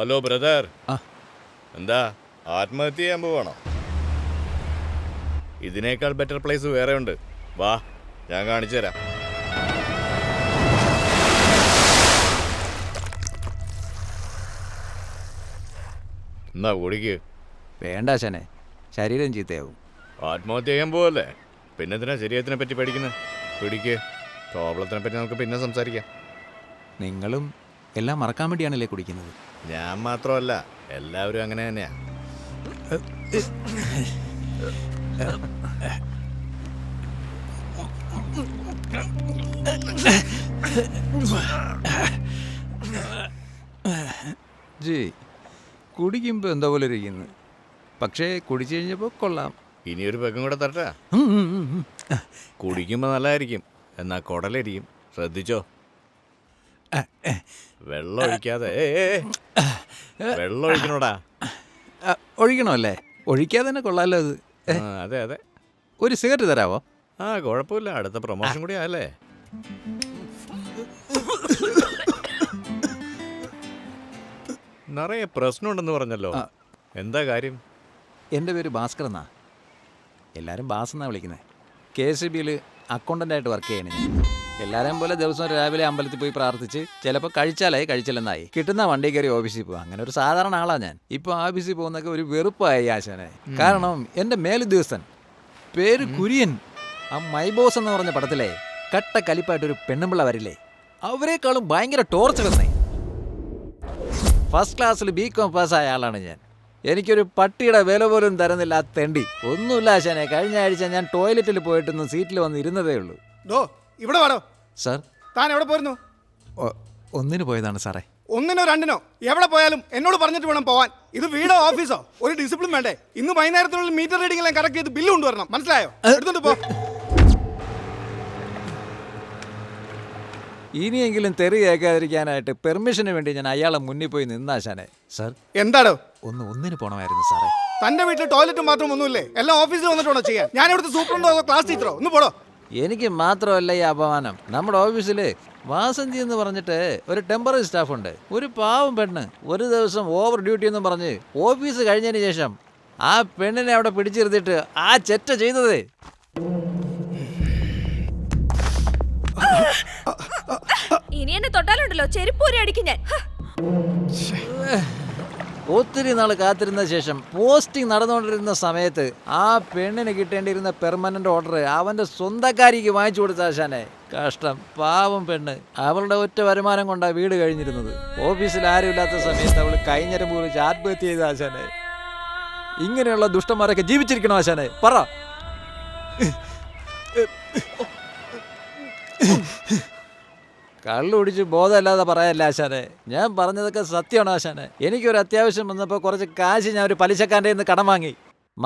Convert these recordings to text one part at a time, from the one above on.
Hello brother, എന്താ ആത്മഹത്യ ചെയ്യാൻ പോവാണോ? ഇതിനേക്കാൾ ബെറ്റർ പ്ലേസ് വേറെ ഉണ്ട്. വാ, ഞാൻ കാണിച്ചു തരാം. എന്നാ കുടിക്ക്. വേണ്ട ആശാനെ, ശരീരം ചീത്തയാവും. ആത്മഹത്യ ചെയ്യാൻ പോവല്ലേ, പിന്നെ എന്തിനാ ശരീരത്തിനെ പറ്റി പഠിക്കുന്നത്? പിടിക്ക്. പ്രോബ്ലത്തിനെ പറ്റി നമുക്ക് പിന്നെ സംസാരിക്കാം. നിങ്ങളും എല്ലാം മറക്കാൻ വേണ്ടിയാണല്ലേ കുടിക്കുന്നത്? ഞാൻ മാത്രമല്ല, എല്ലാവരും അങ്ങനെ തന്നെയാ. ജി, കുടിക്കുമ്പോൾ എന്താ പോലെ ഇരിക്കുന്നു, പക്ഷേ കുടിച്ചു കഴിഞ്ഞപ്പോൾ കൊള്ളാം. ഇനിയൊരു പെഗും കൂടെ തരട്ടാ? കുടിക്കുമ്പോൾ നല്ലതായിരിക്കും, എന്നാ കുടലരിക്കും. ശ്രദ്ധിച്ചോ. വെള്ളം ഒഴിക്കാതെ. വെള്ളം ഒഴിക്കണോടാ. ഒഴിക്കണമല്ലേ? ഒഴിക്കാതെ തന്നെ കൊള്ളാമല്ലോ അത്. അതെ അതെ. ഒരു സിഗരറ്റ് തരാവോ? കുഴപ്പമില്ല, അടുത്ത പ്രൊമോഷൻ കൂടി ആയല്ലേ. നിറയെ പ്രശ്നമുണ്ടെന്ന് പറഞ്ഞല്ലോ, എന്താ കാര്യം? എൻ്റെ പേര് ഭാസ്കർ എന്നാ, എല്ലാവരും ബാസ് എന്നാണ് വിളിക്കുന്നത്. KSBയിൽ അക്കൗണ്ടൻ്റായിട്ട് വർക്ക് ചെയ്യണേ ഞാൻ. എല്ലാവരെയും പോലെ ദിവസം രാവിലെ അമ്പലത്തിൽ പോയി പ്രാർത്ഥിച്ച് ചിലപ്പോൾ കഴിച്ചാലായി, കഴിച്ചില്ലെന്നായി, കിട്ടുന്ന വണ്ടി കയറി ഓഫീസിൽ പോകും. അങ്ങനെ ഒരു സാധാരണ ആളാണ് ഞാൻ. ഇപ്പോൾ ഓഫീസിൽ പോകുന്നൊക്കെ ഒരു വെറുപ്പായി ആശാനെ. കാരണം എൻ്റെ മേലുദ്യോഗസ്ഥൻ പേര് കുര്യൻ, ആ മൈ ബോസ് എന്ന് പറഞ്ഞ പടത്തിലെ കട്ട കലിപ്പായിട്ടൊരു പെണ്ണുമ്പിള്ള വരില്ലേ, അവരെക്കാളും ഭയങ്കര ടോർച്ചർ വന്നേ. ഫസ്റ്റ് ക്ലാസ്സിൽ BCom പാസ്സായ ആളാണ് ഞാൻ. എനിക്കൊരു പട്ടിയുടെ വില പോലും തരുന്നില്ല ആ തെണ്ടി. ഒന്നുമില്ല ആശാനെ, കഴിഞ്ഞ ആഴ്ച ഞാൻ ടോയ്ലറ്റിൽ പോയിട്ടൊന്ന് സീറ്റിൽ വന്ന് ഇരുന്നതേ ഉള്ളൂ. ഇവിടെ വാടോ. സാർ, താൻ എവിടെ പോയിരുന്നു? ഒന്നിന് പോയതാണ് സാറേ. ഒന്നിനോ രണ്ടിനോ എവിടെ പോയാലും എന്നോട് പറഞ്ഞിട്ട് വേണം പോവാൻ. ഇത് വീടോ ഓഫീസോ? ഒരു ഡിസിപ്ലിൻ വേണ്ടേ? ഇന്ന് വൈകുന്നേരത്തിനുള്ളിൽ മീറ്റർ റീഡിംഗ് എല്ലാം കറക്റ്റ് ചെയ്ത് ബില്ല് കൊണ്ടുവരണം. മനസ്സിലായോ? എടുത്തോണ്ട് പോ. ഇനിയെങ്കിലും തെറി കേൾക്കാതിരിക്കാനായിട്ട് പെർമിഷന് വേണ്ടി ഞാൻ അയാളെ മുന്നിൽ പോയി നിന്നാശാനെ. സാർ, എന്താടോ? ഒന്നിന് പോണമായിരുന്നു സാറേ. തന്റെ വീട്ടിൽ ടോയ്ലറ്റും മാത്രം ഒന്നുമില്ലേ? എല്ലാം ഓഫീസിൽ വന്നിട്ടാണോ ചെയ്യാൻ? ഞാൻ ഇവിടുത്തെ സൂപ്രണ്ടോ അതോ ക്ലാസ് ടീച്ചറോ? ഒന്ന് പോടോ. എനിക്ക് മാത്രമല്ല ഈ അപമാനം. നമ്മുടെ ഓഫീസിൽ വാസന്തി എന്ന് പറഞ്ഞിട്ട് ഒരു ടെമ്പററി സ്റ്റാഫുണ്ട്. ഒരു പാവം പെണ്ണ് ഒരു ദിവസം ഓവർ ഡ്യൂട്ടി എന്ന് പറഞ്ഞ് ഓഫീസ് കഴിഞ്ഞതിന് ശേഷം ആ പെണ്ണിനെ അവിടെ പിടിച്ചിരുത്തിയിട്ട് ആ ചെറ്റ ചെയ്തത്. ഇനി എന്നെ തൊട്ടാലുണ്ടല്ലോ ചെരുപ്പൂരി അടിക്കും ഞാൻ. ഒത്തിരി നാൾ കാത്തിരുന്ന ശേഷം പോസ്റ്റിംഗ് നടന്നുകൊണ്ടിരുന്ന സമയത്ത് ആ പെണ്ണിന് കിട്ടേണ്ടിയിരുന്ന പെർമനന്റ് ഓർഡർ അവന്റെ സ്വന്തക്കാരിക്ക് വാങ്ങിച്ചു കൊടുത്ത ആശാനെ. കഷ്ടം, പാവം പെണ്ണ്. അവളുടെ ഒറ്റ വരുമാനം കൊണ്ടാണ് വീട് കഴിഞ്ഞിരുന്നത്. ഓഫീസിൽ ആരും ഇല്ലാത്ത സമയത്ത് അവൾ കൈഞ്ഞരമ്പ് കുറിച്ച് ആത്മഹത്യ ചെയ്ത ആശാനെ. ഇങ്ങനെയുള്ള ദുഷ്ടന്മാരൊക്കെ ജീവിച്ചിരിക്കണം ആശാനെ, പറ. കള്ളു കുടിച്ച് ബോധമല്ലാതെ പറയല്ല ആശാനെ, ഞാൻ പറഞ്ഞതൊക്കെ സത്യമാണ് ആശാനെ. എനിക്കൊരു അത്യാവശ്യം വന്നപ്പോൾ കുറച്ച് കാശ് ഞാൻ ഒരു പലിശക്കാരൻ്റെ നിന്ന് കടം വാങ്ങി.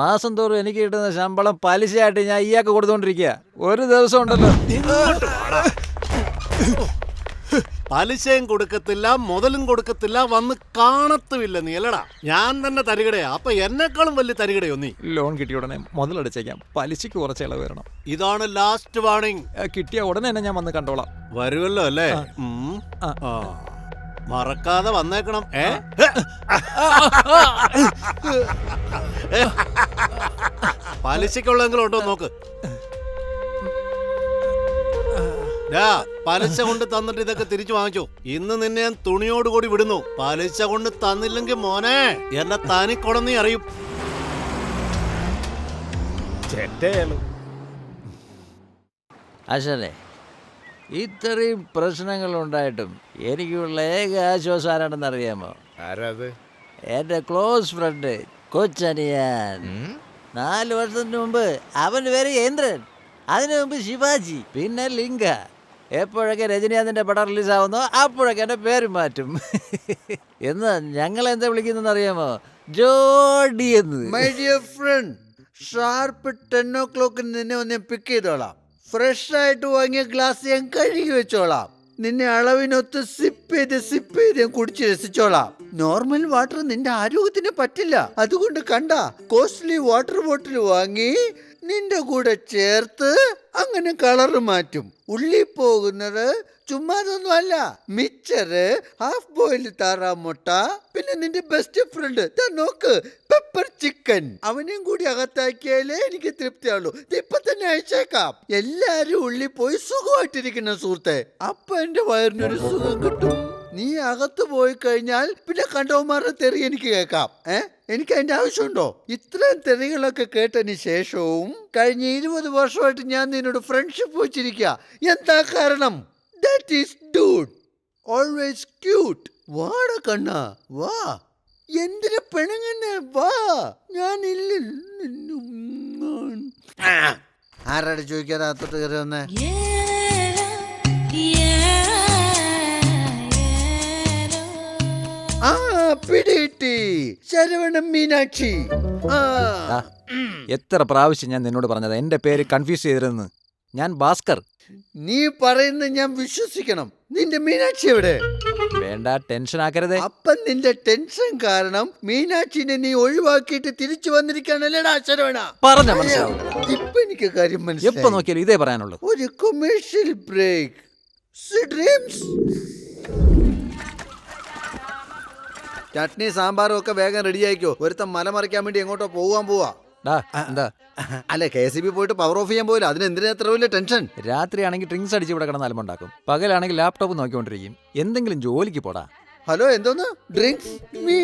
മാസം തോറും എനിക്ക് കിട്ടുന്ന ശമ്പളം പലിശയായിട്ട് ഞാൻ ഇയാൾക്ക് കൊടുത്തോണ്ടിരിക്കുക. ഒരു ദിവസം ഉണ്ടല്ലോ, പലിശയും കൊടുക്കത്തില്ല, മുതലും കൊടുക്കത്തില്ല, വന്ന് കാണത്തുമില്ല. നീ അല്ലടാ, ഞാൻ തന്നെ തരികടയാ. അപ്പൊ എന്നെക്കാളും വലിയ തരികടയോ നീ? ലോൺ കിട്ടിയ ഉടനെ മുതലടച്ചേക്കാം, പലിശക്ക് കുറച്ച് ഇളവ് വരണം. ഇതാണ് ലാസ്റ്റ് വാർണിംഗ്. കിട്ടിയ ഉടനെ തന്നെ ഞാൻ വന്ന് കണ്ടോളാം. വരുമല്ലോ അല്ലേ? മറക്കാതെ വന്നേക്കണം. പലിശക്കുള്ളെങ്കിലും ഉണ്ടോ നോക്ക്. പലിശ കൊണ്ട് തന്നിട്ട് ഇതൊക്കെ തിരിച്ചു വാങ്ങിച്ചോ. ഇന്ന് നിന്നെ ഞാൻ തുണിയോടുകൂടി വിടുന്നു. പലിശ കൊണ്ട് തന്നില്ലെങ്കിൽ മോനെ എന്നെ തനിക്കൊട നീ അറിയും. ആശാനെ, ഇത്രയും പ്രശ്നങ്ങളുണ്ടായിട്ടും എനിക്കുള്ള ഏക ആശ്വാസം ആരാണെന്ന് അറിയാമോ? ആരാത്? എൻ്റെ ക്ലോസ് ഫ്രണ്ട് കൊച്ചനിയാൻ. 4 വർഷത്തിന് മുമ്പ് അവൻ്റെ പേര് ഇന്ദ്രൻ, അതിനു മുമ്പ് ശിവാജി, പിന്നെ ലിംഗ. എപ്പോഴൊക്കെ രജനീകാന്തിൻ്റെ പടം റിലീസാവുന്നോ അപ്പോഴൊക്കെ എൻ്റെ പേര് മാറ്റും. എന്ന് ഞങ്ങളെന്താ വിളിക്കുന്നതെന്ന് അറിയാമോ? ജോഡി എന്ന്. My dear friend, sharp 10 o'clock നിന്നെ ഒന്ന് പിക്ക് ചെയ്തോളാം. ഫ്രഷ് ആയിട്ട് വാങ്ങിയ ഗ്ലാസ് ഞാൻ കഴുകി വെച്ചോളാം. നിന്നെ അളവിനൊത്ത് സിപ്പ് ചെയ്ത് ഞാൻ കുടിച്ച് രസിച്ചോളാം. നോർമൽ വാട്ടർ നിന്റെ ആരോഗ്യത്തിന് പറ്റില്ല. അതുകൊണ്ട് കണ്ട കോസ്റ്റ്ലി വാട്ടർ ബോട്ടിൽ വാങ്ങി നിന്റെ കൂടെ ചേർത്ത് അങ്ങനെ കളർ മാറ്റും. ഉള്ളി പോകുന്നത് ചുമ്മാതൊന്നും അല്ല. മിച്ചറ്, ഹാഫ് ബോയിൽഡ് താറാമുട്ട, പിന്നെ നിന്റെ ബെസ്റ്റ് ഫ്രണ്ട് നോക്ക് പെപ്പർ ചിക്കൻ, അവനെയും കൂടി അകത്താക്കിയാലേ എനിക്ക് തൃപ്തിയാവുള്ളൂ. ഇപ്പൊ തന്നെ അയച്ചേക്കാം. എല്ലാരും ഉള്ളി പോയി സുഖമായിട്ടിരിക്കണം സുഹൃത്തെ. അപ്പൊ എന്റെ വയറിനൊരു സുഖം കിട്ടും. നീ അകത്ത് പോയി കഴിഞ്ഞാൽ പിന്നെ കണ്ടവന്മാരുടെ തെറി എനിക്ക് കേൾക്കാം. എനിക്ക് അതിന്റെ ആവശ്യമുണ്ടോ? ഇത്രയും തെറികളൊക്കെ കേട്ടതിന് ശേഷവും കഴിഞ്ഞ 20 വർഷമായിട്ട് ഞാൻ നിന്നോട് ഫ്രണ്ട്ഷിപ്പ് വെച്ചിരിക്കുക. എന്താ കാരണം? That is dude, always cute. വാട കണ്ണ വാ, എന്തിനു പെണുങ്ങന്നെ വാ. ഞാനില്ല. ആരാട് ചോദിക്കാതെ അത്തോട്ട് കയറി വന്നേ? പിടികിട്ടി, ശരവണൻ മീനാക്ഷി. എത്ര പ്രാവശ്യം ഞാൻ നിന്നോട് പറഞ്ഞത് എന്റെ പേര് കൺഫ്യൂസ് ചെയ്തിരുന്നു. ഞാൻ ഭാസ്കർ. നീ പറയുന്നത് ഞാൻ വിശ്വസിക്കണം. നിന്റെ മീനാക്ഷി എവിടെ? വേണ്ട, ടെൻഷൻ ആക്കരുത്. അപ്പം നിന്റെ ടെൻഷൻ കാരണം മീനാക്ഷിനെ നീ ഒഴിവാക്കിയിട്ട് തിരിച്ചു വന്നിരിക്കാനല്ലേടാ ശരവണ? പറഞ്ഞ മനസ്സിലാവും. ഇപ്പൊ എനിക്ക് കാര്യം എപ്പോ മനസ്സിലായി. നോക്കിയാലും ഇതേ പറയാനുള്ളൂ. ഒരു കൊമേഴ്ഷ്യൽ ബ്രേക്ക്. ഡ്രീംസ്. ചട്നി സാമ്പാറും ഒക്കെ വേഗം റെഡി ആയിക്കോ. ഒരുത്തം മല മറിക്കാൻ വേണ്ടി എങ്ങോട്ടോ പോവാ. എന്താ? അല്ല, KCB പോയിട്ട് പവർ ഓഫ് ചെയ്യാൻ പോയില്ല. അതിനെന്തിനാ എത്ര വലിയ ടെൻഷൻ? രാത്രിയാണെങ്കിൽ ഡ്രിങ്ക്സ് അടിച്ച് ഇവിടെ കിടന്ന് അലമ്പുണ്ടാക്കും. പകലാണെങ്കിൽ ലാപ്ടോപ്പ് നോക്കിക്കൊണ്ടിരിക്കും. എന്തെങ്കിലും ജോലിക്ക് പോടാ. ഹലോ, എന്തോന്ന് drinks? Me?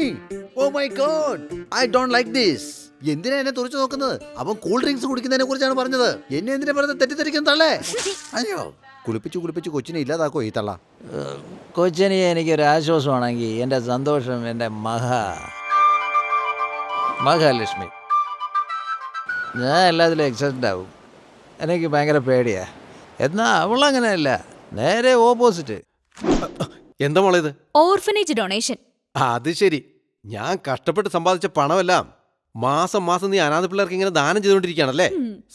Oh my god, I don't like this. എന്തിനാ എന്നെ തുറച്ചു നോക്കുന്നത്? അവൻ കൂൾ ഡ്രിങ്ക്സ് കുടിക്കുന്നതിനെ കുറിച്ചാണ് പറഞ്ഞത്. എന്നെ എന്തിനാ പറഞ്ഞത്? തെറ്റിദ്ധരിക്കുന്ന തള്ളേ. അയ്യോ, കുളിപ്പിച്ച് കൊച്ചിനെ ഇല്ലാതാക്കോ ഈ തള്ള. കൊച്ചിനെ എനിക്കൊരു ആശ്വാസമാണെങ്കിൽ എൻ്റെ സന്തോഷം എൻ്റെ മഹാലക്ഷ്മി. ഞാൻ എല്ലാത്തിലും എക്സൈറ്റഡ് ആവും. എനിക്ക് ഭയങ്കര പേടിയാ. എന്നാൽ അവളങ്ങനെയല്ല, നേരെ ഓപ്പോസിറ്റ്. എന്താ മോളെ ഇത്? Orphanage donation. അത് ശരി. ഞാൻ കഷ്ടപ്പെട്ട് സമ്പാദിച്ച പണമെല്ലാം മാസം നീ അനാഥ പിള്ളേർക്ക് ഇങ്ങനെ ദാനം ചെയ്തോണ്ടിരിക്കുകയാണല്ലേ?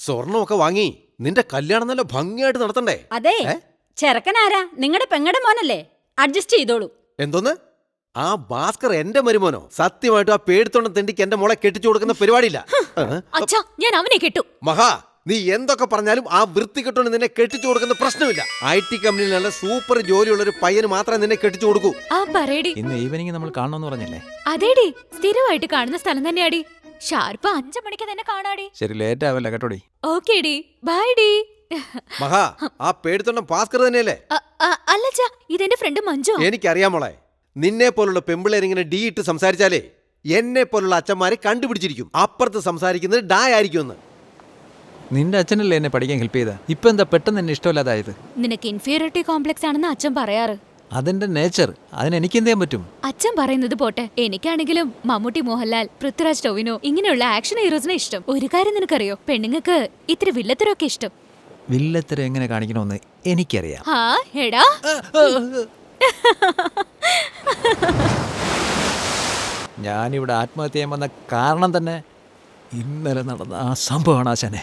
സ്വർണ്ണമൊക്കെ വാങ്ങി നിന്റെ കല്യാണം നല്ല ഭംഗിയായിട്ട് നടത്തണ്ടേ? അതെ, ചെറുക്കനാരാ? നിങ്ങളുടെ പെങ്ങടെ മോനല്ലേ? അഡ്ജസ്റ്റ് ചെയ്തോളൂ. എന്തോന്ന്? ആ ഭാസ്കർ എന്റെ മരുമോനോ? സത്യമായിട്ടും ആ പേടിത്തോണ്ടം തെണ്ടിക്ക് എന്റെ മോളെ കെട്ടിച്ചു കൊടുക്കുന്ന പരിപാടിയില്ല. അച്ഛാ, ഞാൻ അവനെ കെട്ടു. മഹാ, നീ എന്തൊക്കെ പറഞ്ഞാലും ആ വൃത്തി കെട്ടോണ്ട് നിന്നെ കെട്ടിച്ചു കൊടുക്കുന്ന പ്രശ്നമില്ല. IT കമ്പനിയിൽ നല്ല സൂപ്പർ ജോലിയുള്ള ഒരു പയ്യന് മാത്രമേ നിന്നെ കെട്ടിച്ചു കൊടുക്കൂ. പറയടി. ഇന്ന് ഈവനിങ് നമ്മൾ കാണണമെന്ന് പറഞ്ഞില്ലേ? അതേടി, സ്ഥിരമായിട്ട് കാണുന്ന സ്ഥലം തന്നെയാടി. ഷാർപ്പ് 5 മണിക്ക് തന്നെ കാണാടി. ശരി, ലേറ്റ് ആവല്ല കേട്ടോടി. ഓക്കേടി, ബൈ ഡി. മഹാ, ആ പേടിത്തോണ്ടം ഭാസ്കർ തന്നെയല്ലേ? അല്ലച്ചാ, ഇതെന്റെ ഫ്രണ്ട് മഞ്ജു. എനിക്കറിയാം മോളെ. നിന്നെ പോലുള്ള പെമ്പിളേരിങ്ങനെ ഡി ഇട്ട് സംസാരിച്ചാലേ എന്നെ പോലുള്ള അച്ഛന്മാരെ കണ്ടുപിടിച്ചിരിക്കും. അപ്പുറത്ത് സംസാരിക്കുന്നത് ഡാ ആയിരിക്കുമെന്ന്. നിന്റെ അച്ഛനല്ലേ എന്നെ പഠിക്കാൻ ഹെൽപ്പ് ചെയ്ത? ഇപ്പൊ എന്താ പെട്ടെന്ന് എന്നെ ഇഷ്ടമല്ലാതായത്? നിനക്ക് ഇൻഫീരിയോറിറ്റി കോംപ്ലക്സ് ആണെന്ന് അച്ഛൻ പറയാറ്. അതെന്റെ നേച്ചർ. അതിനെനിക്ക് എന്ത് ചെയ്യാൻ പറ്റും? അച്ഛൻ പറയുന്നത് പോട്ടെ, എനിക്കാണെങ്കിലും മമ്മൂട്ടി, മോഹൻലാൽ, പൃഥ്വിരാജ്, ടൊവിനോ ഇങ്ങനെയുള്ള ആക്ഷൻ ഹീറോസിനെ ഇഷ്ടം. ഒരു കാര്യം നിനക്കറിയോ, പെണ്ണുങ്ങൾക്ക് ഇത്തിരി വില്ലത്തരമൊക്കെ ഇഷ്ടം. വില്ലത്തരം എങ്ങനെ കാണിക്കണമെന്ന് എനിക്കറിയാം. എടാ, ഞാനിവിടെ ആത്മഹത്യ ചെയ്യാൻ വന്ന കാരണം തന്നെ ഇന്നലെ നടന്ന ആ സംഭവമാണ് ആശാനെ.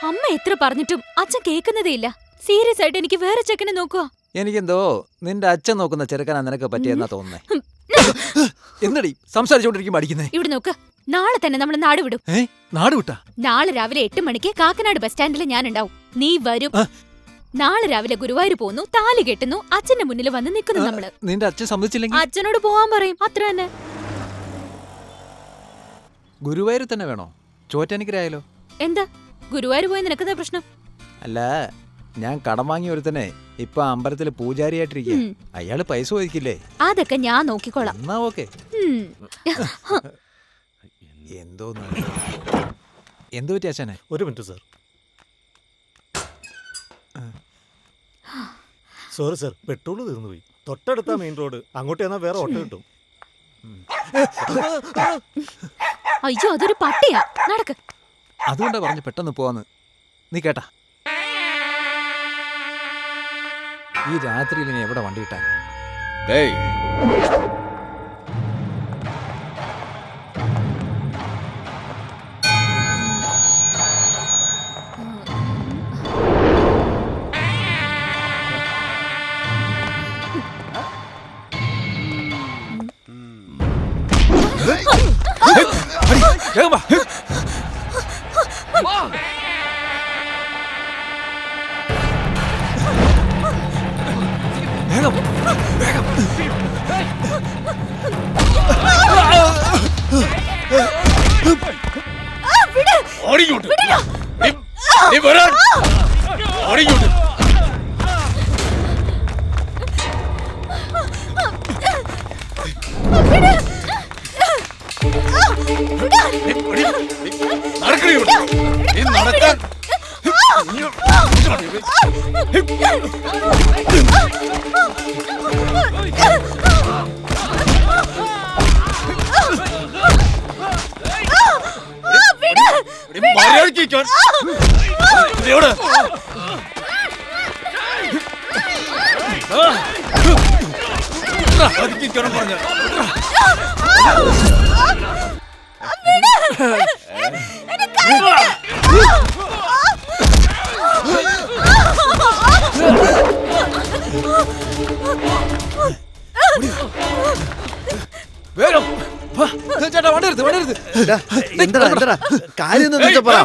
അമ്മ എത്ര പറഞ്ഞിട്ടും അച്ഛൻ കേൾക്കുന്നതേ ഇല്ല. സീരിയസ് ആയിട്ട് എനിക്ക് വേറെ ചെക്കനെ നോക്കുക. എനിക്കെന്തോ നിന്റെ അച്ഛൻ നോക്കുന്ന ചെറുക്കനാ നിനക്ക് പറ്റിയെന്നാ തോന്നുന്നേ. എന്നടി സംസാരിച്ചോണ്ടിരിക്കും അടിക്കുന്നേ? ഇവിടെ നോക്ക്, നാളെ തന്നെ നമ്മൾ നാട് വിടും. നാട് വിട്ടാ? നാളെ രാവിലെ 8 മണിക്ക് കാക്കനാട് ബസ് സ്റ്റാൻഡിൽ ഞാൻ ഉണ്ടാവും. നീ വരും. നാളെ രാവിലെ ഗുരുവായൂർ പോന്നു, താലി കെട്ടുന്നു, അച്ഛന്റെ മുന്നിൽ വന്ന് നിൽക്കുന്നു നമ്മള്. നിന്റെ അച്ഛൻ സമ്മതിച്ചില്ലെങ്കിൽ അച്ഛനോട് പോവാൻ പറയും, അത്ര തന്നെ. ഗുരുവായൂർ തന്നെ വേണോ? ചോറ്റാനിക്കരായാലോ? എന്താ ഗുരുവായൂർ പോയി നിനക്കെന്താ പ്രശ്നം? അല്ല, ഞാൻ കടം വാങ്ങിയ ഒരുത്തനെ ഇപ്പൊ അമ്പലത്തില് പൂജാരിയായിട്ടിരിക്കുക. അയാള് പൈസ ചോദിക്കില്ലേ? അതൊക്കെ ഞാൻ നോക്കിക്കോളാം. എന്നാ ഓക്കെ. എന്തോ എന്തു പറ്റി അച്ഛനെ? ഒരു minute sir. Sorry sir, petrol തീർന്നു പോയി. തൊട്ടടുത്ത മെയിൻ റോഡ്, അങ്ങോട്ട് ചെന്നാൽ വേറെ ഓട്ടോ കിട്ടും. അയ്യോ, അതൊരു പട്ടിയാ. നടക്ക്. അതുകൊണ്ടാ പറഞ്ഞു പെട്ടെന്ന് പോവാന്ന്. നീ കേട്ടാ, ഈ രാത്രിയിൽ ഇനി എവിടെ വണ്ടി കിട്ടാൻ? ചേട്ടാ വണ്ടി എടുത്ത് വണ്ടി എടുത്ത് എന്താ എന്താ കാര്യം എന്താ വെച്ചാ പറ.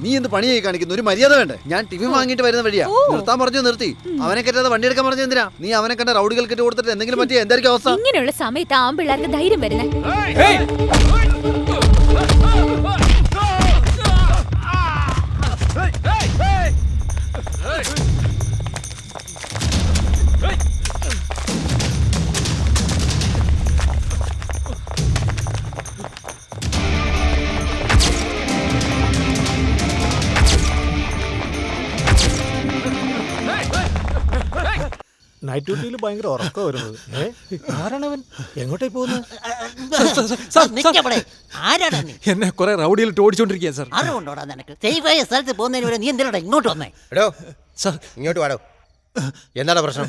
നീ എന്ത് പണിയായി കാണിക്കുന്നു? ഒരു മര്യാദ വേണ്ടേ? ഞാൻ ടിഫിൻ വാങ്ങിയിട്ട് വരുന്ന വഴിയാ. നിർത്താൻ പറഞ്ഞു നിർത്തി. അവനെ കെട്ടാതെ വണ്ടി എടുക്കാൻ പറഞ്ഞു എന്തിനാ? നീ അവനെ കണ്ട റൗഡികൾ കെട്ടി കൊടുത്തിട്ട് എന്തെങ്കിലും പറ്റിയ എന്തായിരിക്കും അവസ്ഥ? ഇങ്ങനെയുള്ള സമയത്ത് ആമ്പിള്ളേർക്ക് ധൈര്യം വരുന്നത്. നൈറ്റ് ഡ്യൂട്ടിയിൽ ഭയങ്കര ഉറക്കം വരുന്നത്. ആരാണവൻ? എങ്ങോട്ടേ പോകുന്നത്? എന്നെ കുറെ റൗഡിയിൽ ഓടിച്ചോണ്ടിരിക്കുക സാർ. അറിവുണ്ടോടാ നിനക്ക്? സേഫായ സ്ഥലത്ത് പോകുന്നതിന് വരെ നീ എന്തിനാ ഇങ്ങോട്ട് വന്നേ? എടോ സാർ ഇങ്ങോട്ട് വാടോ. എന്താണ് പ്രശ്നം?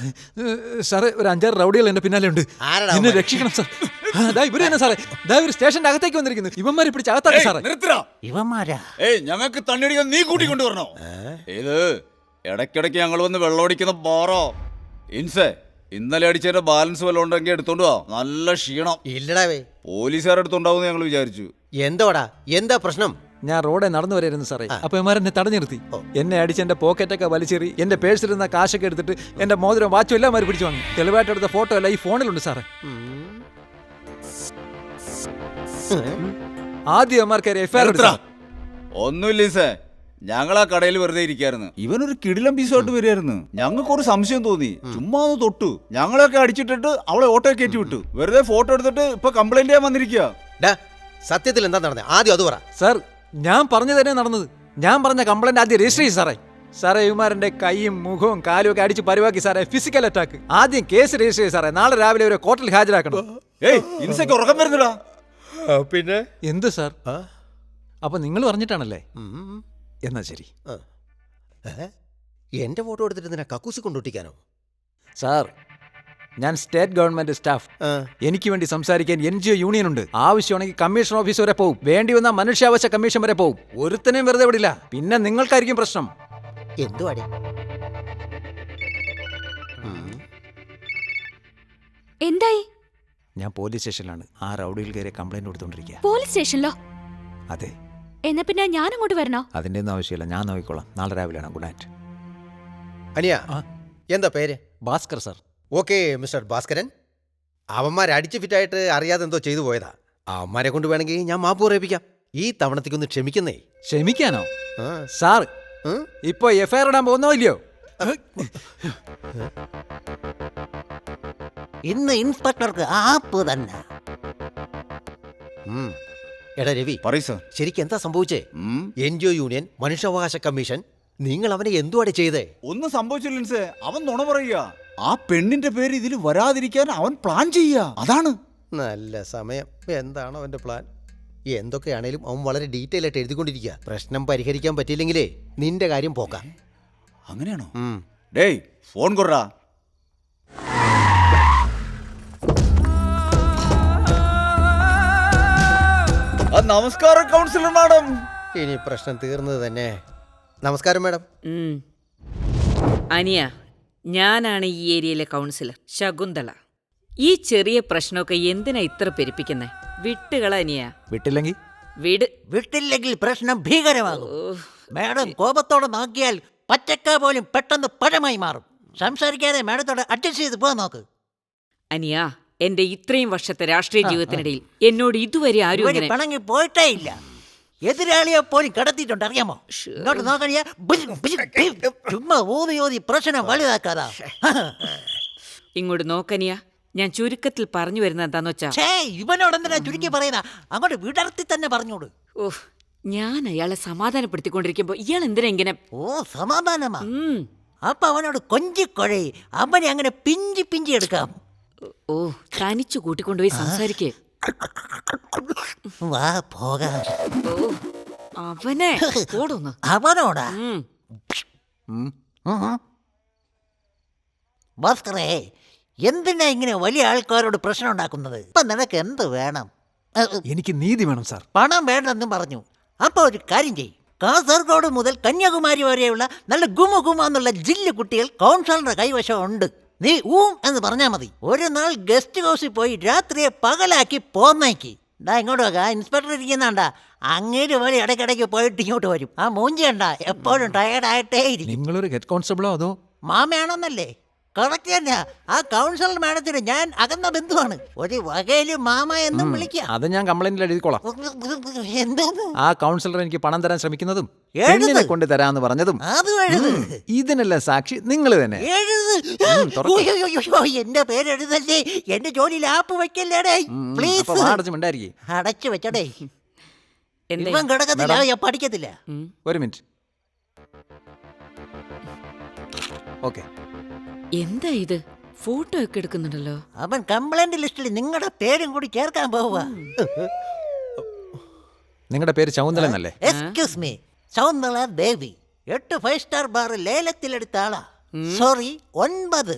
സാറേ ഒരു 5-6 റൗഡികൾ എന്റെ പിന്നാലെ ഉണ്ട്. ആരാടാ എന്നെ രക്ഷിക്കണം സാർ. ഇവര് തന്നെ സാറേ. ഇവര് സ്റ്റേഷന്റെ അകത്തേക്ക് വന്നിരിക്കുന്നു. ഇവന്മാരെ പിടിച്ച് അകത്താക്കി സാറേ. ഇവന്മാരാ? ഞങ്ങൾക്ക് തണ്ണിയടിക്കാൻ നീ കൂട്ടിക്കൊണ്ടുവരണോ? ഇത് ഇടയ്ക്കിടയ്ക്ക് ഞങ്ങൾ വന്ന് വെള്ളമടിക്കുന്ന ബാറോ? ഇൻസേ, ഇന്നലെ അടിച്ചതിന്റെ ബാലൻസ് വല്ലതും ഉണ്ടെങ്കിൽ എടുത്തോണ്ട് വാ. നല്ല ക്ഷീണം. ഇല്ലടാവേ. പോലീസുകാരെടുത്തുണ്ടാവും ഞങ്ങൾ വിചാരിച്ചു. എന്തോടാ എന്താ പ്രശ്നം? ഞാൻ റോഡെ നടന്നു വരായിരുന്നു സാറേ. അപ്പൊ ഇവന്മാരെന്നെ തടഞ്ഞു നിർത്തി. എന്നെ അടിച്ച് എന്റെ പോക്കറ്റൊക്കെ വലിച്ചെറി, എന്റെ പേഴ്സിലിരുന്ന കാശൊക്കെ എടുത്തിട്ട് എന്റെ മോതിരം വാച്ചും എല്ലാം മാറി പിടിച്ചു വാങ്ങി. തെളിവായിട്ട് എടുത്ത ഫോട്ടോ എല്ലാം ഈ ഫോണിലുണ്ട് സാറേ. ആദ്യം ഇവന്മാർക്ക് എഫ്ഐആർ എടുത്ത ഒന്നുമില്ല ഈസേ, ഞങ്ങൾ ആ കടയിൽ വെറുതെ ഇരിക്കായിരുന്നു. ഇവനൊരു കിടിലം പീസായിട്ട് വരികയായിരുന്നു. ഞങ്ങൾക്ക് ഒരു സംശയം തോന്നി. ചുമ്മാ ഒന്ന് തൊട്ടു. ഞങ്ങളൊക്കെ അടിച്ചിട്ടിട്ട് അവളെ ഓട്ടോ കയറ്റി വിട്ടു. വെറുതെ ഫോട്ടോ എടുത്തിട്ട് ഇപ്പൊ കംപ്ലൈന്റ് ചെയ്യാൻ വന്നിരിക്കുക. സത്യത്തിൽ എന്താ നടന്നത്? ആദ്യം അത് പറ സാർ. ഞാൻ പറഞ്ഞു തന്നെ നടന്നത്. ഞാൻ പറഞ്ഞ കംപ്ലൈന്റ് ആദ്യം രജിസ്റ്റർ ചെയ്യും സാറേ. സാറേ ഇവന്മാരുടെ കൈയും മുഖവും കാലും ഒക്കെ അടിച്ച് പരിവാക്കി സാറേ. Physical attack. ആദ്യം കേസ് രജിസ്റ്റർ ചെയ്യും സാറേ. നാളെ രാവിലെ ഒരു കോർട്ടിൽ ഹാജരാക്കണം. ഇൻസയ്ക്ക് ഉറക്കം വരുന്നില്ല. പിന്നെ എന്ത് സാർ? അപ്പൊ നിങ്ങൾ പറഞ്ഞിട്ടാണല്ലേ? എന്നാ ശരി. എന്റെ ഫോട്ടോ എടുത്തിട്ട് എന്തിനാ കക്കൂസി കൊണ്ടൊട്ടിക്കാനോ? സാർ, ഞാൻ സ്റ്റേറ്റ് ഗവൺമെന്റ് സ്റ്റാഫ്. എനിക്ക് വേണ്ടി സംസാരിക്കാൻ NGO യൂണിയൻ ഉണ്ട്. ആവശ്യമാണെങ്കിൽ കമ്മീഷൻ ഓഫീസ് വരെ പോകും. വേണ്ടി വന്ന മനുഷ്യാവകാശ കമ്മീഷൻ വരെ പോകും. ഒരുത്തനെയും വെറുതെ വിടില്ല. പിന്നെ നിങ്ങൾക്കായിരിക്കും പ്രശ്നം. എന്തുവാടി? എന്തായി? ഞാൻ പോലീസ് സ്റ്റേഷനിലാണ്. ആ റൗഡിയിൽ കയറി കംപ്ലൈന്റ് കൊടുത്തോണ്ടിരിക്കുക. പോലീസ് സ്റ്റേഷനിലോ? അതെ. എന്നാ പിന്നെ ഞാൻ അങ്ങോട്ട് വരണോ? അതിന്റെ ഒന്നും ആവശ്യമില്ല. ഞാൻ നോക്കിക്കോളാം. നാളെ രാവിലെയാണ്. Good night. അനിയ, എന്താ പേര്? Bhaskar sir. Okay mister Bhaskaran. അവന്മാരെ അടിച്ച് ഫിറ്റായിട്ട് അറിയാതെ എന്തോ ചെയ്തു പോയതാ. അവന്മാരെ കൊണ്ട് വേണമെങ്കിൽ ഞാൻ മാപ്പ് പറയിപ്പിക്കാം. ഈ തവണത്തേക്കൊന്ന് ക്ഷമിക്കുന്നേ. ക്ഷമിക്കാനോ? സാർ ഇപ്പൊ എഫ്ഐആർ ഇടാൻ പോകുന്നോ ഇല്ലയോ? ഇന്ന് ഇൻസ്പെക്ടർക്ക് ആപ്പ് തന്നെ. എടാ രവി, ശരിക്കും എന്താ സംഭവിച്ചേ? NGO യൂണിയൻ, മനുഷ്യാവകാശ കമ്മീഷൻ, നിങ്ങൾ അവനെ എന്തുവാടെ ചെയ്തേ? ഒന്നും സംഭവിച്ചില്ല. അവൻ നുണ പറയുക. ആ പെണ്ണിന്റെ പേര് ഇതിൽ വരാതിരിക്കാൻ അവൻ പ്ലാൻ ചെയ്യുക. അതാണ്. നല്ല സമയം. എന്താണ് അവന്റെ പ്ലാൻ? എന്തൊക്കെയാണേലും അവൻ വളരെ ഡീറ്റെയിൽ ആയിട്ട് എഴുതിക്കൊണ്ടിരിക്കുക. പ്രശ്നം പരിഹരിക്കാൻ പറ്റിയില്ലെങ്കിലേ നിന്റെ കാര്യം പോക്കാം. അങ്ങനെയാണോ? ഡേയ് ഫോൺ കൊറാ. നമസ്കാരം കൗൺസിലർ മാഡം. ഇനി പ്രശ്നം തീർന്നത് തന്നെ. നമസ്കാരം മാഡം. അനിയ, ഞാനാണ് ഈ ഏരിയയിലെ കൗൺസിലർ ശകുന്തള. ഈ ചെറിയ പ്രശ്നമൊക്കെ എന്തിനാ ഇത്ര പെരുപ്പിക്കുന്നേ? വിട്ടുകള അനിയാ. വിട്ടില്ലെങ്കിൽ വിട്. വിട്ടില്ലെങ്കിൽ പ്രശ്നം ഭീകരമാകും. ഓ, മാഡം കോപത്തോടെ നോക്കിയാൽ പച്ചക്ക പോലും പെട്ടെന്ന് പഴമായി മാറും. സംസാരിക്കാതെ മാഡത്തോടെ അഡ്ജസ്റ്റ് ചെയ്ത് പോകാൻ നോക്ക്. അനിയാ, എന്റെ ഇത്രയും വർഷത്തെ രാഷ്ട്രീയ ജീവിതത്തിനിടയിൽ എന്നോട് ഇതുവരെ ആരും ഇവര് ഇങ്ങനെ പിണങ്ങി പോയിട്ടേ ഇല്ല. എതിരാളിയെ പോലും കടത്തിയിട്ടുണ്ട്, അറിയാമോ? ഇങ്ങോട്ട് നോക്കണിയാ, ചുമ്മാ ഊതി പ്രശ്നം വലുതാക്കാതാ. ഇങ്ങോട്ട് നോക്കനിയാ. ഞാൻ ചുരുക്കത്തിൽ പറഞ്ഞു വരുന്നത് എന്താന്ന് വെച്ചാ, ഇവനോട് എന്തിനാ ചുരുക്കി പറയുന്ന? അങ്ങോട്ട് വിടർത്തി തന്നെ പറഞ്ഞോട്. ഓ, ഞാൻ അയാളെ സമാധാനപ്പെടുത്തിക്കൊണ്ടിരിക്കുമ്പോ ഇയാൾ എന്തിനാ ഇങ്ങനെ? ഓ, സമാധാനമാ. അപ്പൊ അവനോട് കൊഞ്ചിക്കൊഴേ, അവനെ അങ്ങനെ പിഞ്ചി എടുക്കാം. ഓ, തനിച്ചു കൂട്ടിക്കൊണ്ടുപോയി സംസാരിക്കേ. വാ പോകാം. ഓ, അവനെ ഓടൊന്ന്. അവനോടാ? ഭാസ്കറേ, എന്തിനാ ഇങ്ങനെ വലിയ ആൾക്കാരോട് പ്രശ്നം ഉണ്ടാക്കുന്നത്? ഇപ്പൊ നിനക്ക് എന്ത് വേണം? എനിക്ക് നീതി വേണം സാർ. പണം വേണ്ടെന്നും പറഞ്ഞു. അപ്പൊ ഒരു കാര്യം ചെയ്യും, കാസർഗോഡ് മുതൽ കന്യാകുമാരി വരെയുള്ള നല്ല ഗുമ ജില്ല കുട്ടികൾ കൗൺസിലറുടെ കൈവശം ഉണ്ട്. നീ എന്ന് പറഞ്ഞാൽ മതി. ഒരു നാൾ ഗസ്റ്റ് ഹൗസിൽ പോയി രാത്രിയെ പകലാക്കി പോന്നേക്ക്. ഇങ്ങോട്ട് വെക്ക, ഇൻസ്പെക്ടർ ഇരിക്കുന്നാണ്ടാ. അങ്ങേര് പോലെ ഇടയ്ക്കിടയ്ക്ക് പോയിട്ട് ഇങ്ങോട്ട് വരും. ആ മൂഞ്ചി കണ്ട എപ്പോഴും ടയർഡായിട്ടേ ഇരിക്കും. നിങ്ങളൊരു ഹെഡ് കോൺസ്റ്റബിളോ അതോ? മാമയാണെന്നല്ലേ? കറക്റ്റ് തന്നെ. ആ കൗൺസിലർ മാഡത്തിന് ഞാൻ അകന്ന ബന്ധുവാണ്. ഒരു വകയില് മാമ എന്നും വിളിക്കാം. അത് ഞാൻ കംപ്ലൈന്റിൽ എഴുതിക്കോളാം. എന്താന്ന്? ആ കൗൺസിലർ എനിക്ക് പണം തരാൻ ശ്രമിക്കുന്നതും എഴുത്. പെണ്ണിനെ കൊണ്ട് തരാന്ന് പറഞ്ഞതും അത് എഴുത്. ഇതിനെല്ലാം സാക്ഷി നിങ്ങൾ തന്നെ. എന്റെ പേരെഴുതല്ലേ, എന്റെ ജോലിയിൽ ആപ്പ് വെക്കല്ലേടേ പ്ലീസ്. ഉണ്ടായിരിക്കും. അടച്ചു വെച്ചടേ. എന്താ? ഇവൻ കിടക്കത്തില്ല, പഠിക്കത്തില്ല. ഒരു മിനിറ്റ്. ഓക്കെ. എന്താ ഇത്? ഫോട്ടോ ഒക്കെ എടുക്കുന്നുണ്ടല്ലോ. അവൻ കംപ്ലൈന്റ് ലിസ്റ്റിൽ നിങ്ങളുടെ പേരും കൂടി ചേർക്കാൻ പോവുക. നിങ്ങളുടെ പേര് ശകുന്തള എന്നല്ലേ? എക്സ്ക്യൂസ് മീ, ശകുന്തള ദേവി. 8 5 സ്റ്റാർ ബാർ ലേലത്തിലെടുത്ത ആളാ. സോറി, 9.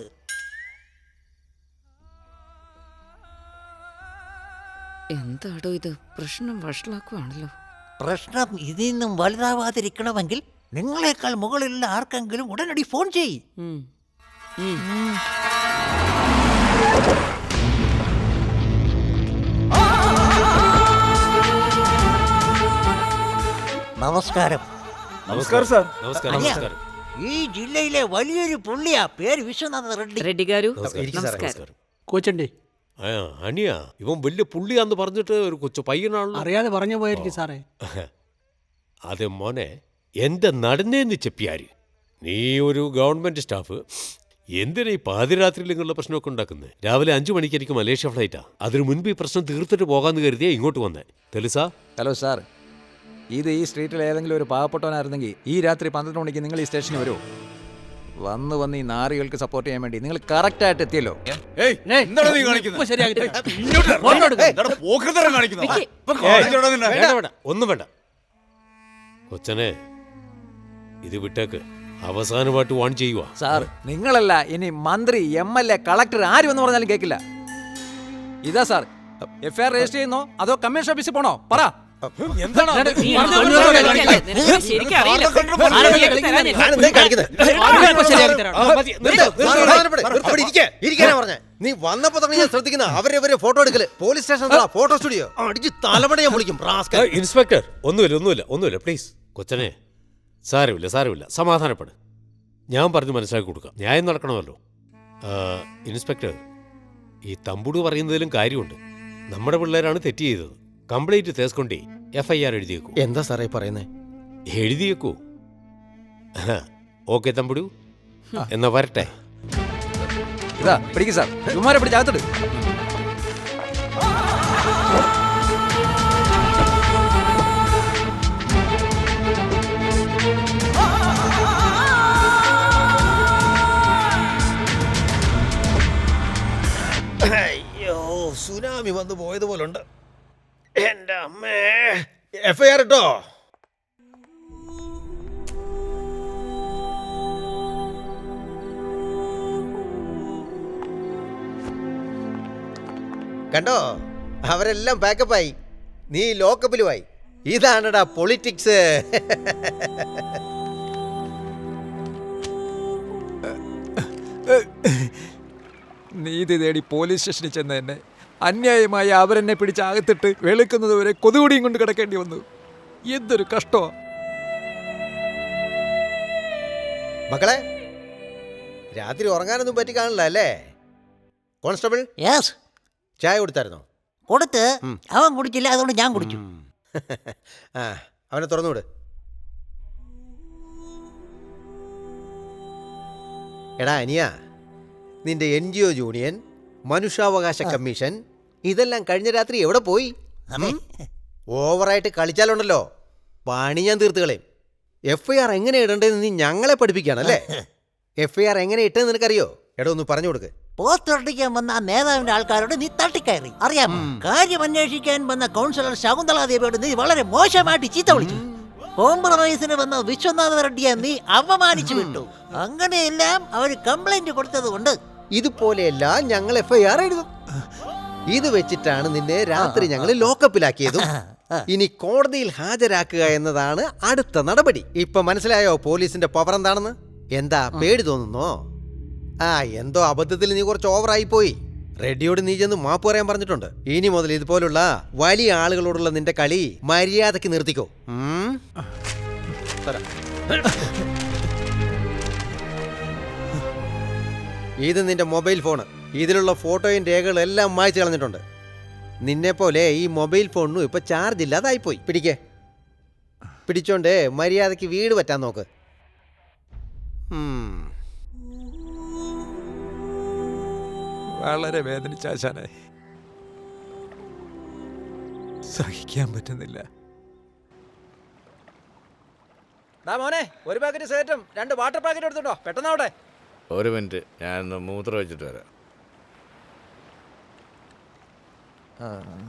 എന്താടോ ഇത്? പ്രശ്നം വഷളാക്കുവാണല്ലോ. പ്രശ്നം ഇതിൽ നിന്നും വലുതാവാതിരിക്കണമെങ്കിൽ നിങ്ങളെക്കാൾ മുകളിലുള്ള ആർക്കെങ്കിലും ഉടനടി ഫോൺ ചെയ്യ്. നമസ്കാരം. നമസ്കാരം സാർ. ഈ ജില്ലയിലെ വലിയൊരു പുള്ളിയാ, പേര് വിശ്വനാഥ റെഡ്ഡി. റെഡ്ഡി ഗാരു, നമസ്കാരം. കോച്ചണ്ടി അനിയ ഇവൻ വലിയ പുള്ളിയാന്ന് പറഞ്ഞിട്ട് ഒരു കൊച്ചു പയ്യനാണല്ലോ. അറിയാതെ പറഞ്ഞു പോയിരിക്കും സാറേ. അതെ മോനെ, എന്റെ നടന്നേന്ന് ചെപ്പിയാര്. നീ ഒരു ഗവൺമെന്റ് സ്റ്റാഫ്, എന്തിനാ ഈ പാതിരാത്രിയിൽ നിങ്ങളുടെ പ്രശ്നമൊക്കെ ഉണ്ടാക്കുന്നത്? രാവിലെ 5 മണിക്ക് എനിക്ക് മലേഷ്യ ഫ്ലൈറ്റാ. അതിനു മുൻപ് ഈ പ്രശ്നം തീർത്തിട്ട് പോകാന്ന് കരുതിയാ ഇങ്ങോട്ട് വന്നേ. തെലുസാ? ഹലോ സാർ, ഇത് ഈ സ്ട്രീറ്റിൽ ഏതെങ്കിലും ഒരു പാവപ്പെട്ടവനായിരുന്നെങ്കിൽ ഈ രാത്രി 12 മണിക്ക് നിങ്ങൾ ഈ സ്റ്റേഷനിൽ വരുമോ? വന്ന് ഈ നാറികൾക്ക് സപ്പോർട്ട് ചെയ്യാൻ വേണ്ടി നിങ്ങൾ കറക്റ്റ് ആയിട്ട് എത്തിയല്ലോ. ഒന്നും വേണ്ട കൊച്ചനെ, ഇത് വിട്ടേക്ക്. അവസാനമായിട്ട് വാൺ ചെയ്യുക. സാർ, നിങ്ങളല്ല, ഇനി മന്ത്രി, MLA, കളക്ടർ ആരും എന്ന് പറഞ്ഞാലും കേൾക്കില്ല. ഇതാ സാർ, FIR രജിസ്റ്റർ ചെയ്യുന്നോ അതോ കമ്മീഷൻ ഓഫീസിൽ പോണോ? പറ. ശരിക്കും അറിയില്ല. നീ വന്നപ്പോ തന്നെ ഞാൻ ശ്രദ്ധിക്കുന്ന അവരെ ഫോട്ടോ എടുക്കല്. പോലീസ് സ്റ്റേഷൻ ഫോട്ടോ സ്റ്റുഡിയോ അടിച്ച് തലപട ഞാൻ വിളിക്കും. ഇൻസ്പെക്ടർ, ഒന്നുമില്ല പ്ലീസ്. കൊച്ചനെ, സാരമില്ല, സമാധാനപ്പെട്. ഞാൻ പറഞ്ഞു മനസ്സിലാക്കി കൊടുക്കാം. ന്യായം നടക്കണമല്ലോ. ഇൻസ്പെക്ടർ, ഈ തമ്പുടു പറയുന്നതിലും കാര്യമുണ്ട്. നമ്മുടെ പിള്ളേരാണ് തെറ്റ് ചെയ്തത്. കംപ്ലീറ്റ് തേസ്കൊണ്ടേ FIR എഴുതിയേക്കൂ. എന്താ സാറേ പറയുന്നേ? എഴുതിയേക്കൂ. ഓക്കെ തമ്പുടു, എന്നാ വരട്ടെ. ഇതാ പിടിക്കും സാർ, ഇവന്മാരെ പിടിച്ചകത്തിട്. അയ്യോ, സുനാമി വന്നു പോയതുപോലുണ്ട്. എന്റെ അമ്മേ. FIR ഇട്ടോ? കണ്ടോ, അവരെല്ലാം പാക്കപ്പായി. നീ ലോക്കപ്പിലുമായി. ഇതാണടാ പൊളിറ്റിക്സ്. നീതി തേടി പോലീസ് സ്റ്റേഷനിൽ ചെന്ന് എന്നെ അന്യായമായി അവരെന്നെ പിടിച്ച് അകത്തിട്ട് വെളുക്കുന്നത് വരെ കൊതുകുടിയും കൊണ്ട് കിടക്കേണ്ടി വന്നു. എന്തൊരു കഷ്ടോ. മക്കളെ, രാത്രി ഉറങ്ങാനൊന്നും പറ്റി കാണില്ല അല്ലേ? കോൺസ്റ്റബിൾ, യെസ്, ചായ കൊടുത്തായിരുന്നോ? കൊടുത്ത് അവൻ കുടിച്ചില്ല, അതുകൊണ്ട് ഞാൻ കുടിച്ചു. ആ, അവനെ തുറന്നുവിട്. എടാ അനിയ, നിന്റെ NGO യൂണിയൻ, മനുഷ്യാവകാശ കമ്മീഷൻ ഇതെല്ലാം കഴിഞ്ഞ രാത്രി എവിടെ പോയി? ഓവറായിട്ട് കളിച്ചാലുണ്ടല്ലോ പണി ഞാൻ തീർത്ത് കളയും. FIR എങ്ങനെ ഇടേണ്ടതെന്ന് നീ ഞങ്ങളെ പഠിപ്പിക്കുകയാണല്ലേ? FIR എങ്ങനെ ഇട്ടെന്ന് നിനക്കറിയോ? എടാ ഒന്ന് പറഞ്ഞു കൊടുക്ക്. പോസ്റ്റ് ഒട്ടിക്കാൻ വന്ന ആ നേതാവിന്റെ ആൾക്കാരോട് നീ തട്ടിക്കയറി, അറിയാമോ? കാര്യം അന്വേഷിക്കാൻ വന്ന കൗൺസിലർ ശകുന്തള ദേവിയോട് നീ വളരെ മോശമായിട്ട് ചീത്ത വിളിച്ചു. കോംപ്രമൈസിന് വന്ന വിശ്വനാഥ റെഡ്ഡിയെ നീ അപമാനിച്ചു വിട്ടു. അങ്ങനെയെല്ലാം അവർ കംപ്ലൈന്റ് കൊടുത്തത് കൊണ്ട് ഇതുപോലെയെല്ലാം ഞങ്ങൾ FIR എഴുതും. ഇത് വെച്ചിട്ടാണ് നിന്നെ രാത്രി ഞങ്ങൾ ലോക്കപ്പിലാക്കിയതും ഇനി കോടതിയിൽ ഹാജരാക്കുക എന്നതാണ് അടുത്ത നടപടി. ഇപ്പൊ മനസ്സിലായോ പോലീസിന്റെ പവർ എന്താണെന്ന്? എന്താ പേടി തോന്നുന്നോ? ആ, എന്തോ അബദ്ധത്തിൽ നീ കുറച്ച് ഓവറായി പോയി. റെഡ്ഡിയോട് നീ ചെന്ന് മാപ്പ് പറയാൻ പറഞ്ഞിട്ടുണ്ട്. ഇനി മുതൽ ഇതുപോലുള്ള വലിയ ആളുകളോടുള്ള നിന്റെ കളി മര്യാദക്ക് നിർത്തിക്കോ. ഇത് നിന്റെ മൊബൈൽ ഫോണ്. ഇതിലുള്ള ഫോട്ടോയും രേഖകളും എല്ലാം മായ്ച്ചു കളഞ്ഞിട്ടുണ്ട്. നിന്നെപ്പോലെ ഈ മൊബൈൽ ഫോണിനും ഇപ്പൊ ചാർജ് ഇല്ലാതായിപ്പോയി. പിടിച്ചോണ്ട് മര്യാദക്ക് വീട് പറ്റാൻ നോക്ക്. വളരെ വേദനിച്ചാശാനെ, സഹിക്കാൻ പറ്റുന്നില്ല. മോനെ, ഒരു പാക്കറ്റ് സിഗരറ്റും 2 വാട്ടർ പാക്കറ്റ് എടുത്തിട്ടോ, പെട്ടെന്നാവട്ടെ. ഒരു മിനിറ്റ്, ഞാൻ മൂത്രം വെച്ചിട്ട് വരാം.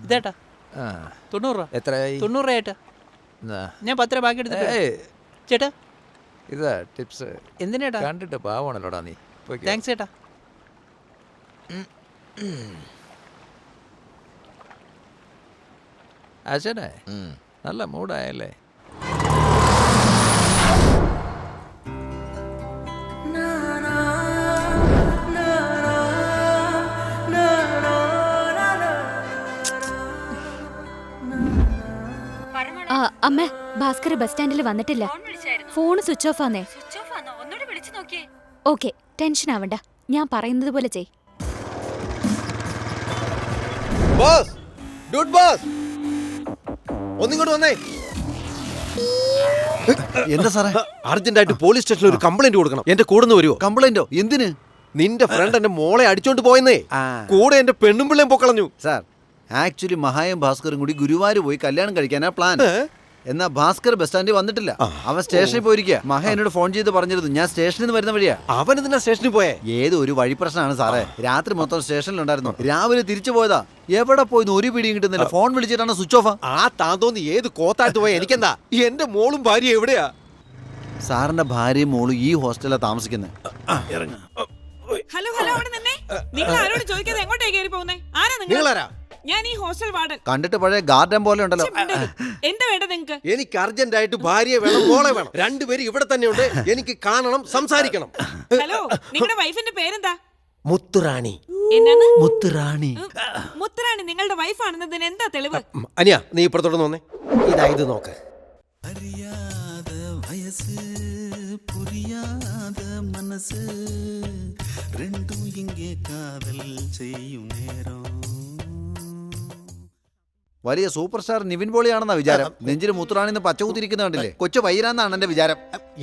ഇതേട്ടാ 90 രൂപ. എത്രയായി? 90 രൂപ ഏട്ടാ. ഞാൻ 10 രൂപ ബാക്കി എടുത്തിട്ട് ചേട്ടാ. ഇതാ ടിപ്സ്. എന്തിനേട്ടാ? കണ്ടിട്ട് പാവണല്ലോടാ നീ. താങ്ക്സ് ചേട്ടാ. ആശാനെ, നല്ല മൂടായല്ലേ? അമ്മേ, ഭാസ്കർ ബസ് സ്റ്റാൻഡിൽ വന്നിട്ടില്ല. ഫോൺ സ്വിച്ച് ഓഫ് ആന്നേ. ഓക്കെ, ടെൻഷൻ ആവണ്ട, ഞാൻ പറയുന്നത് പോലെ ചെയ്. ബോസ്, ഡൂഡ് ബോസ്, ഒന്നിങ്ങോട്ട് വന്നേ. എന്താ സാറേ? അർജന്റായിട്ട് പോലീസ് സ്റ്റേഷനിൽ ഒരു കംപ്ലൈന്റ് കൊടുക്കണം. എന്റെ കൂടെ നിന്ന് വരുമോ? കംപ്ലൈന്റോ? എന്തിന്? നിന്റെ ഫ്രണ്ട് എന്റെ മോളെ അടിച്ചോണ്ട് പോയെന്നേ. കൂടെ എന്റെ പെണ്ണും പിള്ളേം പൊക്കളഞ്ഞു. സാർ, ആക്ച്വലി മഹായും ഭാസ്കറും കൂടി ഗുരുവായൂർ പോയി കല്യാണം കഴിക്കാനാ പ്ലാൻ. എന്നാ ഭാസ്കർ ബസ് സ്റ്റാൻഡിൽ വന്നിട്ടില്ല. അവൻ സ്റ്റേഷനിൽ പോയിരിക്കുക. മഹ എന്നോട് ഫോൺ ചെയ്ത് പറഞ്ഞിരുന്നു ഞാൻ സ്റ്റേഷനിൽ നിന്ന് വരുന്ന വഴിയാ. അവൻ എന്തിനാ സ്റ്റേഷനിൽ പോയേ? ഏതോ ഒരു വഴി പ്രശ്നമാണ് സാറേ. രാത്രി മൊത്തം സ്റ്റേഷനിലുണ്ടായിരുന്നു. രാവിലെ തിരിച്ചു പോയതാ. എവിടെ പോയി ഒരു പിടിയും കിട്ടുന്നില്ല. ഫോൺ വിളിച്ചിട്ടാണ് സ്വിച്ച് ഓഫ്. ആ താൻ തോന്നി ഏത് കോത്തായിട്ട് പോയാ എനിക്കെന്താ? എന്റെ മോളും ഭാര്യ എവിടെയാ? സാറിന്റെ ഭാര്യയും മോളും ഈ ഹോസ്റ്റലിലാണ് താമസിക്കുന്നത്. ഹലോ ഹലോ, അവിടെ നിന്നെ. നിങ്ങൾ ആരോട് ചോദിക്കാതെ എങ്ങോട്ടേ കയറി പോകുന്നേ? ആരാ നിങ്ങളാരാ? ഞാൻ ഈ ഹോസ്റ്റൽ വാർഡൻ. കണ്ടിട്ട് പഴയ ഗാർഡൻ പോലെ ഉണ്ടല്ലോ. എന്താ വേണ്ടത് നിങ്ങൾക്ക്? എനിക്ക് അർജന്റായിട്ട് ഭാര്യയെ വേണം, മോളെ വേണം. രണ്ടുപേരും ഇവിടെ തന്നെയുണ്ട്. എനിക്ക് കാണണം, സംസാരിക്കണം. ഹലോ, നിങ്ങളുടെ വൈഫിന്റെ പേരെന്താ? മുത്തുറാണി. എന്നാണ്? മുത്തുറാണി. മുത്തുറാണി നിങ്ങളുടെ വൈഫാണെന്നതിന് എന്താ തെളിവ്? അനിയ, നീ ഇപ്പുറത്തോട്ട് വന്നേ. ഇതാ ഇത് നോക്ക്. മനസ്സ് രണ്ടും ഇങ്ങേ കാതൽ ചെയ്യും നേരം. വലിയ സൂപ്പർ സ്റ്റാർ നിവിൻ പോളിയാണെന്നാ വിചാരം. നെഞ്ചിന് മുത്തുറാണിന്ന് പച്ച കുത്തിരിക്കുന്ന കണ്ടില്ലേ? കൊച്ചു വൈരാന്നാണ് എന്റെ വിചാരം.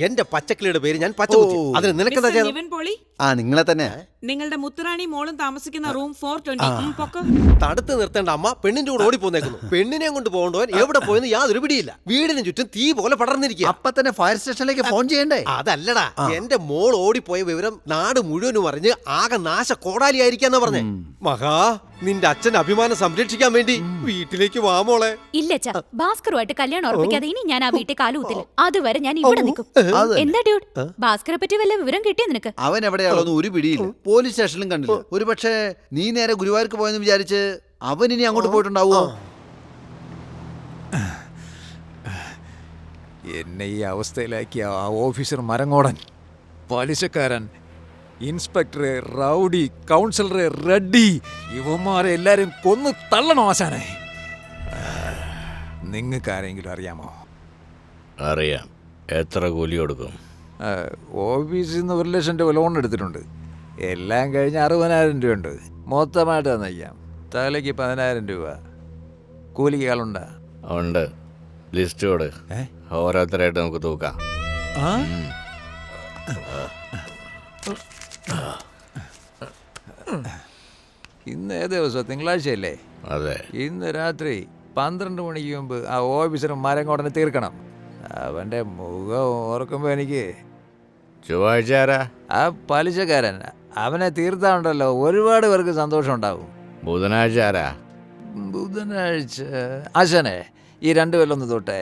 എന്റെ പച്ചക്കിളിയുടെ പേര് ഞാൻ പച്ചകുത്തി. അതിന് നിനക്കെന്താ? നിവിൻ പോളി, ആ നിങ്ങളെ തന്നെ. നിങ്ങളുടെ മുത്തുറാണി മോളും താമസിക്കുന്ന റൂം 420. തടുത്ത് നിർത്തേണ്ട അമ്മ പെണ്ണിന്റെ കൂടെ ഓടിപ്പോന്നേക്കുന്നു. പെണ്ണിനെ കൊണ്ട് പോകണ്ടവൻ എവിടെ പോയെന്ന് യാതൊരു പിടിയില്ല. വീടിന് ചുറ്റും തീ പോലെ പടർന്നിരിക്കുക. അപ്പൊ തന്നെ ഫയർ സ്റ്റേഷനിലേക്ക് ഫോൺ ചെയ്യണ്ടേ? അതല്ലടാ, എന്റെ മോൾ ഓടിപ്പോയ വിവരം നാട് മുഴുവനും അറിഞ്ഞ് ആകെ നാശ കോടാലിയായിരിക്കാന്നാ പറഞ്ഞേ. മഹാ, നിന്റെ അച്ഛൻ അഭിമാനം സംരക്ഷിക്കാൻ വേണ്ടി വീട്ടിലേക്ക് വാ മോളെ. ഇല്ല ചാ, ഭാസ്കറുമായിട്ട് കല്യാണം ഉറപ്പിക്കാതെ ഇനി ഞാൻ ആ വീട്ടിൽ കാലുകുത്തില്ല. അതുവരെ ഞാൻ ഇവിടെ നിൽക്കും. എന്താ ഡ്യൂഡ്, ഭാസ്കറെ പറ്റി വല്ല വിവരം കിട്ടിയോ നിനക്ക്? അവൻ എവിടെയാണെന്ന് ഒരു പിടിയില്ല. പോലീസ് സ്റ്റേഷനിലും കണ്ടില്ല. ഒരു പക്ഷേ നീ നേരെ ഗുരുവായൂർക്ക് പോയെന്ന് വിചാരിച്ച് അവൻ ഇനി അങ്ങോട്ട് പോയിട്ടുണ്ടാവോ? എന്നെ ഈ അവസ്ഥയിലാക്കിയ ആ ഓഫീസർ മരങ്ങോടൻ, പലിശക്കാരൻ, ഇൻസ്പെക്ടർ, റൗഡി, കൗൺസിലർ, റെഡ്ഡി, ഇവന്മാരെ എല്ലാരും കൊന്ന് തള്ളണോ ആശാനെ? നിങ്ങൾക്ക് ആരെങ്കിലും അറിയാമോ? അറിയാം. എത്ര കൂലി കൊടുക്കും? ഓഫീസിൽ നിന്ന് 1 ലക്ഷം രൂപ ലോൺ എടുത്തിട്ടുണ്ട്. എല്ലാം കഴിഞ്ഞ് 60,000 രൂപ ഉണ്ട്. മൊത്തമായിട്ട് തന്നയ്ക്കാം. തലയ്ക്ക് 10,000 രൂപ. കൂലിക്ക് ആളുണ്ടാ? ഉണ്ട്. ലിസ്റ്റ് കൊടു. ഓരോരുത്തരായിട്ട് നമുക്ക് തൂക്കാം. ഇന്ന് ഏത് ദിവസം? തിങ്കളാഴ്ചയല്ലേ? അതെ. ഇന്ന് രാത്രി 12 മണിക്ക് മുമ്പ് ആ ഓഫീസർ മരം കൊടനെ തീർക്കണം. അവൻ്റെ മുഖം ഓർക്കുമ്പോൾ എനിക്ക് ചൊവ്വാഴ്ച ആരാ? ആ പലിശക്കാരൻ. അവനെ തീർത്താണ്ടല്ലോ ഒരുപാട് പേർക്ക് സന്തോഷം ഉണ്ടാവും. ബുധനാഴ്ച ആരാ? ബുധനാഴ്ച ആശാനെ, ഈ 2 പേരിലൊന്ന് തൊട്ടേ.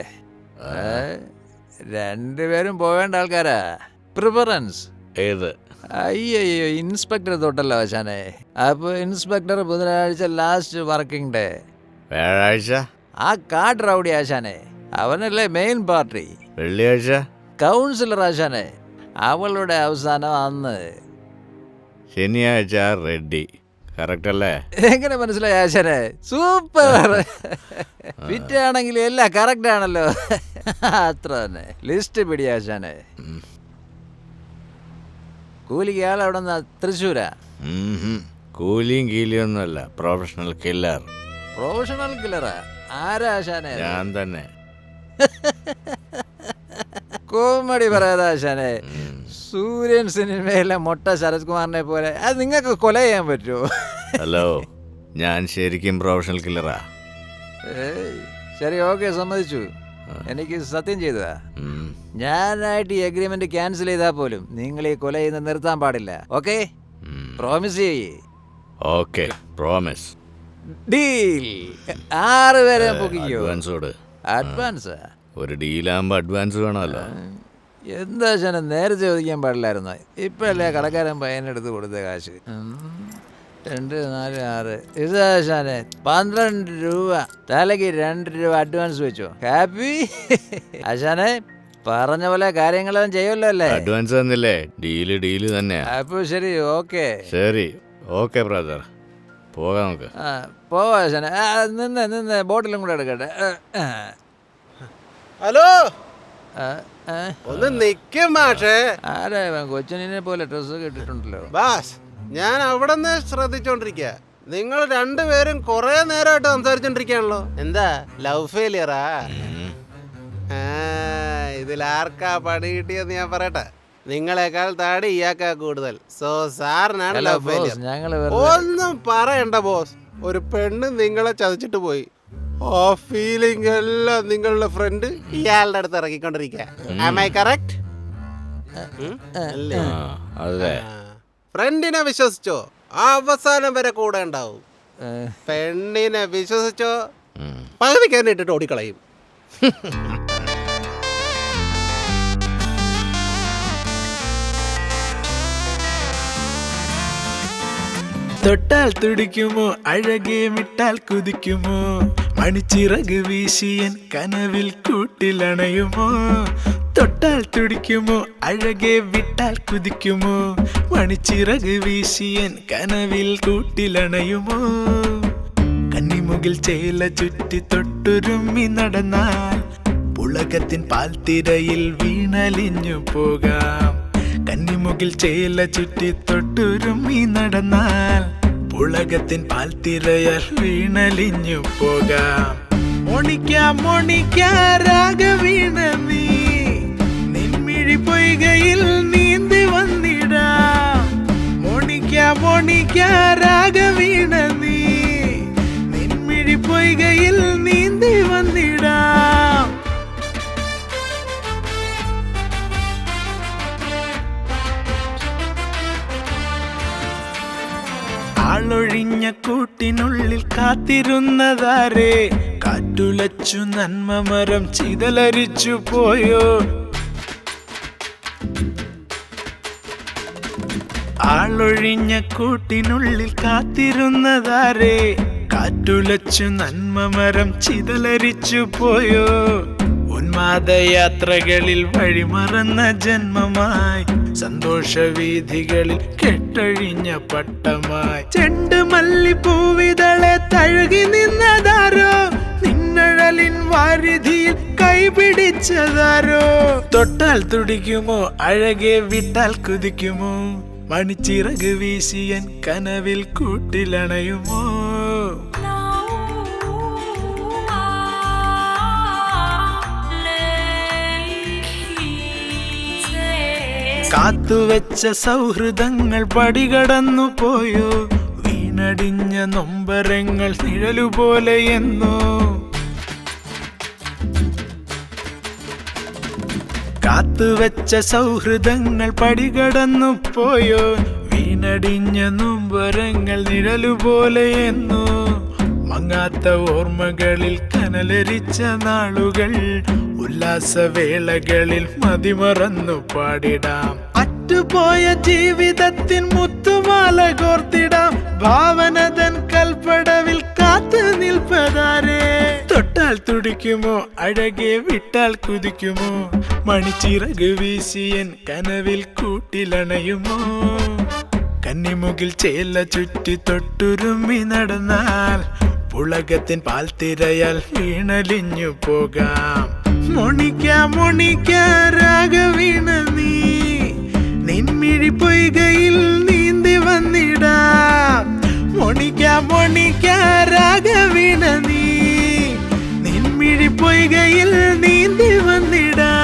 2 പേരും പോവേണ്ട ആൾക്കാരാ. പ്രിഫറൻസ് ഏത്? അയ്യോ, ഇൻസ്പെക്ടർ തൊട്ടല്ലോ ആശാനെ. അപ്പൊ ഇൻസ്പെക്ടർ ബുധനാഴ്ച ലാസ്റ്റ് വർക്കിംഗ് ഡേ. വ്യാഴാഴ്ച? ആ കാട്ട് റൗഡി ആശാനെ, അവനല്ലേ മെയിൻ പാർട്ടി. വെള്ളിയാഴ്ച? കൗൺസിലർ ആശാനെ, അവളുടെ അവസാനം അന്ന്. ശനിയാഴ്ച റെഡ്ഡി. കറക്റ്റ് അല്ലേ? എങ്ങനെ മനസ്സിലായി ആശാനെ? സൂപ്പർ. ഫിറ്റാണെങ്കിൽ എല്ലാം കറക്റ്റ് ആണല്ലോ. അത്ര തന്നെ. ലിസ്റ്റ് പിടി ആശാനെ. കൂലിക്ക് ആളവിടെ നിന്ന് തൃശ്ശൂരാ? കൂലിയും കീലിയും ഒന്നുമല്ല, പ്രൊഫഷണൽ കില്ലർ. പ്രൊഫഷണൽ കില്ലറാ? ആരാ ആശാനെ? ഞാൻ തന്നെ. കോമഡി പറയാതെ ആശാനെ. സൂര്യൻ സിനിമയിലെ മൊട്ട ശരത് കുമാറിനെ പോലെ അത് നിങ്ങൾക്ക് കൊല ചെയ്യാൻ പറ്റുമോ? ഹലോ, ഞാൻ ശരിക്കും പ്രൊഫഷണൽ കില്ലറാ. ശരി, ഓക്കെ, സമ്മതിച്ചു. എനിക്ക് സത്യം ചെയ്തതാ. ഞാനായിട്ട് ഈ അഗ്രിമെന്റ് ക്യാൻസൽ ചെയ്താൽ പോലും നിങ്ങൾ ഈ കൊല ചെയ്യുന്നത് നിർത്താൻ പാടില്ല. ഓക്കെ? പ്രോമിസ് ചെയ്യേ? Okay, promise. ഡീൽ. 6 പേരെ പൊക്കിക്കോ. അഡ്വാൻസോട്. അഡ്വാൻസാ? ഒരു ഡീലാകുമ്പോ അഡ്വാൻസ് വേണമല്ലോ. എന്താ ശാന, നേരത്തെ ചോദിക്കാൻ പാടില്ലായിരുന്നു. ഇപ്പഴല്ലേ കടക്കാരൻ പയ്യനെടുത്ത് കൊടുത്ത കാശ്. 2, 4, 6. ഇതാ ശാനെ 12 രൂപ. തലയ്ക്ക് 2 രൂപ അഡ്വാൻസ് വെച്ചോ. ഹാപ്പി? ആശാനെ പറഞ്ഞ പോലെ കാര്യങ്ങളെല്ലാം ചെയ്യുമല്ലോ അല്ലേ? അഡ്വാൻസ് തന്നില്ലേ? ഡീല് തന്നെയാ. അപ്പൊ ശരി, ഓക്കെ. ശരി, ഓക്കെ ബ്രദർ, പോകാം നമുക്ക്. പോവാ ആശാനെ. നിന്ന് ബോട്ടിലും കൂടെ എടുക്കട്ടെ. ഹലോ, ഒന്ന് നിക്കും മാഷേ. ആരാ കൊച്ചനെ പോലെ ഡ്രസ്സ് കിട്ടിട്ടുണ്ടല്ലോ. ബാസ്, ഞാൻ അവിടെ നിന്ന് ശ്രദ്ധിച്ചോണ്ടിരിക്ക. നിങ്ങൾ 2 പേരും കുറെ നേരമായിട്ട് സംസാരിച്ചോണ്ടിരിക്കുകയാണല്ലോ. എന്താ ലവ് ഫെയിലിയറാ? ഇതിലാർക്കാ പണി കിട്ടിയെന്ന് ഞാൻ പറയട്ടെ. നിങ്ങളെക്കാൾ താടി ഇയാക്കാ കൂടുതൽ. സോ സാറിനാണ് ലവ് ഫെയിലിയർ. ഒന്നും പറയണ്ട ബോസ്. ഒരു പെണ്ണ് നിങ്ങളെ ചതിച്ചിട്ട് പോയി. ആ ഫീലിംഗ് എല്ലാം നിങ്ങളുടെ ഫ്രണ്ട് ഇയാളുടെ അടുത്ത് ഇറങ്ങിക്കൊണ്ടിരിക്കുക. Am I correct? അതെ. ഫ്രണ്ടിനെ വിശ്വസിച്ചോ, അവസാനം വരെ കൂടെ ഉണ്ടാവും. പെണ്ണിനെ വിശ്വസിച്ചോ, പകുതിക്ക് തന്നെ ഇട്ടിട്ട് ഓടിക്കളയും. തൊട്ടാൽ തുടിക്കുമോ, അഴകെ വിട്ടാൽ കുതിക്കുമോ, മണിച്ചിറക് വീശിയൻ കനവിൽ കൂട്ടിലണയുമോ. തൊട്ടാൽ തുടിക്കുമോ, അഴകെ വിട്ടാൽ കുതിക്കുമോ, മണിച്ചിറക് വീശിയൻ കനവിൽ കൂട്ടിലണയുമോ. കന്നിമുകിൽ ചേല ചുറ്റി തൊട്ടുരുമ്മി നടന്നാൽ പുളകത്തിൻ പാൽത്തിരയിൽ വീണലിഞ്ഞു പോകാം. കന്നിമുകിൽ ചേല ചുറ്റി തൊട്ടുരുമ്മി നടന്നാൽ പുളകത്തിൻ പാൽത്തിരയാൽ വീണലിഞ്ഞു പോകാം. മോണിക്ക രാഗവീണ നീ നിൻമിഴി പൊയ്കയിൽ നീന്തി വന്നിടാം. മോണിക്ക രാഗവീണ നീ നിൻമിഴി പൊയ്കയിൽ നീന്തി വന്നിടാം. ആളൊഴിഞ്ഞ കൂട്ടിനുള്ളിൽ കാത്തിരുന്നതാരേ, കാറ്റുലച്ചു നന്മ മരം ചിതലരിച്ചു പോയോ. ആളൊഴിഞ്ഞ കൂട്ടിനുള്ളിൽ കാത്തിരുന്നതാരേ, കാറ്റുലച്ചു നന്മ മരം ചിതലരിച്ചു പോയോ. ഉന്മാദയാത്രകളിൽ വഴിമറന്ന ജന്മമായി സന്തോഷവീഥികളിൽ കെട്ടഴിഞ്ഞ പട്ടമായി ചെണ്ട് മല്ലിപ്പൂവിതളെ തഴുകി നിന്നതാരോ നിന്നഴലിൻ വാരിധിയിൽ കൈപിടിച്ചതാരോ തൊട്ടാൽ തുടിക്കുമോ അഴകെ വിട്ടാൽ കുതിക്കുമോ മണിച്ചിറക് വീശിയൻ കനവിൽ കൂട്ടിലണയുമോ കാത്തുവെച്ച സൗഹൃദങ്ങൾ പടികടന്നു പോയോ വീണടിഞ്ഞ നൊമ്പരങ്ങൾ നിഴലുപോലെ എന്നോ കാത്തുവെച്ച സൗഹൃദങ്ങൾ പടികടന്നു പോയോ വീണടിഞ്ഞ നൊമ്പരങ്ങൾ നിഴലുപോലെ എന്നോ മങ്ങാത്ത ഓർമ്മകളിൽ കനലരിച്ച നാളുകൾ ഉല്ലാസവേളകളിൽ മതിമറന്നു പാടിടാം അറ്റുപോയ ജീവിതത്തിൻ മുത്തുമാല കോർത്തിടാം ഭാവനതൻ കൽപ്പടവിൽ കാത്തു നിൽപ്പതാരേ തൊട്ടാൽ തുടിക്കുമോ അഴകെ വിട്ടാൽ കുതിക്കുമോ മണിച്ചിറക് വീശിയൻ കനവിൽ കൂട്ടിലണയുമോ കന്നിമുകിൽ ചേല ചുറ്റി തൊട്ടുരുമ്മി നടന്നാൽ പുളകത്തിൻ പാൽത്തിരയാൽ വീണലിഞ്ഞു പോകാം മൊണിക്ക രാഗവീണ നീ നിൻമിഴി പൊയ്കയിൽ നീന്തി വന്നിടാം മൊണിക്ക രാഗവീണ നീ നിൻമിഴി പൊയ്കയിൽ നീന്തി വന്നിടാം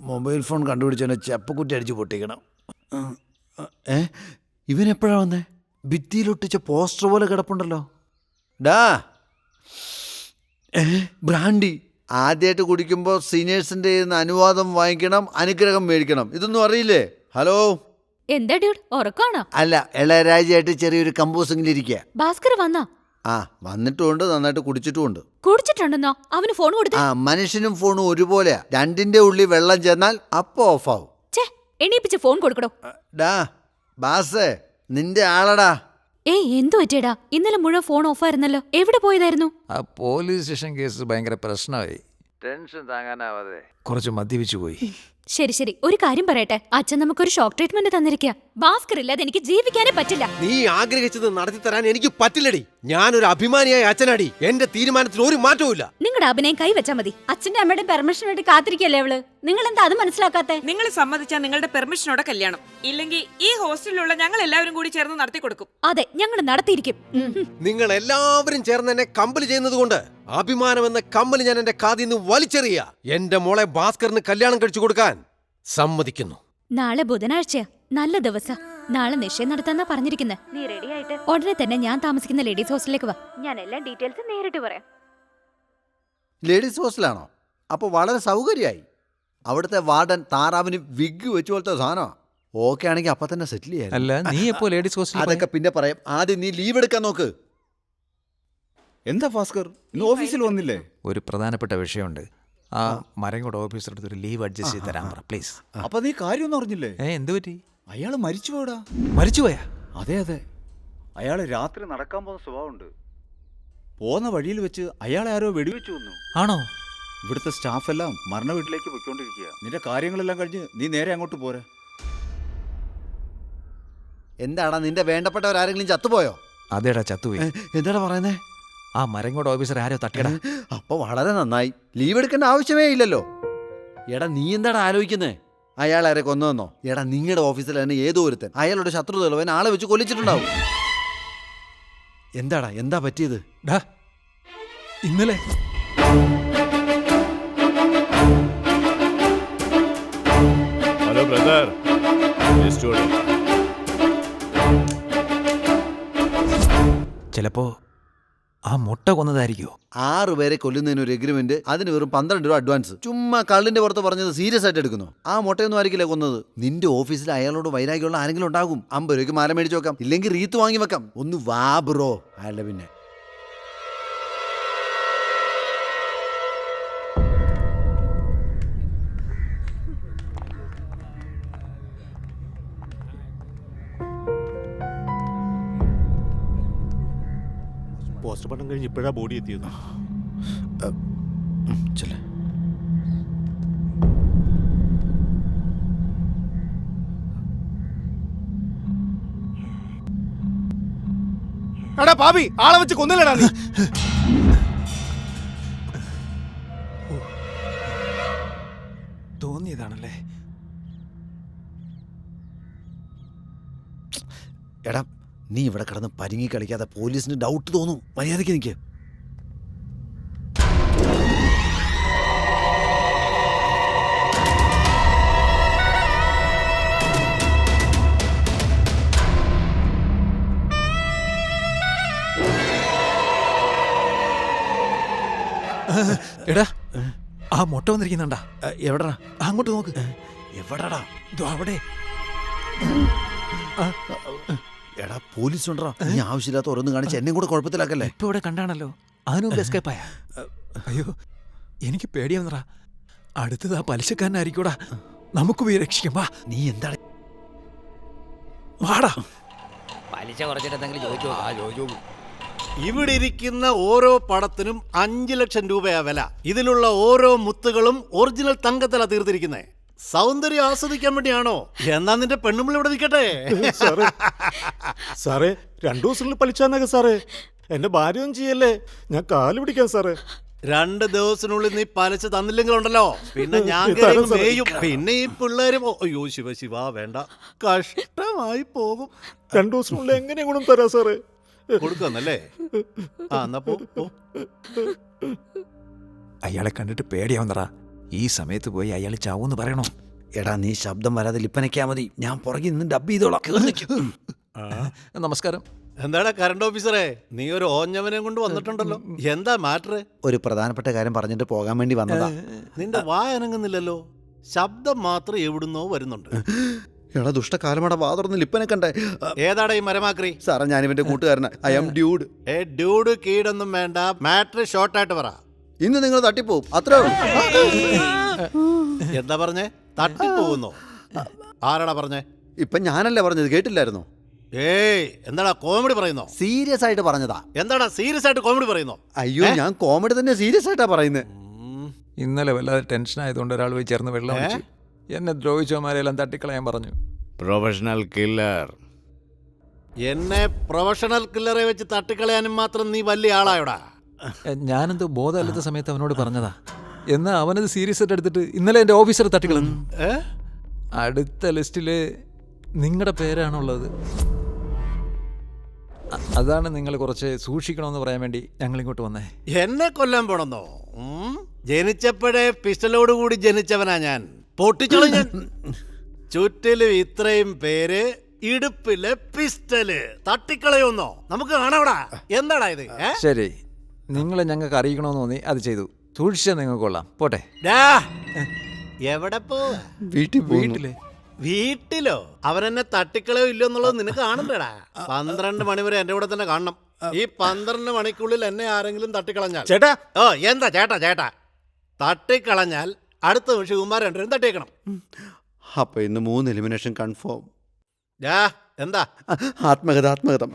മൊബൈൽ ഫോൺ കണ്ടുപിടിച്ചവനെ ചെപ്പക്കുറ്റി അടിച്ച് പൊട്ടിക്കണം. ഇവൻ എപ്പോഴാ വന്നേ? ഭിത്തിയിലൊട്ടിച്ച പോസ്റ്റർ പോലെ കിടപ്പുണ്ടല്ലോ. ഡാ ബ്രാൻഡി ആദ്യമായിട്ട് കുടിക്കുമ്പോൾ സീനിയേഴ്സിന്റെ അനുവാദം വാങ്ങിക്കണം, അനുഗ്രഹം മേടിക്കണം. ഇതൊന്നും അറിയില്ലേ? ഹലോ, എന്താ ഡ്യൂഡ്, ഉറക്കാണോ? അല്ല, ഇളയരാജയായിട്ട് ചെറിയൊരു കമ്പോസിംഗിലിരിക്കുക. ഭാസ്കർ വന്നാ? ആ, വന്നിട്ടുമുണ്ട്, നന്നായിട്ട് കുടിച്ചിട്ടുമുണ്ട്. കുടിച്ചിട്ടുണ്ടെന്നോ? അവന് ഫോൺ കൊടുത്തു. ആ, മനുഷ്യനും ഫോണും ഒരുപോലെയാ. രണ്ടിന്റെ ഉള്ളിൽ വെള്ളം ചെന്നാൽ അപ്പൊ ഓഫാവും. എണീപ്പിച്ച് ഫോൺ കൊടുക്കടോ. ഡാ ബാസേ, നിന്റെ ആളടാ. ഏയ്, എന്തു പറ്റിയടാ? ഇന്നലെ മുഴുവൻ ഫോൺ ഓഫായിരുന്നല്ലോ. എവിടെ പോയതായിരുന്നു? ആ പോലീസ് സ്റ്റേഷൻ കേസ് ഭയങ്കര പ്രശ്നമായി. ടെൻഷൻ താങ്ങാനാവാതെ കുറച്ച് മദ്യപിച്ചു പോയി. ശരി ശരി, ഒരു കാര്യം പറയട്ടെ. അച്ഛൻ നമുക്കൊരു ഷോക്ക് ട്രീറ്റ്മെന്റ് തന്നിരിക്കുക. ഭാസ്കർ ഇല്ലാതെ എനിക്ക് ജീവിക്കാനേ പറ്റില്ല. നീ ആഗ്രഹിച്ചത് നടത്തി തരാൻ എനിക്ക് പറ്റില്ലടി. ഞാനൊരു അഭിമാനിയായ അച്ഛനടി. എന്റെ തീരുമാനത്തിൽ ഒരു മാറ്റവും ഇല്ല. നിങ്ങളുടെ അഭിനയം കൈവച്ചാ മതി. അച്ഛന്റെ അമ്മയുടെ പെർമിഷൻ വേണ്ടി കാത്തിരിക്കല്ലേ അവള്. നിങ്ങൾ എന്താ അത് മനസ്സിലാക്കാത്തെ? നിങ്ങൾ സമ്മതിച്ചാൽ നിങ്ങളുടെ പെർമിഷനോടെ കല്യാണം, ഇല്ലെങ്കിൽ ഈ ഹോസ്റ്റലിലുള്ള ഞങ്ങൾ എല്ലാവരും കൂടി ചേർന്ന് നടത്തി കൊടുക്കും. അതെ, ഞങ്ങൾ നടത്തിയിരിക്കും. നിങ്ങൾ എല്ലാവരും ചേർന്ന് എന്നെ കമ്പല് ചെയ്യുന്നത് കൊണ്ട് അഭിമാനം എന്ന കമ്പല് ഞാൻ എന്റെ കാതിൽ നിന്ന് വലിച്ചെറിയ. എന്റെ മോളെ ഭാസ്കറിന് കല്യാണം കഴിച്ചു കൊടുക്കാൻ സമ്മതിക്കുന്നു. നാളെ ബുധനാഴ്ചയാ, നല്ല ദിവസം. നാളെ നിശ്ചയം നടത്താന്നാ പറഞ്ഞിരിക്കുന്നത്. നീ റെഡി ആയിട്ട് ഉടനെ തന്നെ ഞാൻ താമസിക്കുന്ന ലേഡീസ് ഹോസ്റ്റലിലേക്ക് വാ. ഞാൻ എല്ലാ ഡീറ്റെയിൽസ് നേരിട്ട് പറയാം. ലേഡീസ് ഹോസ്റ്റലാണോ? അപ്പോൾ വളരെ സൗകര്യമായി. അവിടുത്തെ വാർഡൻ താറാവിന് വിഗ് വെച്ച് പോലത്തെ സാധനമാണ്. ഓക്കെ ആണെങ്കിൽ അപ്പം തന്നെ സെറ്റിൽ ചെയ്യാം. അല്ല, നീ എപ്പോ ലേഡീസ് ഹോസ്റ്റൽ? അതൊക്കെ പിന്നെ പറയാം. ആദ്യം നീ ലീവ് എടുക്കാൻ നോക്ക്. എന്താ ഭാസ്കർ, ഇന്ന് ഓഫീസിൽ വന്നില്ലേ? ഒരു പ്രധാനപ്പെട്ട വിഷയമുണ്ട്. ആ മരങ്ങോട് ഓഫീസർ അടുത്ത് ഒരു ലീവ് അഡ്ജസ്റ്റ് ചെയ്ത് തരാൻ പറ പ്ലീസ്. അപ്പൊ നീ കാര്യമൊന്നും അറിഞ്ഞില്ലേ? എന്ത് പറ്റി? അയാള് മരിച്ചുപോയടാ. മരിച്ചുപോയാ? അതെ അതെ, അയാള് രാത്രി നടക്കാൻ പോകുന്ന സ്വഭാവമുണ്ട്. പോന്ന വഴിയിൽ വെച്ച് അയാളെ ആരോ വെടിവെച്ചു വന്നു. ആണോ? ഇവിടുത്തെ സ്റ്റാഫെല്ലാം മരണ വീട്ടിലേക്ക് പോയിക്കൊണ്ടിരിക്കുക. നിന്റെ കാര്യങ്ങളെല്ലാം കഴിഞ്ഞ് നീ നേരെ അങ്ങോട്ട് പോരെ. എന്താടാ, നിന്റെ വേണ്ടപ്പെട്ടവരാരെങ്കിലും ചത്തുപോയോ? അതേടാ, ചത്തുപോയി. എന്താടാ പറയുന്നേ? ആ മരങ്ങോട് ഓഫീസർ ആരോ തട്ടിയടാ. അപ്പൊ വളരെ നന്നായി. ലീവ് എടുക്കേണ്ട ആവശ്യമേ ഇല്ലല്ലോ. എടാ, നീ എന്താടാ ആലോചിക്കുന്നേ? അയാൾ ആരെ കൊന്നുവന്നോ? എടാ, നിങ്ങളുടെ ഓഫീസിൽ തന്നെ ഏതോ ഒരുത്തൻ അയാളുടെ ശത്രുതയുള്ളവൻ ആളെ വെച്ച് കൊല്ലിച്ചിട്ടുണ്ടാവും. എന്താടാ, എന്താ പറ്റിയത്? ഇന്നലെ ഹലോ ബ്രദർ, ചിലപ്പോ ആ മുട്ട കൊന്നതായിരിക്കോ? 6 പേരെ കൊല്ലുന്നതിന് ഒരു എഗ്രിമെന്റ്, അതിന് വെറും 12 രൂപ അഡ്വാൻസ്. ചുമ്മാ കള്ളിന്റെ പുറത്ത് പറഞ്ഞത് സീരിയസ് ആയിട്ട് എടുക്കുന്നു. ആ മുട്ടയൊന്നും ആയിരിക്കില്ല കൊന്നത്. നിന്റെ ഓഫീസിൽ അയാളോട് വൈരാഗ്യമുള്ള ആരെങ്കിലും ഉണ്ടാകും. 50 രൂപയ്ക്ക് മാല മേടിച്ച് വെക്കാം, ഇല്ലെങ്കിൽ റീത്ത് വാങ്ങി വെക്കാം. ഒന്ന് വാ ബ്രോ. അയാളുടെ പിന്നെ പോസ്റ്റ്മോർട്ടം കഴിഞ്ഞ് ഇപ്പോഴാ ബോഡി എത്തിയത്. എടാ പാപി, ആളെ വെച്ച് കൊന്നില്ലടാ നീ. തോന്നിയതാണല്ലേ. എടാ നീ ഇവിടെ കിടന്ന് പരിങ്ങി കളിക്കാതെ പോലീസിന് ഡൗട്ട് തോന്നും. മര്യാദയ്ക്ക് നിൽക്കുക. എടാ ആ മുട്ട വന്നിരിക്കുന്നുണ്ടാ? എവിടാ? അങ്ങോട്ട് നോക്ക്. എവിടാടാ? അവിടെ. എടാ പോലീസ് ഉണ്ടോ? നീ ആവശ്യമില്ലാത്ത ഓരോന്ന് കാണിച്ച് എന്നെ കൂടെ കുഴപ്പത്തിലാക്കല്ലേ. ഇപ്പൊ ഇവിടെ കണ്ടാണല്ലോ, അതിനുമുമ്പ് എസ്കേപ്പായ. അയ്യോ എനിക്ക് പേടിയാവുന്നറാ. അടുത്തത് ആ പലിശക്കാരനായിരിക്കൂടാ. നമുക്ക് പോയി രക്ഷിക്കാം. വാ. നീ എന്താണ്? വാടാ. പലിശ കുറച്ചിട്ടെന്തെങ്കിലും ചോദിച്ചോ? ഇവിടെ ഇരിക്കുന്ന ഓരോ പടത്തിനും 5 ലക്ഷം രൂപയാ വില. ഇതിലുള്ള ഓരോ മുത്തുകളും ഒറിജിനൽ തങ്കത്തിലാ തീർത്തിരിക്കുന്നത്. സൗന്ദര്യം ആസ്വദിക്കാൻ വേണ്ടിയാണോ? എന്നാ നിന്റെ പെണ്ണുമ്പിൾ ഇവിടെ നിൽക്കട്ടെ. സാറേ 2 ദിവസങ്ങളിൽ പലിച്ചാന്നൊക്കെ സാറേ. എന്റെ ഭാര്യ ഒന്നും ചെയ്യല്ലേ, ഞാൻ കാല് പിടിക്കാം സാറേ. 2 ദിവസത്തിനുള്ളിൽ നീ പലിശ തന്നില്ലെങ്കിലുണ്ടല്ലോ പിന്നെ ഞാൻ മേയും. പിന്നെ ഈ പിള്ളേരും അയ്യോ ശിവ ശിവ വേണ്ട, കഷ്ടമായി പോകും. 2 ദിവസത്തിനുള്ളിൽ എങ്ങനെ ഗുണം തരാം സാറേ? കൊടുക്കുന്നല്ലേ? ആ എന്നാ പോ. അയാളെ കണ്ടിട്ട് പേടിയാവുന്നറാ. ഈ സമയത്ത് പോയി അയാൾ ചാവൂന്ന് പറയണോ? എടാ നീ ശബ്ദം വരാതെ ലിപ്പനയ്ക്കാ മതി. ഞാൻ പുറകിൽ നിന്ന് ഡബ് ചെയ്തോളാം. നമസ്കാരം. എന്താടാ കറണ്ട് ഓഫീസറെ, നീ ഒരു ഓഞ്ഞവനെ കൊണ്ട് വന്നിട്ടുണ്ടല്ലോ. എന്താ മാറ്റർ? ഒരു പ്രധാനപ്പെട്ട കാര്യം പറഞ്ഞിട്ട് പോകാൻ വേണ്ടി വന്നതാ. നിന്റെ വായ അനങ്ങുന്നില്ലല്ലോ, ശബ്ദം മാത്രം എവിടുന്നോ വരുന്നുണ്ട്. എടാ ദുഷ്ടകാലമാടാ, വാ തുറന്ന് ലിപ്പനെ കണ്ടേ. ഏതാടാ ഈ മരമാക്രി? സാറേ ഞാൻ ഇവന്റെ കൂട്ടുകാരനാ. I am dude. ഡ്യൂഡ് കീടൊന്നും വേണ്ട, മാറ്റർ ഷോർട്ടായിട്ട് പറ. ഇന്ന് നിങ്ങൾ തട്ടിപ്പോവും, അത്രേ ഉള്ളൂ. എന്താ പറഞ്ഞേ? തട്ടിപ്പോകുന്നോ? ആരാടാ പറഞ്ഞേ? ഇപ്പൊ ഞാനല്ലേ പറഞ്ഞത്, കേട്ടില്ലായിരുന്നോ? ഏയ് എന്താടാ കോമഡി പറയുന്നോ? സീരിയസ് ആയിട്ട് പറഞ്ഞതാ. എന്താടാ സീരിയസ് ആയിട്ട് കോമഡി പറയുന്നോ? അയ്യോ ഞാൻ കോമഡി തന്നെ സീരിയസ് ആയിട്ടാ പറയുന്നത്. ഇന്നലെ വല്ലാതെ ടെൻഷൻ ആയതുകൊണ്ട് ഒരാൾ പോയി ചേർന്ന് വെള്ളം ഒഴിച്ചു. എന്നെ ദ്രോഹിച്ചവന്മാരെല്ലാം തട്ടിക്കളയാൻ പറഞ്ഞു. Professional killer. എന്നെ പ്രൊഫഷണൽ കില്ലറെ വെച്ച് തട്ടിക്കളയാനും മാത്രം നീ വലിയ ആളായോടാ. ഞാനെന്തോ ബോധമല്ലാത്ത സമയത്ത് അവനോട് പറഞ്ഞതാ. എന്നാ അവനത് സീരിയസ് ആയിട്ട് എടുത്തിട്ട് ഇന്നലെ എൻ്റെ ഓഫീസർ തട്ടിക്കളഞ്ഞു. അടുത്ത ലിസ്റ്റില് നിങ്ങളുടെ പേരാണുള്ളത്. അതാണ് നിങ്ങൾ കുറച്ച് സൂക്ഷിക്കണമെന്ന് പറയാൻ വേണ്ടി ഞങ്ങൾ ഇങ്ങോട്ട് വന്നേ. എന്നെ കൊല്ലാൻ പോണെന്നോ? ജനിച്ചപ്പോഴേ പിസ്റ്റലോട് കൂടി ജനിച്ചവനാ ഞാൻ. പൊട്ടിച്ചോളൂ ഞാൻ. ചുറ്റിലും ഇത്രയും പേര്, ഇടുപ്പില് പിസ്റ്റല്. തട്ടിക്കളയൊന്നോ? നമുക്ക് കാണാവിടാ. എന്താടാ ഇത്? ശരി, നിങ്ങളെ ഞങ്ങൾക്ക് അറിയിക്കണമെന്ന് തോന്നി, അത് ചെയ്തു. സൂക്ഷിച്ചാൽ നിങ്ങൾക്ക് കൊള്ളാം. പോട്ടെ. എവിടെ പോവാ? വീട്ടില്. വീട്ടിലോ? അവനെന്നെ തട്ടിക്കളയോ ഇല്ലോ എന്നുള്ളത് നിനക്ക് കാണണ്ടടാ. 12 മണി വരെ എന്റെ കൂടെ തന്നെ കാണണം. ഈ 12 മണിക്കുള്ളിൽ എന്നെ ആരെങ്കിലും തട്ടിക്കളഞ്ഞാൽ ചേട്ടാ. ഓ എന്താ ചേട്ടാ തട്ടിക്കളഞ്ഞാൽ അടുത്ത നിമിഷം ഉമ്മാർ 2 പേരും തട്ടിയേക്കണം. അപ്പൊ ഇന്ന് 3 എലിമിനേഷൻ കൺഫേം. എന്താ? ആത്മകഥം.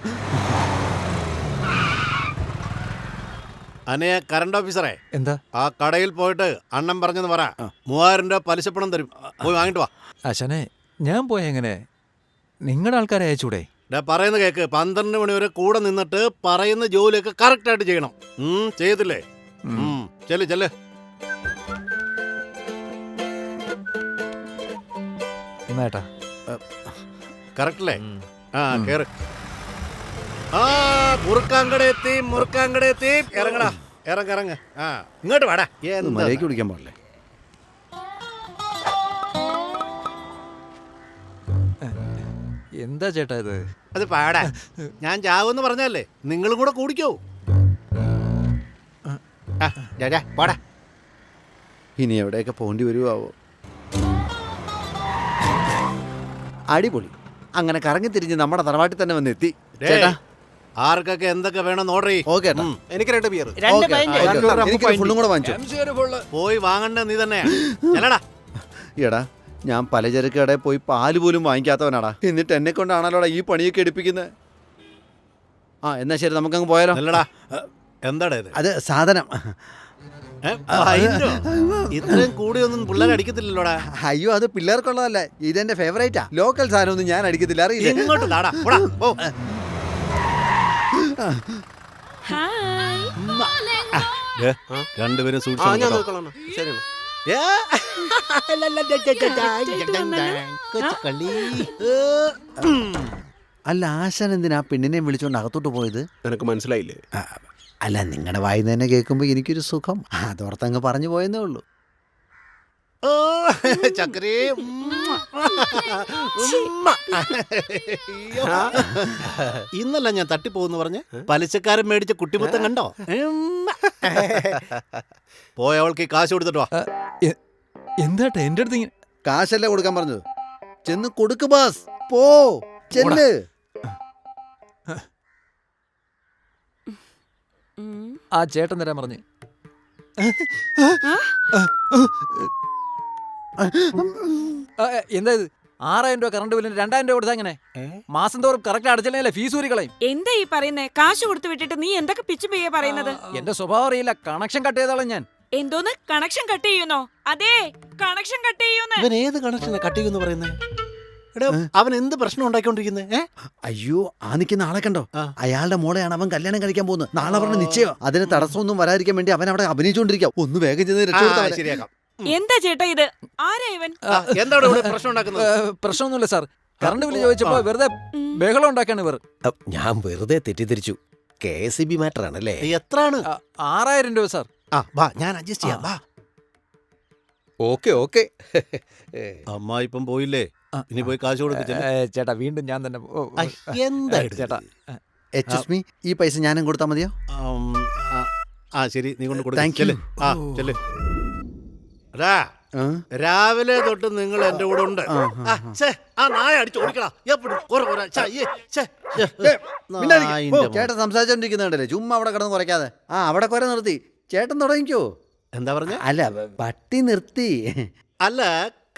അനേ കറണ്ട് ഓഫീസറെ, എന്താ? ആ കടയിൽ പോയിട്ട് അണ്ണൻ പറഞ്ഞെന്ന് പറ. 3000 രൂപ പലിശപ്പണം തരും, പോയി വാങ്ങിട്ട് വാ. അശനെ, ഞാൻ പോയ എങ്ങനെ? നിങ്ങളുടെ ആൾക്കാരെ അയച്ചൂടെ? പറയുന്ന കേക്ക്. 12 മണി വരെ കൂടെ നിന്നിട്ട് പറയുന്ന ജോലിയൊക്കെ കറക്റ്റ് ആയിട്ട് ചെയ്യണം. ചെയ്തില്ലേ? ചെല്ല്. എന്നാട്ടാ കറക്റ്റല്ലേ? കേറ്. മുറുക്കാങ്കട എത്തി. ഇറങ്ങടാ, ഇറങ്ങ്. ഇങ്ങോട്ട് വാടാ. മര്യാദയ്ക്ക് കുടിക്കാൻ പാടില്ലേ? എന്താ ചേട്ടാ ഇത്? അത് പാടാ. ഞാൻ ചാവെന്ന് പറഞ്ഞല്ലേ, നിങ്ങളും കൂടെ കൂടിക്കോ. പാടാ. ഇനി എവിടെയൊക്കെ പോകേണ്ടി വരുവോ? അടിപൊളി. അങ്ങനെ കറങ്ങി തിരിഞ്ഞ് നമ്മുടെ തറവാട്ടിൽ തന്നെ വന്ന് എത്തി. ചേട്ടാ ആർക്കൊക്കെ എന്തൊക്കെ വേണം ഓർഡർ? ഓക്കെ. എനിക്ക് 2 ബിയർ. ഫുള്ളും കൂടെ വാങ്ങിച്ചു. പോയി വാങ്ങണ്ട നീ തന്നെയാ. എടാ ഞാൻ പലചരക്ക് കടയിൽ പോയി പാല് പോലും വാങ്ങിക്കാത്തവനാടാ. എന്നിട്ട് എന്നെ കൊണ്ടാണല്ലോടാ ഈ പണിയൊക്കെ എടുപ്പിക്കുന്നത്. ആ എന്നാ ശരി നമുക്കങ്ങ് പോയാലോ. അല്ലടാ എന്താടാ ഇത്? അത് സാധനം. ഇത്രയും കൂടിയൊന്നും പിള്ളേർ അടിക്കത്തില്ലല്ലോടാ. അയ്യോ അത് പിള്ളേർക്കുള്ളതല്ല, ഇതെന്റെ ഫേവറേറ്റാ. ലോക്കൽ സാധനമൊന്നും ഞാൻ അടിക്കത്തില്ല, അറിയില്ല. ഇങ്ങോട്ട് താടാ, പോടാ, പോ. രണ്ടുപേരും അല്ല ആശാൻ എന്തിനാ പെണ്ണിനെ വിളിച്ചോണ്ട് അകത്തോട്ട് പോയത്? നിനക്ക് മനസ്സിലായില്ലേ? അല്ല നിങ്ങളുടെ വായിൽ തന്നെ കേൾക്കുമ്പോ എനിക്കൊരു സുഖം, അതോർത്തങ്ങ് പറഞ്ഞു പോയെന്നേ ഉള്ളൂ. ചക്കരേ ഇന്നല്ല ഞാൻ തട്ടിപ്പോന്ന് പറഞ്ഞ് പലിശക്കാരൻ മേടിച്ച കുട്ടിമുത്തം കണ്ടോ? പോയവൾക്ക് കാശ് കൊടുത്തിട്ടോ. എന്താട്ടെ എന്റെ അടുത്ത് കാശല്ലേ കൊടുക്കാൻ പറഞ്ഞത്? ചെന്ന് കൊടുക്ക് ബാസ്, പോ ചെല്ല്. ആ ചേട്ടൻ തരാൻ പറഞ്ഞു. എന്താ ഇത്? 6000 രൂപ കറണ്ട് ബില്ലിന് 2000 രൂപ കൊടുത്താ എങ്ങനെ? മാസം തോറും കറക്റ്റ് അടച്ചില്ലേ ഫീസ് ഊരി കളയും. എന്താ ഈ പറയുന്നേ? കാശ് കൊടുത്തു വിട്ടിട്ട് നീ എന്തൊക്കെ പിച്ചു പെയ്യാ പറയുന്നത്? എന്റെ സ്വഭാവം അറിയില്ല, കണക്ഷൻ കട്ട് ചെയ്തോളാം ഞാൻ. എന്തോന്ന് കണക്ഷൻ കട്ട് ചെയ്യുന്നോ? അതെ കണക്ഷൻ കട്ട് ചെയ്യുന്നു. ഇവൻ ഏത് കണക്ഷനെ കട്ട് ചെയ്യുന്നു പറയുന്നേ? അവൻ എന്ത് പ്രശ്നം ഉണ്ടാക്കിക്കൊണ്ടിരിക്കുന്നേ? അയ്യോ ആ നിൽക്കുന്ന ആളെ കണ്ടോ? അയാളുടെ മോളെയാണ് അവൻ കല്യാണം കഴിക്കാൻ പോകുന്നത്. നാളെ അവരുടെ നിശ്ചയം. അതിന് തടസ്സമൊന്നും വരാതിരിക്കാൻ വേണ്ടി അവൻ അവിടെ അഭിനയിച്ചുകൊണ്ടിരിക്കാം. ഒന്ന് വേഗം ചെന്ന് രക്ഷപ്പെടുത്താൻ. ശരിയാക്കാം. എന്താ ചേട്ടാ ഇത്? ആരാ ഇവൻ? എന്താണ് ഇവിടെ പ്രശ്നം ഉണ്ടാക്കുന്നത്? പ്രശ്നമൊന്നുമില്ല സാർ, കറണ്ട് ബില്ല് ചോദിച്ചപ്പോ വെറുതെ ബഹളം ഉണ്ടാക്കാണ് ഇവർ. ഞാൻ വെറുതെ തെറ്റിദ്ധരിച്ചു. KSEB മാറ്റർ ആണല്ലേ? എത്രയാണ്? 6000 രൂപ സാർ. ഞാൻ അഡ്ജസ്റ്റ് ചെയ്യാം. ഓക്കെ. അമ്മ ഇപ്പം പോയില്ലേ, ഇനി പോയി കാശ് കൊടുക്ക. ചേട്ടാ വീണ്ടും ഞാൻ തന്നെ. എന്താ ചേട്ടാ എക്സ്ക്യൂസ് മീ, ഈ പൈസ ഞാനും കൊടുത്താൽ മതിയോ? ശരി, നീ കൊണ്ട് കൊടുക്കല്ലേ. രാവിലെ തൊട്ട് നിങ്ങൾ എന്റെ കൂടെ ഉണ്ട്. ആ നായ അടിച്ചു ഓടിക്കടാ. ചേട്ടൻ സംസാരിച്ചോണ്ടിരിക്കുന്നുണ്ടല്ലേ, ചുമ്മാ അവിടെ കിടന്ന് കുറയ്ക്കാതെ. അവിടെ കുറെ നിർത്തി. ചേട്ടൻ തുടങ്ങിക്കോ. എന്താ പറഞ്ഞ? അല്ല പട്ടി നിർത്തി. അല്ല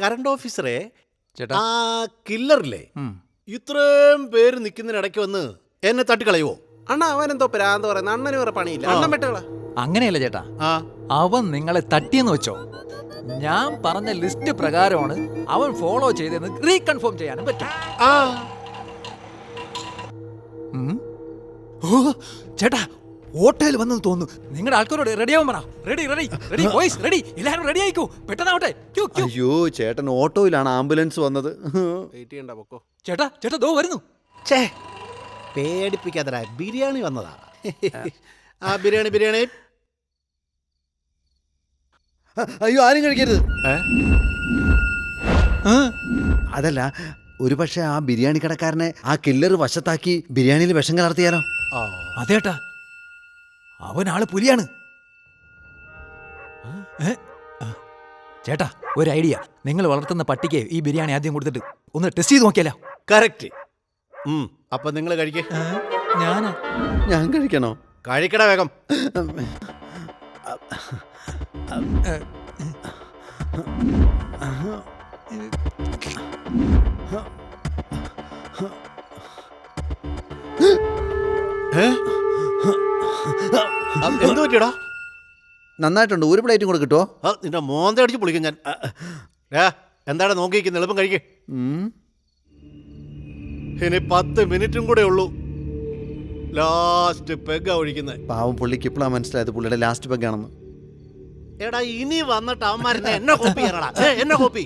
കറണ്ട് ഓഫീസറെ, ആ കില്ലറില്ലേ ഇത്രയും പേര് നിൽക്കുന്നതിനിടയ്ക്ക് വന്ന് എന്നെ തട്ടിക്കളയുവോ? അണ്ണ അവനെന്തോ പ്രാന്ത് പറയുന്നത്? അണ്ണന് വേറെ പണിയില്ല, അണ്ണൻ വെട്ടുകളാ. അങ്ങനെയല്ല ചേട്ടാ, അവൻ നിങ്ങളെ തട്ടിയെന്ന് വെച്ചോ, ഞാൻ പറഞ്ഞ ലിസ്റ്റ് പ്രകാരമാണ് അവൻ ഫോളോ ചെയ്തെന്ന് റീകൺഫേം ചെയ്യാനും പറ്റും. ചേട്ടാ ഹോട്ടലിൽ വന്നെന്ന് തോന്നുന്നു. നിങ്ങളുടെ ആൾക്കാരോട് റെഡി ആവാൻ പറ. Ready boys, ready. എല്ലാവരും റെഡി ആയിക്കോ, പെട്ടെന്നാവട്ടെ. അയ്യോ ചേട്ടൻ ഓട്ടോയിലാണ് ആംബുലൻസ് വന്നത്. ചേട്ടാ ദോ വരുന്നു. പേടിപ്പിക്കാതെ, ബിരിയാണി വന്നതാ. ബിരിയാണി. അയ്യോ ആരും കഴിക്കരുത്. അതല്ല, ഒരു പക്ഷെ ആ ബിരിയാണി കടക്കാരനെ ആ കില്ലർ വശത്താക്കി ബിരിയാണിയിൽ വിഷം കലർത്തിയാലോ? അതേട്ടാ, അവനാള് പുലിയാണ്. ചേട്ടാ ഒരു ഐഡിയ, നിങ്ങൾ വളർത്തുന്ന പട്ടിക്ക് ഈ ബിരിയാണി ആദ്യം കൊടുത്തിട്ട് ഒന്ന് ടെസ്റ്റ് ചെയ്ത് നോക്കിയാലോ? കറക്റ്റ്. അപ്പൊ നിങ്ങൾ കഴിക്കേ. ഞാൻ കഴിക്കണോ? കഴിക്കടാ വേഗം. എന്ത് പറ്റിയടാ? നന്നായിട്ടുണ്ട്. ഒരു പ്ലേറ്റും കൂടെ കിട്ടുമോ? നിന്റെ മോന്ത അടിച്ച് പൊളിക്കും ഞാൻ. എന്താണ് നോക്കിയിരിക്കുന്നത്? എളുപ്പം കഴിക്കേ. ഇനി 10 മിനിറ്റും കൂടെ ഉള്ളൂ. ലാസ്റ്റ് പെഗ്ഗാ ഒഴിക്കുന്നത്. പാവം പുള്ളിക്ക് ഇപ്പോഴാണ് മനസ്സിലായത് പുള്ളിയുടെ ലാസ്റ്റ് പെഗ്ഗാണെന്ന്. എടാ ഇനി വന്നിട്ട് അവന്മാരെ എന്നെ കോപ്പി ചെയ്യണടാ. എന്നെ കോപ്പി.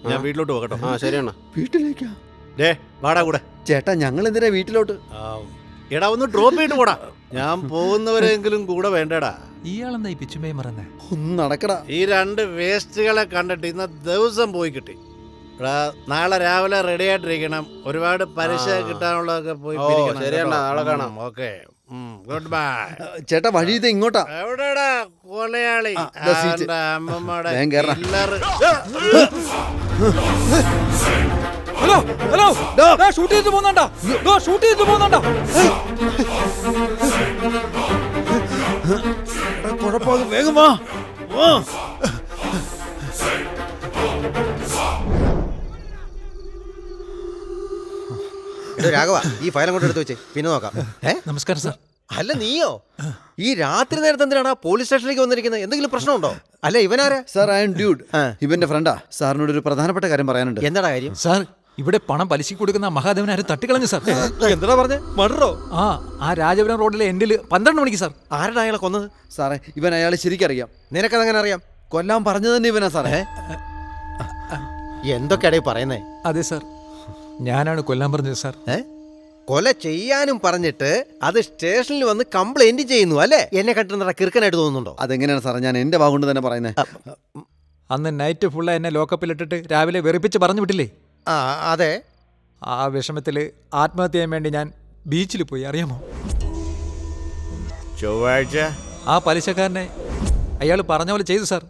ഞാൻ വീട്ടിലോട്ട് പോകട്ടോ. ശരിയാണ്. വീട്ടിലേക്കാ? വാടാ കൂടെ. ചേട്ടാ ഞങ്ങൾ എന്തിനാ വീട്ടിലോട്ട്? എടാ ഒന്ന് ഡ്രോപ്പ് ചെയ്തിട്ട് പോടാ. ഞാൻ പോകുന്നവരെങ്കിലും കൂടെ വേണ്ടടാ. ഇയാളെന്താ ഈ പിച്ചുമേ പറയുന്നേ? ഒന്ന് നടക്കടാ. ഈ 2 വേസ്റ്റുകളെ കണ്ടിട്ട് ഇന്ന ദിവസം പോയി കിട്ടി. നാളെ രാവിലെ റെഡി ആയിട്ടിരിക്കണം. ഒരുപാട് പലിശ കിട്ടാനുള്ളതൊക്കെ പോയി. ശരിയണ്ണ, നാളെ കാണാം. Okay, good bye. ചേട്ടാ വഴി ഇത് ഇങ്ങോട്ടാ. എവിടെടാ കൊലയാളി? അമ്മമ്മയുടെ ഹലോ ഷൂട്ട് ചെയ്ത് പോകുന്നുണ്ടോ? കുഴപ്പമാകും, വേഗം വാ. രാഘവ ഈ ഫയലും കൊണ്ട് എടുത്ത് വെച്ച് പിന്നെ നോക്കാം. നമസ്കാരം സാർ. അല്ല നീയോ ഈ രാത്രി നേരത്തെ എന്തിനാണ് പോലീസ് സ്റ്റേഷനിലേക്ക് വന്നിരിക്കുന്നത്? എന്തെങ്കിലും പ്രശ്നമുണ്ടോ? അല്ല ഇവനാരാ? Sir I am dude. ഇവന്റെ ഫ്രണ്ടാ. സാറിനോട് ഒരു പ്രധാനപ്പെട്ട കാര്യം പറയാനുണ്ട്. എന്താടാ കാര്യം? സാർ ഇവിടെ പണം പലിശക്ക് കൊടുക്കുന്ന മഹാദേവൻ ആരും തട്ടിക്കളഞ്ഞു സാർ. എന്താ പറഞ്ഞേ? മർഡറോ? ആ രാജപുരം റോഡിലെ എൻഡിൽ 12 മണിക്ക് സാർ. ആരുടെ അയാളെ കൊന്നത്? സാറേ ഇവൻ അയാളെ ശരിക്കറിയാം. നിനക്കതെങ്ങനെ അറിയാം? കൊല്ലാൻ പറഞ്ഞു തന്നെ ഇവനാ സാറേ. എന്തൊക്കെയാടേ പറയുന്നേ? അതെ സാർ, ഞാനാണ് കൊല്ലാൻ പറഞ്ഞത് സാർ. കൊല ചെയ്യാനും പറഞ്ഞിട്ട് അത് സ്റ്റേഷനിൽ വന്ന് കംപ്ലൈന്റ് ചെയ്യുന്നു അല്ലേ? എന്നെ കണ്ടിട്ട് കിറുക്കനായിട്ട് തോന്നുന്നുണ്ടോ? അതെങ്ങനെയാണ് സാറേ ഞാൻ എന്റെ വാഗുകൊണ്ട് തന്നെ പറയുന്നത്. അന്ന് നൈറ്റ് ഫുള്ള് എന്നെ ലോക്കപ്പിലിട്ടിട്ട് രാവിലെ വെറുപ്പിച്ച് പറഞ്ഞു വിട്ടില്ലേ? അതെ. ആ വിഷമത്തിൽ ആത്മഹത്യ ചെയ്യാൻ വേണ്ടി ഞാൻ ബീച്ചിൽ പോയി, അറിയാമോ? ചൊവ്വാഴ്ച ആ പലിശക്കാരനെ അയാൾ പറഞ്ഞ പോലെ ചെയ്തു സാർ.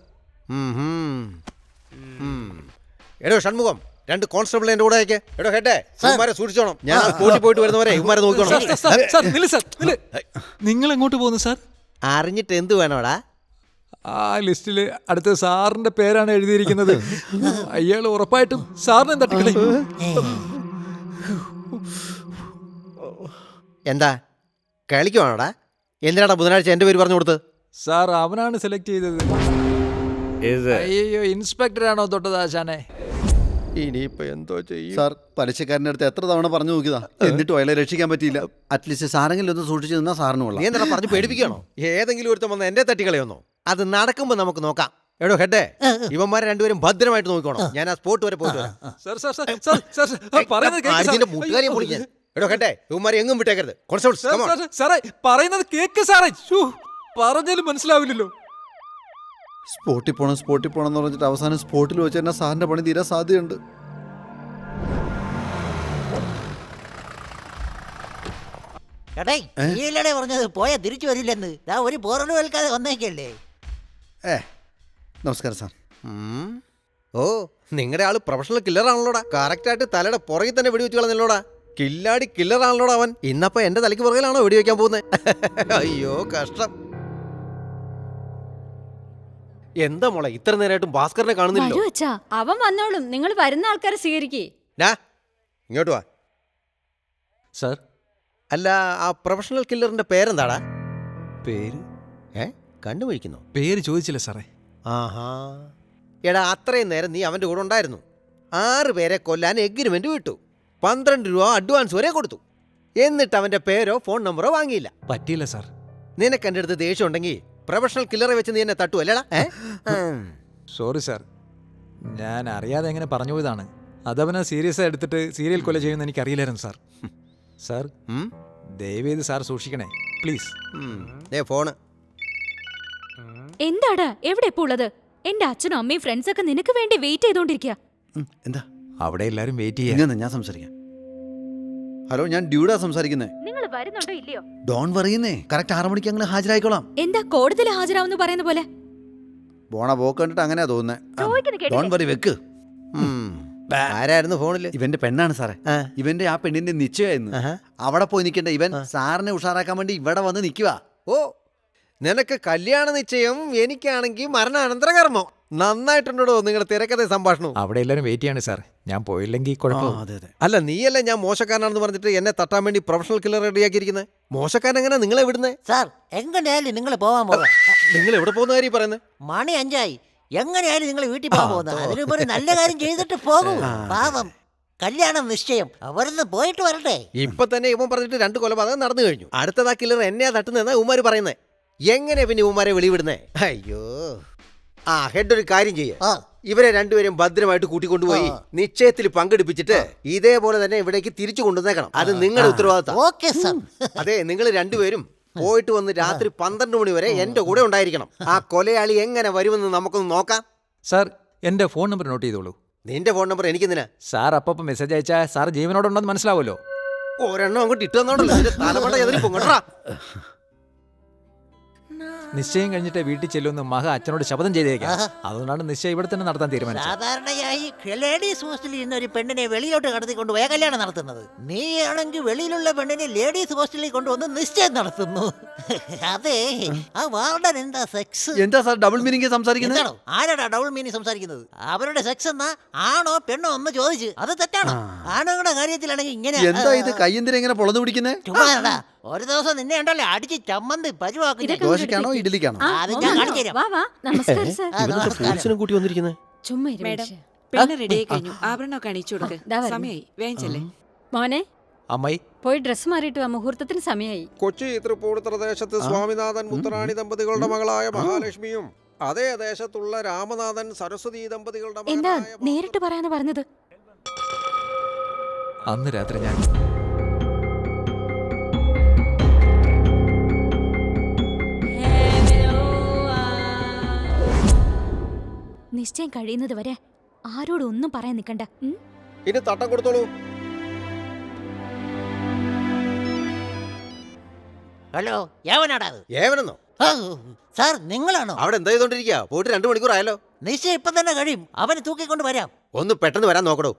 എടോ ഷൺമുഖം, 2 കോൺസ്റ്റബിൾ എന്റെ കൂടെ അയക്കേ. എടോ ഹെഡേ, ഇവന്മാരെ സൂക്ഷിച്ചോണം. ഞാൻ സ്പോട്ടിൽ പോയിട്ട് വരുന്നവരെ ഇവന്മാരെ നോക്കണം. നിങ്ങൾ എങ്ങോട്ട് പോകുന്നു സാർ? അറിഞ്ഞിട്ട് എന്ത് വേണോടാ? ആ ലിസ്റ്റിൽ അടുത്ത സാറിന്റെ പേരാണ് എഴുതിയിരിക്കുന്നത്. അയാൾ ഉറപ്പായിട്ടും സാറിനെ തട്ടിക്കളയും. എന്താ കളിക്കുവാണോടാ? എന്തിനാടാ ബുധനാഴ്ച എന്റെ പേര് പറഞ്ഞു കൊടുത്തത്? സാർ അവനാണ് സെലക്ട് ചെയ്തത്. അയ്യോ, ഇൻസ്പെക്ടറാണോ തൊട്ടത് ആശാനെ? ഇനിയിപ്പോ എന്തോ ചെയ്യും? സാർ പലിശക്കാരൻ്റെ അടുത്ത് എത്ര തവണ പറഞ്ഞു നോക്കിയതാ, എന്നിട്ടും അയാളെ രക്ഷിക്കാൻ പറ്റിയില്ല. അറ്റ്ലീസ്റ്റ് സാറെങ്കിലും ഒന്ന് സൂക്ഷിച്ചു നിന്നാ സാറിന് കൊള്ളാം. നീ എന്താ പറഞ്ഞു പേടിപ്പിക്കണോ? ഏതെങ്കിലും ഒരുത്തം വന്ന് എന്റെ തട്ടിക്കളയൊന്നോ? അത് നടക്കുമ്പോ നമുക്ക് നോക്കാം. എടോ ഹെഡേ, ഇവന്മാരെ രണ്ടുപേരും ഭദ്രമായിട്ട് നോക്കിക്കോണം. ഞാൻ ആ സ്പോട്ട് വരെ പോയിട്ട് വരാം. മുട്ടുകാരിയെ പൊളിക്കാൻ. എടോ ഹെഡേ, ഇവന്മാരെ എങ്ങും വിട്ടേക്കരുത്. സാറേ പറയുന്നത് കേക്ക് സാറേ. പറഞ്ഞാലും മനസ്സിലാവില്ലല്ലോ. സ്പോട്ടിൽ പോണം എന്ന് പറഞ്ഞിട്ട് അവസാനം സ്പോട്ടിൽ വെച്ച് തന്നെ സാറിന്റെ പണി തീരാൻ സാധ്യതയുണ്ട്. പറഞ്ഞത് പോയാ തിരിച്ചു വരില്ലെന്ന്. ഒരു പോറലും ഏൽക്കാതെ വന്നേക്കല്ലേ. നമസ്കാരം സാർ. ഓ, നിങ്ങളുടെ ആള് പ്രൊഫഷണൽ കില്ലറാണല്ലോടാ. കറക്റ്റായിട്ട് തലയുടെ പുറകിൽ തന്നെ വെടിവെച്ച് കളഞ്ഞല്ലോടാ. കില്ലാടി കില്ലറാണല്ലോടാ അവൻ. ഇന്നപ്പോ എന്റെ തലയ്ക്ക് പുറകിലാണോ വെടിവെക്കാൻ പോകുന്നത്? അയ്യോ കഷ്ടം. എന്താ മോളെ ഇത്ര നേരമായിട്ടും ഭാസ്കറിനെ കാണുന്നില്ലല്ലോ? അവൻ വന്നോളും. നിങ്ങൾ വരുന്ന ആൾക്കാരെ സ്വീകരിക്കേ. ഇങ്ങോട്ട് വാ. സാർ, അല്ല ആ പ്രൊഫഷണൽ കില്ലറിന്റെ പേരെന്താടാ? പേര് കണ്ടുപിടിക്കുന്നു. പേര് ചോദിച്ചില്ല സാറേ. ആഹാ, എടാ അത്രയും നേരം നീ അവന്റെ കൂടെ ഉണ്ടായിരുന്നു. 6 പേരെ കൊല്ലാൻ എഗ്രിമെന്റ് വിട്ടു. 12 രൂപ അഡ്വാൻസ് വരെ കൊടുത്തു. എന്നിട്ട് അവന്റെ പേരോ ഫോൺ നമ്പറോ വാങ്ങിയില്ല. പറ്റിയില്ല സാർ. നിനക്ക് എൻ്റെ അടുത്ത് ദേഷ്യം ഉണ്ടെങ്കിൽ പ്രൊഫഷണൽ കില്ലറെ വെച്ച് നീ എന്നെ തട്ടുവല്ലേടാ? സോറി സാർ, ഞാൻ അറിയാതെ എങ്ങനെ പറഞ്ഞു പോയതാണ്. അതവനെ സീരിയസ് ആയി എടുത്തിട്ട് സീരിയൽ കൊല ചെയ്യുമെന്ന് എനിക്ക് അറിയില്ലായിരുന്നു സാർ. സാർ ദയവേത് സാർ സൂക്ഷിക്കണേ പ്ലീസ്. ഫോണ് എന്താടാ എവിടെ ഇപ്പോൾ ഉള്ളത്? എന്റെ അച്ഛനും അമ്മയും ഫ്രണ്ട്സൊക്കെ നിനക്ക് വേണ്ടി വെയിറ്റ് ചെയ്തോണ്ടിരിക്കുക. എന്താ അവിടെ എല്ലാരും വെയിറ്റ് ചെയ്യാൻ? ഞാൻ സംസാരിക്കാം. ഹലോ, ഞാൻ ഡ്യൂഡാ സംസാരിക്കുന്നേ. നിങ്ങൾ വരുന്നുണ്ടോ ഇല്ലയോ? ഡോൺ പറയുന്നേ, കറക്റ്റ് 6 മണിക്ക് അങ്ങനെ ഹാജരായിക്കോളാം. എന്താ കോടതിയിൽ ഹാജരാവെന്ന് പറയുന്ന പോലെ? പോണ പോക്ക് കണ്ടിട്ട് അങ്ങനെയാ തോന്നുന്നേ. ഡോൺ വറി വെക്ക്. ആരായിരുന്നു ഫോണില്? ഇവന്റെ പെണ്ണാണ് സാറേ. ഇവന്റെ ആ പെണ്ണിന്റെ നിശ്ചയമായിരുന്നു. അവിടെ പോയി നിൽക്കണ്ട, ഇവൻ സാറിനെ ഉഷാറാക്കാൻ വേണ്ടി ഇവിടെ വന്ന് നിൽക്കുക. ഓ, നിനക്ക് കല്യാണ നിശ്ചയം, എനിക്കാണെങ്കിൽ മരണാനന്തര കർമ്മം. നന്നായിട്ടുണ്ടോ നിങ്ങളുടെ തിരക്കഥ സംഭാഷണം? അവിടെ എല്ലാരും വെയിറ്റ് ചെയ്യാണ് സാർ. ഞാൻ പോയില്ലെങ്കിൽ കുഴപ്പമില്ല. അല്ല നീയല്ലേ ഞാൻ മോശക്കാരനാണെന്ന് പറഞ്ഞിട്ട് എന്നെ തട്ടാൻ വേണ്ടി പ്രൊഫഷണൽ കില്ലർ റെഡിയാക്കിയിരിക്കുന്നത്. മോശക്കാരൻ എങ്ങനെ നിങ്ങളെ വിടുന്നേ? സാർ എങ്ങനെയായാലും നിങ്ങൾ പോവാൻ പോകാം. നിങ്ങൾ എവിടെ പോകുന്ന കാര്യം പറയുന്നത്? മണി 5 എങ്ങനെയായാലും നിങ്ങൾ വീട്ടിൽ പോകാൻ പോകുന്നത്. അതിനുമ്പ് ഒരു നല്ല കാര്യം ചെയ്തിട്ട് പോകൂ. പാവം കല്യാണം നിശ്ചയം, അവരൊന്ന് പോയിട്ട് വരട്ടെ. ഇപ്പൊ തന്നെ ഇവൻ പറഞ്ഞിട്ട് 2 കൊലപാതകം നടന്നു കഴിഞ്ഞു. അടുത്തതാ കില്ലർ എന്നെയാ തട്ടുന്നതെന്നാ ഉമ്മാര് പറയുന്നേ. എങ്ങനെ പിന്നെ ഉമ്മാരെ വെളിവിടുന്നേ? അയ്യോ. ഹെഡ് ഒരു കാര്യം ചെയ്യ, ഇവരെ രണ്ടുപേരും ഭദ്രമായിട്ട് കൂട്ടിക്കൊണ്ടുപോയി നിശ്ചയത്തിൽ പങ്കെടുപ്പിച്ചിട്ട് ഇതേപോലെ തന്നെ ഇവിടേക്ക് തിരിച്ചു കൊണ്ടുവന്നേക്കണം. അത് നിങ്ങളുടെ ഉത്തരവാദിത്തം. അതെ, നിങ്ങൾ രണ്ടുപേരും പോയിട്ട് വന്ന് രാത്രി 12 മണി വരെ എന്റെ കൂടെ ഉണ്ടായിരിക്കണം. ആ കൊലയാളി എങ്ങനെ വരുമെന്ന് നമുക്കൊന്ന് നോക്കാം. സാർ എന്റെ ഫോൺ നമ്പർ നോട്ട് ചെയ്തോളൂ. നിന്റെ ഫോൺ നമ്പർ എനിക്കെന്തിനാ? സാർ അപ്പം മെസ്സേജ് അയച്ചാൽ സാർ ജീവനോടുണ്ടെന്ന് മനസ്സിലാവുമല്ലോ. ഒരെണ്ണം അങ്ങോട്ട് ഇട്ടുവന്നോണ്ടല്ലോ തലമുറ എതിരി പൊങ്ങട്ടാ. നിശ്ചയം കഴിഞ്ഞിട്ട് വീട്ടിൽ ചെല്ലുമെന്ന് മഹ അച്ഛനോട് ശപഥം ചെയ്തേക്കാം. അതുകൊണ്ടാണ് നിശ്ചയം ഇവിടെ തന്നെ നടത്താൻ തീരുമാനിച്ചത്. സാധാരണയായി ലേഡീസ് ഹോസ്റ്റലിൽ ഇരുന്ന ഒരു പെണ്ണിനെ വെളിയിലോട്ട് കടത്തിക്കൊണ്ട് പോയ കല്യാണം നടത്തുന്നത്. നീയാണെങ്കിൽ വെളിയിലുള്ള പെണ്ണിനെ ലേഡീസ് ഹോസ്റ്റലിൽ കൊണ്ടുവന്ന് നിശ്ചയം നടത്തുന്നു. അതെ, ആ വാർഡൻ എന്താ സെക്സ്? എന്താ സാർ ഡബിൾ മീനിങ് സംസാരിക്കുന്നത്? ആരാടാ ഡബിൾ മീനിങ് സംസാരിക്കുന്നത്? അവരുടെ സെക്സ് എന്നാ ആണോ പെണ്ണോ എന്ന് ചോദിച്ചു. അത് തെറ്റാണോ? ആണുങ്ങളുടെ കാര്യത്തിലാണെങ്കിൽ ഇങ്ങനെ എന്താ ഇത് കയ്യെന്തിനെ ഇങ്ങനെ പൊളന്നു പിടിക്കുന്നേ? ചുമ്മാ ഒരു ദിവസം നിന്നെ ഉണ്ടല്ലേ അടിച്ച് ചമ്മന്തി പരുവാക്കി. ദോശക്കാണോ ഇഡ്ഡലിക്കാണോ? പോലീസിനെ കൂട്ടി വന്നിരിക്കുന്നത്. മേഡം, പെണ്ണ് റെഡിയായി കഴിഞ്ഞു. ആഭരണമൊക്കെ അണിയിച്ചു കൊടുക്ക്. സമയായി, വേഗം ചെല്ലേ. മോനെ അമ്മായി പോയി ഡ്രസ് മാറിയിട്ട് വാ, മുഹൂർത്തത്തിന് സമയമായി. കൊച്ചി തൃപ്പൂണിത്തുറ ദേശത്ത് സ്വാമിനാഥൻ മുത്തറാണി ദമ്പതികളുടെ മകളായ മഹാലക്ഷ്മിയും അതേ ദേശത്തുള്ള രാമനാഥൻ സരസ്വതി ദമ്പതികളുടെ എന്താ നേരിട്ട് പറയാന്ന് പറഞ്ഞത്? അന്ന് രാത്രി ഞാൻ നിശ്ചയം കഴിയുന്നത് വരെ ആരോടും ഒന്നും പറയാൻ നിൽക്കണ്ട. ഇനി തട്ടം കൊടുത്തോളൂ. ഹലോ, യവനാടാ അത്? ഏവനെന്നോ? സാർ നിങ്ങളാണോ? അവിടെ എന്താ ചെയ്തോണ്ടിരിക്കുക? പോയിട്ട് 2 മണിക്കൂർ ആയല്ലോ. നിശ്ചയം ഇപ്പം തന്നെ കഴിയും. അവനെ തൂക്കിക്കൊണ്ട് വരാം. ഒന്ന് പെട്ടെന്ന് വരാൻ നോക്കടോ.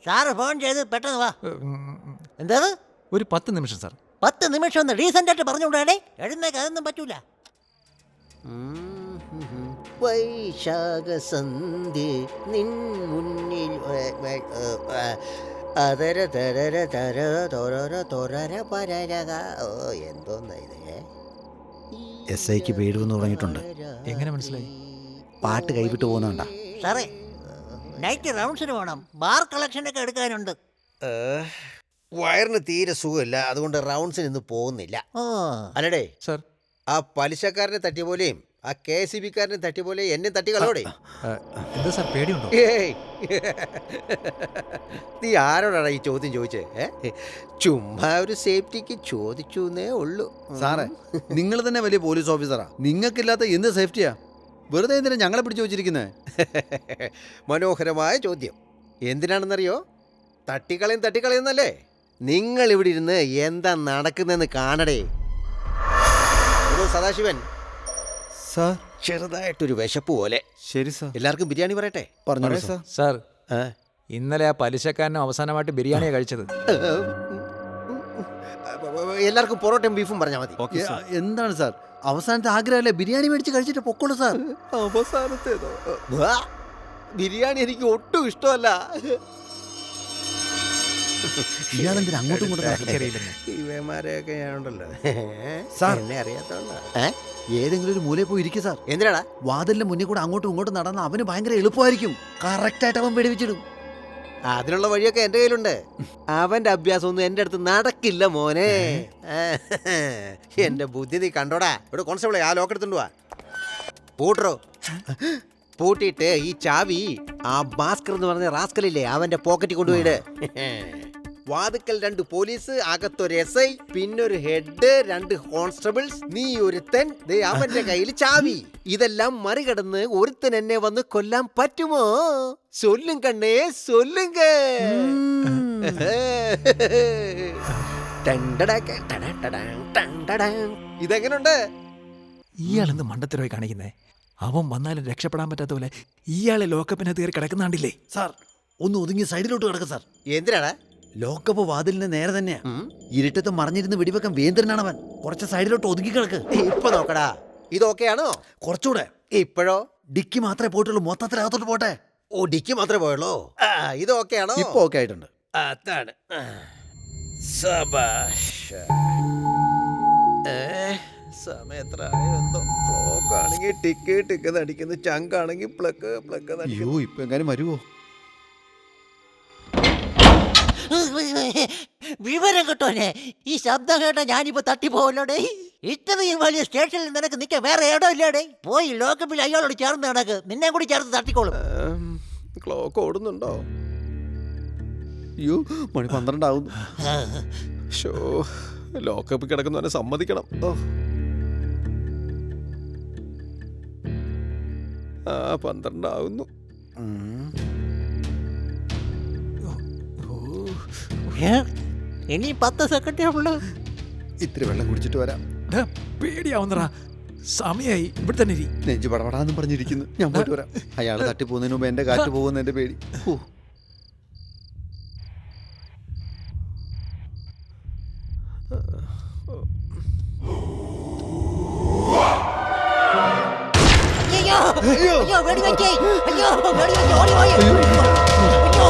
സാറ് ഫോൺ ചെയ്ത് പെട്ടെന്ന് വാ. എന്താ ഒരു 10 നിമിഷം സാർ? 10 നിമിഷം ഒന്ന് ഡീസന്റ് ആയിട്ട് പറഞ്ഞുകൊണ്ടാടേ. എഴുന്നേക്ക്, അതൊന്നും പറ്റൂല. വൈശാഖസന്ധ്യ നിൻ മുന്നിൽ അതര തരര തര തൊരര തൊരര പരരക. എന്തോന്നാ ഇത്? SIക്ക് പേര് വന്ന് തുടങ്ങിയിട്ടുണ്ട്. എങ്ങനെ മനസ്സിലായി? പാട്ട് കൈവിട്ട് പോകുന്നുണ്ടാ സാറേ? നൈറ്റ് റൗണ്ട്സിന് പോകണം, ബാർ കളക്ഷനൊക്കെ എടുക്കാനുണ്ട്. വയറിന് തീരെ സുഖമില്ല, അതുകൊണ്ട് റൗണ്ട്സിന് ഇന്ന് പോകുന്നില്ല. അല്ലടേ സാർ, ആ പലിശക്കാരനെ തട്ടിയ പോലെയും ആ KCB-കാരനെ തട്ടിയ പോലെ എന്നെ തട്ടി കളോടെ. എന്താ സാർ പേടിയുണ്ടോ? നീ ആരോടാണ് ഈ ചോദ്യം ചോദിച്ചേ? ചുമ്മാ ഒരു സേഫ്റ്റിക്ക് ചോദിച്ചു എന്നേ ഉള്ളൂ. സാറേ, നിങ്ങൾ തന്നെ വലിയ പോലീസ് ഓഫീസറാ, നിങ്ങൾക്കില്ലാത്ത എന്ത് സേഫ്റ്റിയാ? വെറുതെ എന്തിനാ ഞങ്ങളെ പിടിച്ചു വെച്ചിരിക്കുന്നത്? മനോഹരമായ ചോദ്യം. എന്തിനാണെന്നറിയോ? തട്ടിക്കളയുന്നല്ലേ. നിങ്ങൾ ഇവിടെ ഇരുന്ന് എന്താ നടക്കുന്നതെന്ന് കാണടേ. സദാശിവൻ സാർ, ചെറുതായിട്ടൊരു വിശപ്പ് പോലെ. ശരി സാർ. എല്ലാവർക്കും ബിരിയാണി പറയട്ടെ? പറഞ്ഞു സാർ. സാർ, ഇന്നലെ ആ പലിശക്കാരനും അവസാനമായിട്ട് ബിരിയാണിയാണ് കഴിച്ചത്. എല്ലാവർക്കും പൊറോട്ടയും ബീഫും പറഞ്ഞാൽ മതി. എന്താണ് സാർ, അവസാനത്തെ ആഗ്രഹമല്ലേ? ബിരിയാണി മേടിച്ച് കഴിച്ചിട്ട് പൊക്കോളൂ സാർ. അവസാനത്തേതോ? ബിരിയാണി എനിക്ക് ഒട്ടും ഇഷ്ടമല്ല. ഇയാളെന്തിനാ അങ്ങോട്ടും ഇങ്ങോട്ടും? ഇവന്മാരെയൊക്കെ ഞാനുണ്ടല്ലോ സാർ, എന്നെ അറിയാത്തോണ്ടാ. ഏതെങ്കിലും ഒരു മൂലയിൽ പോയി ഇരിക്കും സാർ. എന്തിനാടാ? വാതിലിന്റെ മുന്നിൽ കൂടെ അങ്ങോട്ടും ഇങ്ങോട്ടും നടന്ന അവന് ഭയങ്കര എളുപ്പമായിരിക്കും. കറക്റ്റായിട്ട് അവൻ വെടിവെച്ചിടും. അതിനുള്ള വഴിയൊക്കെ എന്റെ കയ്യിലുണ്ട്. അവന്റെ അഭ്യാസം ഒന്നും എന്റെ അടുത്ത് നടക്കില്ല മോനെ. എന്റെ ബുദ്ധി നീ കണ്ടോടാ. ഇവിടെ കോൺസ്റ്റബിളെ ആ ലോക്ക് എടുത്തുകൊണ്ട് വാ. പൂട്ടറോ? പൂട്ടിയിട്ട് ഈ ചാവി ആ ഭാസ്കർ എന്ന് പറഞ്ഞ റാസ്കലില്ലേ അവന്റെ പോക്കറ്റിൽ കൊണ്ടുപോയിട്. വാതുക്കൽ 2 പോലീസ്, അകത്തൊരു SI, പിന്നൊരു ഹെഡ്, 2 കോൺസ്റ്റബിൾസ്, നീ ഒരുത്തൻ, അവന്റെ കയ്യിൽ ചാവി. ഇതെല്ലാം മറികടന്ന് ഒരുത്തൻ എന്നെ വന്ന് കൊല്ലാൻ പറ്റുമോ? സൊല്ലും കണ്ണേ, സൊല്ലുങ്ക. ഇതെങ്ങനുണ്ട്? ഇയാളെന്ത് മണ്ടത്തരമായി കാണിക്കുന്നേ? അവൻ വന്നാലും രക്ഷപ്പെടാൻ പറ്റാത്ത പോലെ ഇയാളെ ലോക്കപ്പിനെ തീരെ കിടക്കുന്നാണ്ടില്ലേ? സാർ, ഒന്ന് ഒതുങ്ങി സൈഡിലോട്ട് കിടക്കും സാർ. എന്തിനാടാ? ലോക്കപ്പ് വാതിലിന് നേരെ തന്നെയാ. ഇരുട്ടത്ത് മറിഞ്ഞിരുന്ന് വെടിവെക്കാൻ വേന്ദ്രനാണ് അവൻ. കുറച്ച് സൈഡിലോട്ട് ഒതുങ്ങി കിടക്ക്. ഇപ്പൊ നോക്കടാ, ഇതൊക്കെയാണോ? കുറച്ചുകൂടെ. ഇപ്പോഴോ? ഡിക്കി മാത്രമേ പോയിട്ടുള്ളൂ, മൊത്തത്തിനകത്തോട്ട് പോട്ടെ. ഓ, ഡിക്കി മാത്രമേ പോയുള്ളൂ. ഇതൊക്കെയാണോ? ഇപ്പൊ ഓക്കെ ആയിട്ടുണ്ട്. അതാണ്. സമയം എത്ര ആയോ എന്തോ. ക്ലോക്ക് ആണെങ്കിൽ ടിക്ക് ടിക്ക് നടിക്കുന്നു, ചങ്കാണെങ്കിൽ പ്ലക്ക് പ്ലക്ക്. അയ്യോ, ഇപ്പൊ എങ്ങാനും വരുവോ? വിവരം കിട്ടോനെ, ഈ ശബ്ദം കേട്ട ഞാനിപ്പോ തട്ടിപ്പോവല്ലോടേ. ഇത്രയും വലിയ സ്റ്റേഷനിൽ നിനക്ക് നിൽക്കാൻ വേറെ ഇടം ഇല്ലാടേ. പോയി ലോക്കപ്പിൽ അയാളോട് ചേർന്ന് നടക്ക്, നിന്നെ കൂടി ചേർത്ത് തട്ടിക്കോളും. ക്ലോക്ക് ഓടുന്നുണ്ടോ? അയ്യോ, മണി 12 ആവുന്നു. ഷോ, ലോക്കപ്പിൽ കിടക്കുന്നവനെ സമ്മതിക്കണം. ആ 12 ആവുന്നു. ഇനി 10 സെക്കൻഡേ ഉള്ളൂ. ഇത്തിരി വെള്ളം കുടിച്ചിട്ട് വരാം. പേടിയാവുന്നറാ. സമയായി, ഇവിടെ തന്നെ ഇരി. നെഞ്ചു പടപടാന്നും പറഞ്ഞിരിക്കുന്നു. ഞാൻ പോയിട്ട് വരാം. അയാൾ തട്ടിപ്പോകുന്നതിന് മുമ്പ് എന്റെ കാറ്റ് പോകുന്ന എന്റെ പേടി. അയ്യോ വെടിവെച്ചേ, അയ്യോ വെടിവെച്ച് ഓടി പോയി. അയ്യോ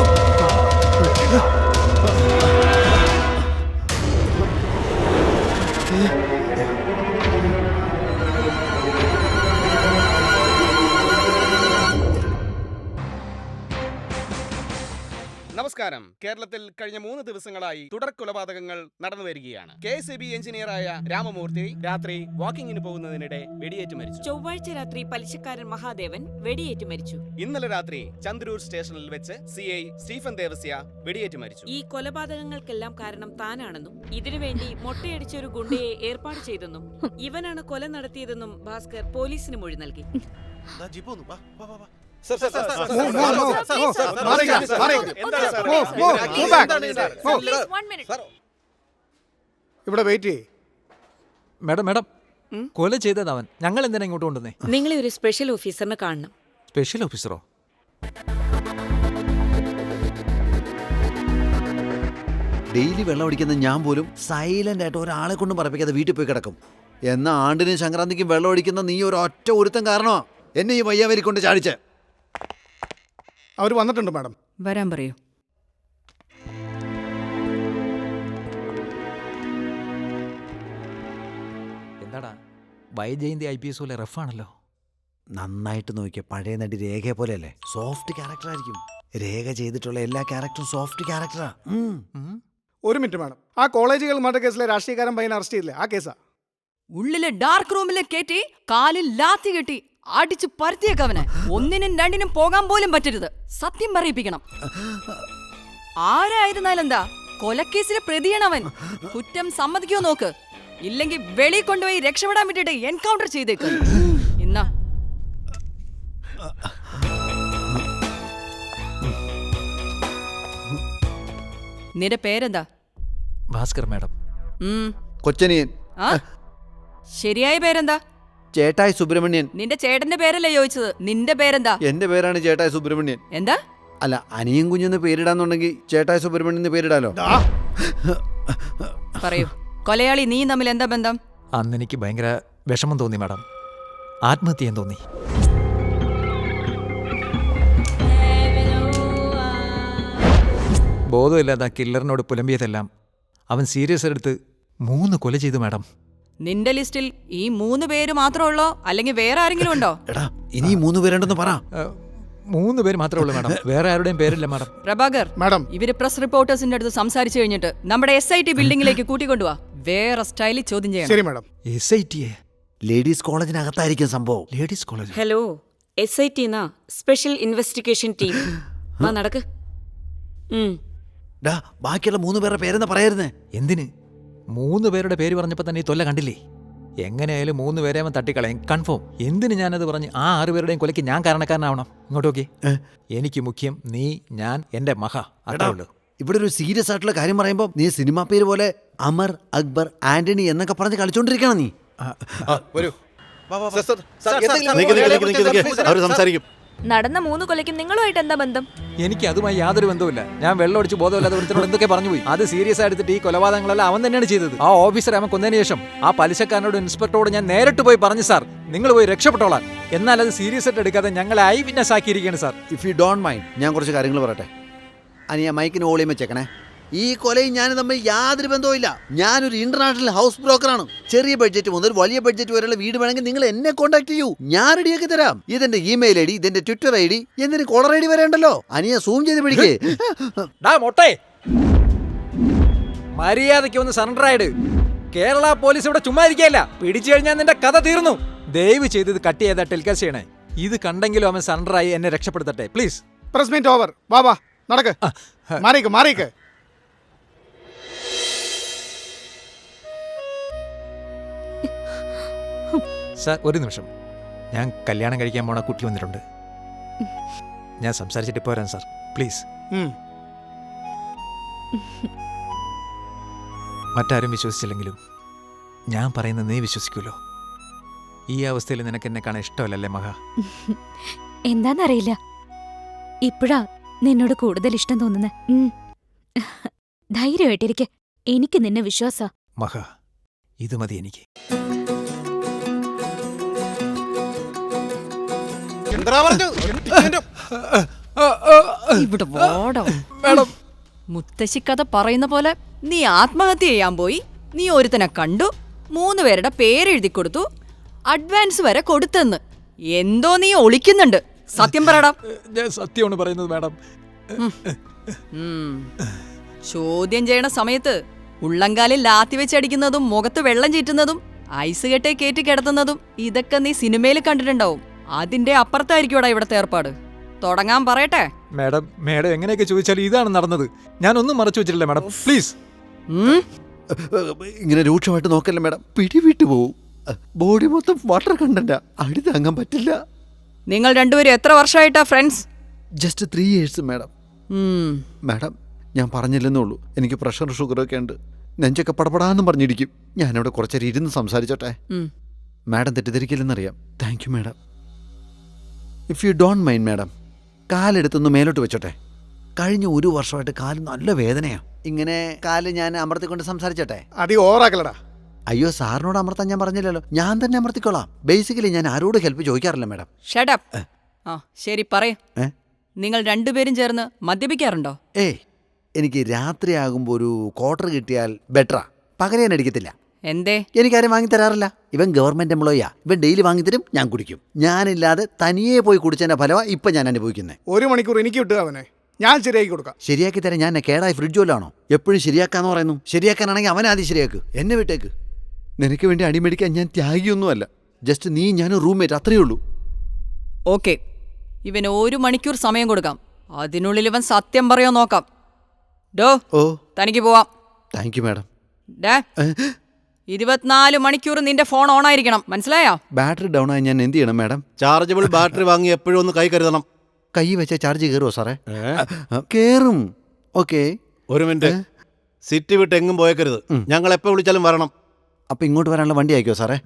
നമസ്കാരം. കേരളത്തിൽ കഴിഞ്ഞ 3 ദിവസങ്ങളായി തുടർ കൊലപാതകങ്ങൾ നടന്നു വരികയാണ്. KSEB എഞ്ചിനീയറായ രാമമൂർത്തി രാത്രി വാക്കിങ്ങിന് പോകുന്നതിനിടെ വെടിയേറ്റ് മരിച്ചു. ചൊവ്വാഴ്ച രാത്രി പലിശക്കാരൻ മഹാദേവൻ വെടിയേറ്റ് മരിച്ചു. ഇന്നലെ രാത്രി ചന്ദ്രൂർ സ്റ്റേഷനിൽ വെച്ച് CI സ്റ്റീഫൻ ദേവസ്യ വെടിയേറ്റ് മരിച്ചു. ഈ കൊലപാതകങ്ങൾക്കെല്ലാം കാരണം താനാണെന്നും ഇതിനുവേണ്ടി മൊട്ടയടിച്ച ഒരു ഗുണ്ടയെ ഏർപ്പാട് ചെയ്തെന്നും ഇവനാണ് കൊല നടത്തിയതെന്നും ഭാസ്കർ പോലീസിന് മൊഴി നൽകി. ഇവിടെ വെയിറ്റ് ചെയ്യ്. മാഡം കൊല ചെയ്തത് അവൻ. ഞങ്ങൾ എന്തിനാ ഇങ്ങോട്ട് കൊണ്ടുവന്നേ? നിങ്ങളെ ഒരു സ്പെഷ്യൽ ഓഫീസറിനെ കാണണം. സ്പെഷ്യൽ ഓഫീസറോ? ഡെയിലി വെള്ളം അടിക്കുന്ന ഞാൻ പോലും സൈലന്റ് ആയിട്ട് ഒരാളെ കൊണ്ടും പറപ്പിക്കാതെ വീട്ടിൽ പോയി കിടക്കും. എന്നാ ആണ്ടിനും സംക്രാന്തിക്കും വെള്ളം അടിക്കുന്ന നീ ഒരു ഒറ്റ ഒരുത്തം കാരണമാ എന്നെ ഈ വയ്യാവരി കൊണ്ട് ചാടിച്ചേ. അവർ വന്നിട്ടുണ്ട് മാഡം. വരാൻ പറയൂ. എന്താടാ വൈജയന്തി IPS പോലെ റഫാണല്ലോ. നന്നായിട്ട് നോക്കിയ പഴയ നടി രേഖയെ പോലെയല്ലേ? സോഫ്റ്റ് ക്യാരക്ടർ ആയിരിക്കും. രേഖ ചെയ്തിട്ടുള്ള എല്ലാ ക്യാരക്ടറും സോഫ്റ്റ് ക്യാരക്ടറാ. ഒരു മിനിറ്റ് മാഡം. ആ കോളേജുകൾ മർഡർ കേസിലെ രാഷ്ട്രീയക്കാരൻ പയ്യനെ അറസ്റ്റ് ചെയ്തില്ലേ? ആ കേസാ. ഉള്ളിലെ ഡാർക്ക് റൂമിലെ കയറ്റി കാലിൽ ലാത്തി കെട്ടി അടിച്ചു പരത്തിയേക്കവനെ. ഒന്നിനും രണ്ടിനും പോകാൻ പോലും പറ്റരുത്. സത്യം പറയിപ്പിക്കണം. ആരായിരുന്നാലും എന്താ, കൊലക്കേസിലെ പ്രതിയാണവൻ. കുറ്റം സമ്മതിക്കോ നോക്ക്. ഇല്ലെങ്കിൽ വെളി കൊണ്ടുപോയി രക്ഷപ്പെടാൻ വേണ്ടിട്ട് എൻകൗണ്ടർ ചെയ്തേക്ക്. ഇന്നാ നിന്റെ പേരെന്താ? ഭാസ്കർ മാഡം. കൊച്ചനിയൻ. ശരിയായ പേരെന്താ? ചേട്ടായി സുബ്രഹ്മണ്യൻ. നിന്റെ ചേട്ടന്റെ പേരല്ലേ ചോദിച്ചത്. നിന്റെ പേരെന്താ? എന്റെ പേരാണ് ചേട്ടായി സുബ്രഹ്മണ്യൻ. എന്താ? അല്ല, അനിയൻ കുഞ്ഞെന്ന് പേരിടാന്നുണ്ടെങ്കിൽ ചേട്ടായി സുബ്രഹ്മണ്യൻ എന്ന് പേരിടാലോ. പറയൂ, കൊലയാളി നീ തമ്മിൽ എന്താ ബന്ധം? അന്ന് എനിക്ക് ഭയങ്കര വിഷമം തോന്നി മാഡം. ആത്മഹത്യ ചെയ്യാൻ തോന്നി. ബോധമില്ലാതെ ആ കില്ലറിനോട് പുലമ്പിയതെല്ലാം അവൻ സീരിയസ് എടുത്ത് 3 കൊല ചെയ്തു മാഡം. നിന്റെ ലിസ്റ്റിൽ ഈ 3 പേര് മാത്രമേ ഉള്ളോ, അല്ലെങ്കിൽ വേറെ ആരെങ്കിലും ഉണ്ടോ? ഇനി 3 പേരുണ്ടെന്ന് പറ. 3 പേര് മാത്രമേ ഉള്ളൂ മാഡം. വേറെ ആരുടെയും പേരില്ല മാഡം. പ്രഭാകർ മാഡം, ഇവര് പ്രസ് റിപ്പോർട്ടേഴ്സിന്റെ അടുത്ത് സംസാരിച്ചു കഴിഞ്ഞിട്ട് നമ്മുടെ SIT ബിൽഡിംഗിലേക്ക് കൂട്ടിക്കൊണ്ടുവാ. വേറെ സ്റ്റൈലിൽ ചോദ്യം ചെയ്യണം. ശരി മാഡം. SIT ലേഡീസ് കോളേജിനകത്തായിരിക്കും സംഭവം. Ladies college. Hello, SIT special investigation team. നടക്ക്. ബാക്കിയുള്ള 3 പേരുടെ പേരെന്ന് പറയായിരുന്നേ. എന്തിന്? 3 പേരുടെ പേര് പറഞ്ഞപ്പോൾ തന്നെ ഈ തൊല്ല കണ്ടില്ലേ? എങ്ങനെയായാലും 3 പേരെ അവൻ തട്ടിക്കളയും, കൺഫേം. എന്തിന് ഞാനത് പറഞ്ഞ് ആ 6 പേരുടെയും കൊലയ്ക്ക് ഞാൻ കാരണക്കാരനാവണം? ഇങ്ങോട്ട് നോക്കി. എനിക്ക് മുഖ്യം നീ, ഞാൻ, എന്റെ മഹ. അത്രേ ഉള്ളൂ. ഇവിടെ ഒരു സീരിയസ് ആയിട്ടുള്ള കാര്യം പറയുമ്പോൾ നീ സിനിമാ പേര് പോലെ അമർ, അക്ബർ, ആന്റണി എന്നൊക്കെ പറഞ്ഞ് കളിച്ചോണ്ടിരിക്കണം നീ. അവർ സംസാരിക്കും. നടന്ന 3 കൊലയ്ക്കും നിങ്ങളുമായിട്ട് എന്താ ബന്ധം? എനിക്ക് അതുമായി യാതൊരു ബന്ധവുമില്ല. ഞാൻ വെള്ളം അടിച്ച് ബോധമില്ലാതെ ഒരുത്തനോട് എന്തൊക്കെ പറഞ്ഞു പോയി. അത് സീരിയസ് ആയിട്ട് ഈ കൊലപാതകങ്ങളെല്ലാം അവൻ തന്നെയാണ് ചെയ്തത്. ആ ഓഫീസർ അവൻ കൊന്നതിന് ശേഷം ആ പലിശക്കാരനോട് ഇൻസ്പെക്ടറോട് ഞാൻ നേരിട്ട് പോയി പറഞ്ഞു, സാർ നിങ്ങൾ പോയി രക്ഷപ്പെട്ടോളാം. എന്നാൽ അത് സീരിയസ് ആയിട്ട് എടുക്കാതെ ഞങ്ങളെ ഐ വിറ്റ്നസ് ആക്കിയിരിക്കുകയാണ് സാർ. ഇഫ് യു ഡോണ്ട് മൈൻഡ്, ഞാൻ കുറച്ച് കാര്യങ്ങൾ പറയട്ടെ. അനിയ മൈക്കിന് ഓളിയും വെച്ചേക്കണേ. ഈ കൊലയും ഞാൻ തമ്മിൽ യാതൊരു ബന്ധവുമില്ല. ഞാനൊരു ഇന്റർനാഷണൽ ഹൗസ് ബ്രോക്കറാണ്. ചെറിയ ബഡ്ജറ്റ് മുതൽ വലിയ ബഡ്ജറ്റ് വരെയുള്ള വീട് വേണമെങ്കിൽ നിങ്ങൾ എന്നെ കോൺടാക്ട് ചെയ്യൂ, ഞാൻ റെഡിയാക്കി തരാം. ഇതെന്റെ ഇമെയിൽ ID, ഇതെന്റെ ട്വിറ്റർ ID, എന്തിന് കോളർ ID വരെ ഉണ്ടല്ലോ. അനിയ സൂം ചെയ്ത് പിടിക്കേ. മര്യാദയ്ക്ക് ഒന്ന് സറണ്ടർ ആയിട്ട്. കേരള പോലീസ് ഇവിടെ ചുമ്മാ ഇരിക്കുകയല്ല. പിടിച്ചു കഴിഞ്ഞാൽ നിന്റെ കഥ തീർന്നു. ദയവ് ചെയ്ത് ഇത് കട്ട് ചെയ്താ ടെലികാസ്റ്റ് ചെയ്യണേ. ഇത് കണ്ടെങ്കിലും അവൻ സറണ്ടറായി എന്നെ രക്ഷപ്പെടുത്തട്ടെ പ്ലീസ്. Press meet over. വാ നടക്ക്. മാറിക്ക്. സാർ ഒരു നിമിഷം, ഞാൻ കല്യാണം കഴിക്കാൻ പോണ കുട്ടി വന്നിട്ടുണ്ട്. ഞാൻ സംസാരിച്ചിട്ട് പോരാൻ സാർ, പ്ലീസ്. മറ്റാരും വിശ്വസിച്ചില്ലെങ്കിലും ഞാൻ പറയുന്നത് നീ വിശ്വസിക്കുമല്ലോ? ഈ അവസ്ഥയിൽ നിനക്ക് എന്നെ കാണാൻ ഇഷ്ടമല്ലല്ലേ മഹ? എന്താന്നറിയില്ല, ഇപ്പഴാ നിന്നോട് കൂടുതൽ ഇഷ്ടം തോന്നുന്നേ. ധൈര്യമായിട്ടിരിക്കെ, എനിക്ക് നിന്നെ വിശ്വാസ. മഹ, ഇത് മതി എനിക്ക്. ഇവിടെ വാടോ. മുത്തശ്ശി കഥ പറയുന്ന പോലെ നീ ആത്മഹത്യ ചെയ്യാൻ പോയി, നീ ഒരുത്തനെ കണ്ടു, 3 പേരുടെ പേരെഴുതി കൊടുത്തു, അഡ്വാൻസ് വരെ കൊടുത്തെന്ന്. എന്തോ നീ ഒളിക്കുന്നുണ്ട്, സത്യം പറയടാ. ഞാൻ സത്യമാണ് പറയുന്നത് മാഡം. ചോദ്യം ചെയ്യണ സമയത്ത് ഉള്ളംകാലിൽ ലാത്തി വെച്ചടിക്കുന്നതും മുഖത്ത് വെള്ളം ചീറ്റുന്നതും ഐസ് കെട്ടെ കയറ്റി കിടത്തുന്നതും ഇതൊക്കെ നീ സിനിമയിൽ കണ്ടിട്ടുണ്ടാവും. അതിന്റെ അപ്പുറത്തായിരിക്കൂടാ ഇവിടത്തെ ഏർപ്പാട്. തുടങ്ങാൻ പറയട്ടെ? മാഡം, മാഡം എങ്ങനെയൊക്കെ ചോദിച്ചാലും ഇതാണ് നടന്നത്. ഞാനൊന്നും മറച്ചു വെച്ചിട്ടില്ല മാഡം, പ്ലീസ്. ഇങ്ങനെ രൂക്ഷമായിട്ട് നോക്കല്ലേ മാഡം, പിടിവിട്ടു പോവും. ബോഡി മൊത്തം വാട്ടർ കണ്ടന്റാ, അടി താങ്ങാൻ പറ്റില്ല. നിങ്ങൾ രണ്ടുപേരും എത്ര വർഷമായിട്ടാ ഫ്രണ്ട്സ്? Just 3 years madam. മാഡം, ഞാൻ പറഞ്ഞില്ലെന്നേ ഉള്ളൂ, എനിക്ക് പ്രഷർ ഷുഗറൊക്കെ ഉണ്ട്. നെഞ്ചൊക്കെ പടപടാന്നും പറഞ്ഞിരിക്കും. ഞാനിവിടെ കുറച്ചേരം ഇരുന്ന് സംസാരിച്ചോട്ടെ? മാഡം തെറ്റിദ്ധരിക്കില്ലെന്നറിയാം. Thank you madam. If you don't mind madam, കാലെടുത്തൊന്ന് മേലോട്ട് വെച്ചോട്ടെ? കഴിഞ്ഞ 1 വർഷമായിട്ട് കാല് നല്ല വേദനയാണ്. ഇങ്ങനെ കാല് ഞാൻ അമർത്തിക്കൊണ്ട് സംസാരിച്ചോട്ടെ? ഓവറാക്കലടാ. അയ്യോ, സാറിനോട് അമർത്താൻ ഞാൻ പറഞ്ഞില്ലല്ലോ, ഞാൻ തന്നെ അമർത്തിക്കോളാം. ബേസിക്കലി ഞാൻ ആരോട് ഹെൽപ്പ് ചോദിക്കാറില്ല മാഡം. Shut up. ശരി, പറയേ. നിങ്ങൾ രണ്ടുപേരും ചേർന്ന് മദ്യപിക്കാറുണ്ടോ? എനിക്ക് രാത്രിയാകുമ്പോൾ ഒരു ക്വാർട്ടർ കിട്ടിയാൽ ബെറ്ററാ. പകരം ഞാൻ അടിക്കത്തില്ല. എന്തേ? എനിക്കാരും വാങ്ങി തരാറില്ല. ഇവൻ ഗവൺമെന്റ് എംപ്ലോയിയാ. ഇവൻ ഡെയിലി വാങ്ങിത്തരും, ഞാൻ കുടിക്കും. ഞാനില്ലാതെ തനിയെ പോയി കുടിച്ചതിന്റെ ഫലമാണ് ഇപ്പം ഞാൻ അനുഭവിക്കുന്നത്. 1 മണിക്കൂർ എനിക്ക് കിട്ടുക അവനെ, ഞാൻ ശരിയാക്കി കൊടുക്കാം. ശരിയാക്കി തരാൻ ഞാൻ കേടായി ഫ്രിഡ്ജ് വല്ലാണോ? എപ്പോഴും ശരിയാക്കാന്ന് പറയുന്നു. ശരിയാക്കാനാണെങ്കിൽ അവൻ ആദ്യം ശരിയാക്ക്, എന്നെ വിട്ടേക്ക്. നിനക്ക് വേണ്ടി അടിമേടിക്കാൻ ഞാൻ ത്യാഗിയൊന്നുമല്ല. ജസ്റ്റ് നീ ഞാനും റൂംമേറ്റ്, അത്രയേ ഉള്ളൂ. ഓക്കെ, ഇവന് 1 മണിക്കൂർ സമയം കൊടുക്കാം. അതിനുള്ളിൽ ഇവൻ സത്യം പറയോ നോക്കാം. ഡോ, തനിക്ക് പോവാം. Thank you madam. 24 മണിക്കൂർ നിന്റെ ഫോൺ ഓൺ ആയിരിക്കണം, മനസ്സിലായോ? ബാറ്ററി ഡൗൺ ആയി ഞാൻ എന്ത് ചെയ്യണം മാഡം? ചാർജബിൾ ബാറ്ററി വാങ്ങി എപ്പോഴും ഒന്ന് കൈ കരുതണം. കൈ വെച്ചാൽ ചാർജ് കയറുമോ സാറേ? കയറും. Okay, 1 minute. സിറ്റി വിട്ട് എങ്ങും പോയേക്കരുത്. ഞങ്ങൾ എപ്പോൾ വിളിച്ചാലും വരണം. അപ്പൊ ഇങ്ങോട്ട് വരാനുള്ള വണ്ടി അയക്കോ സാറേ?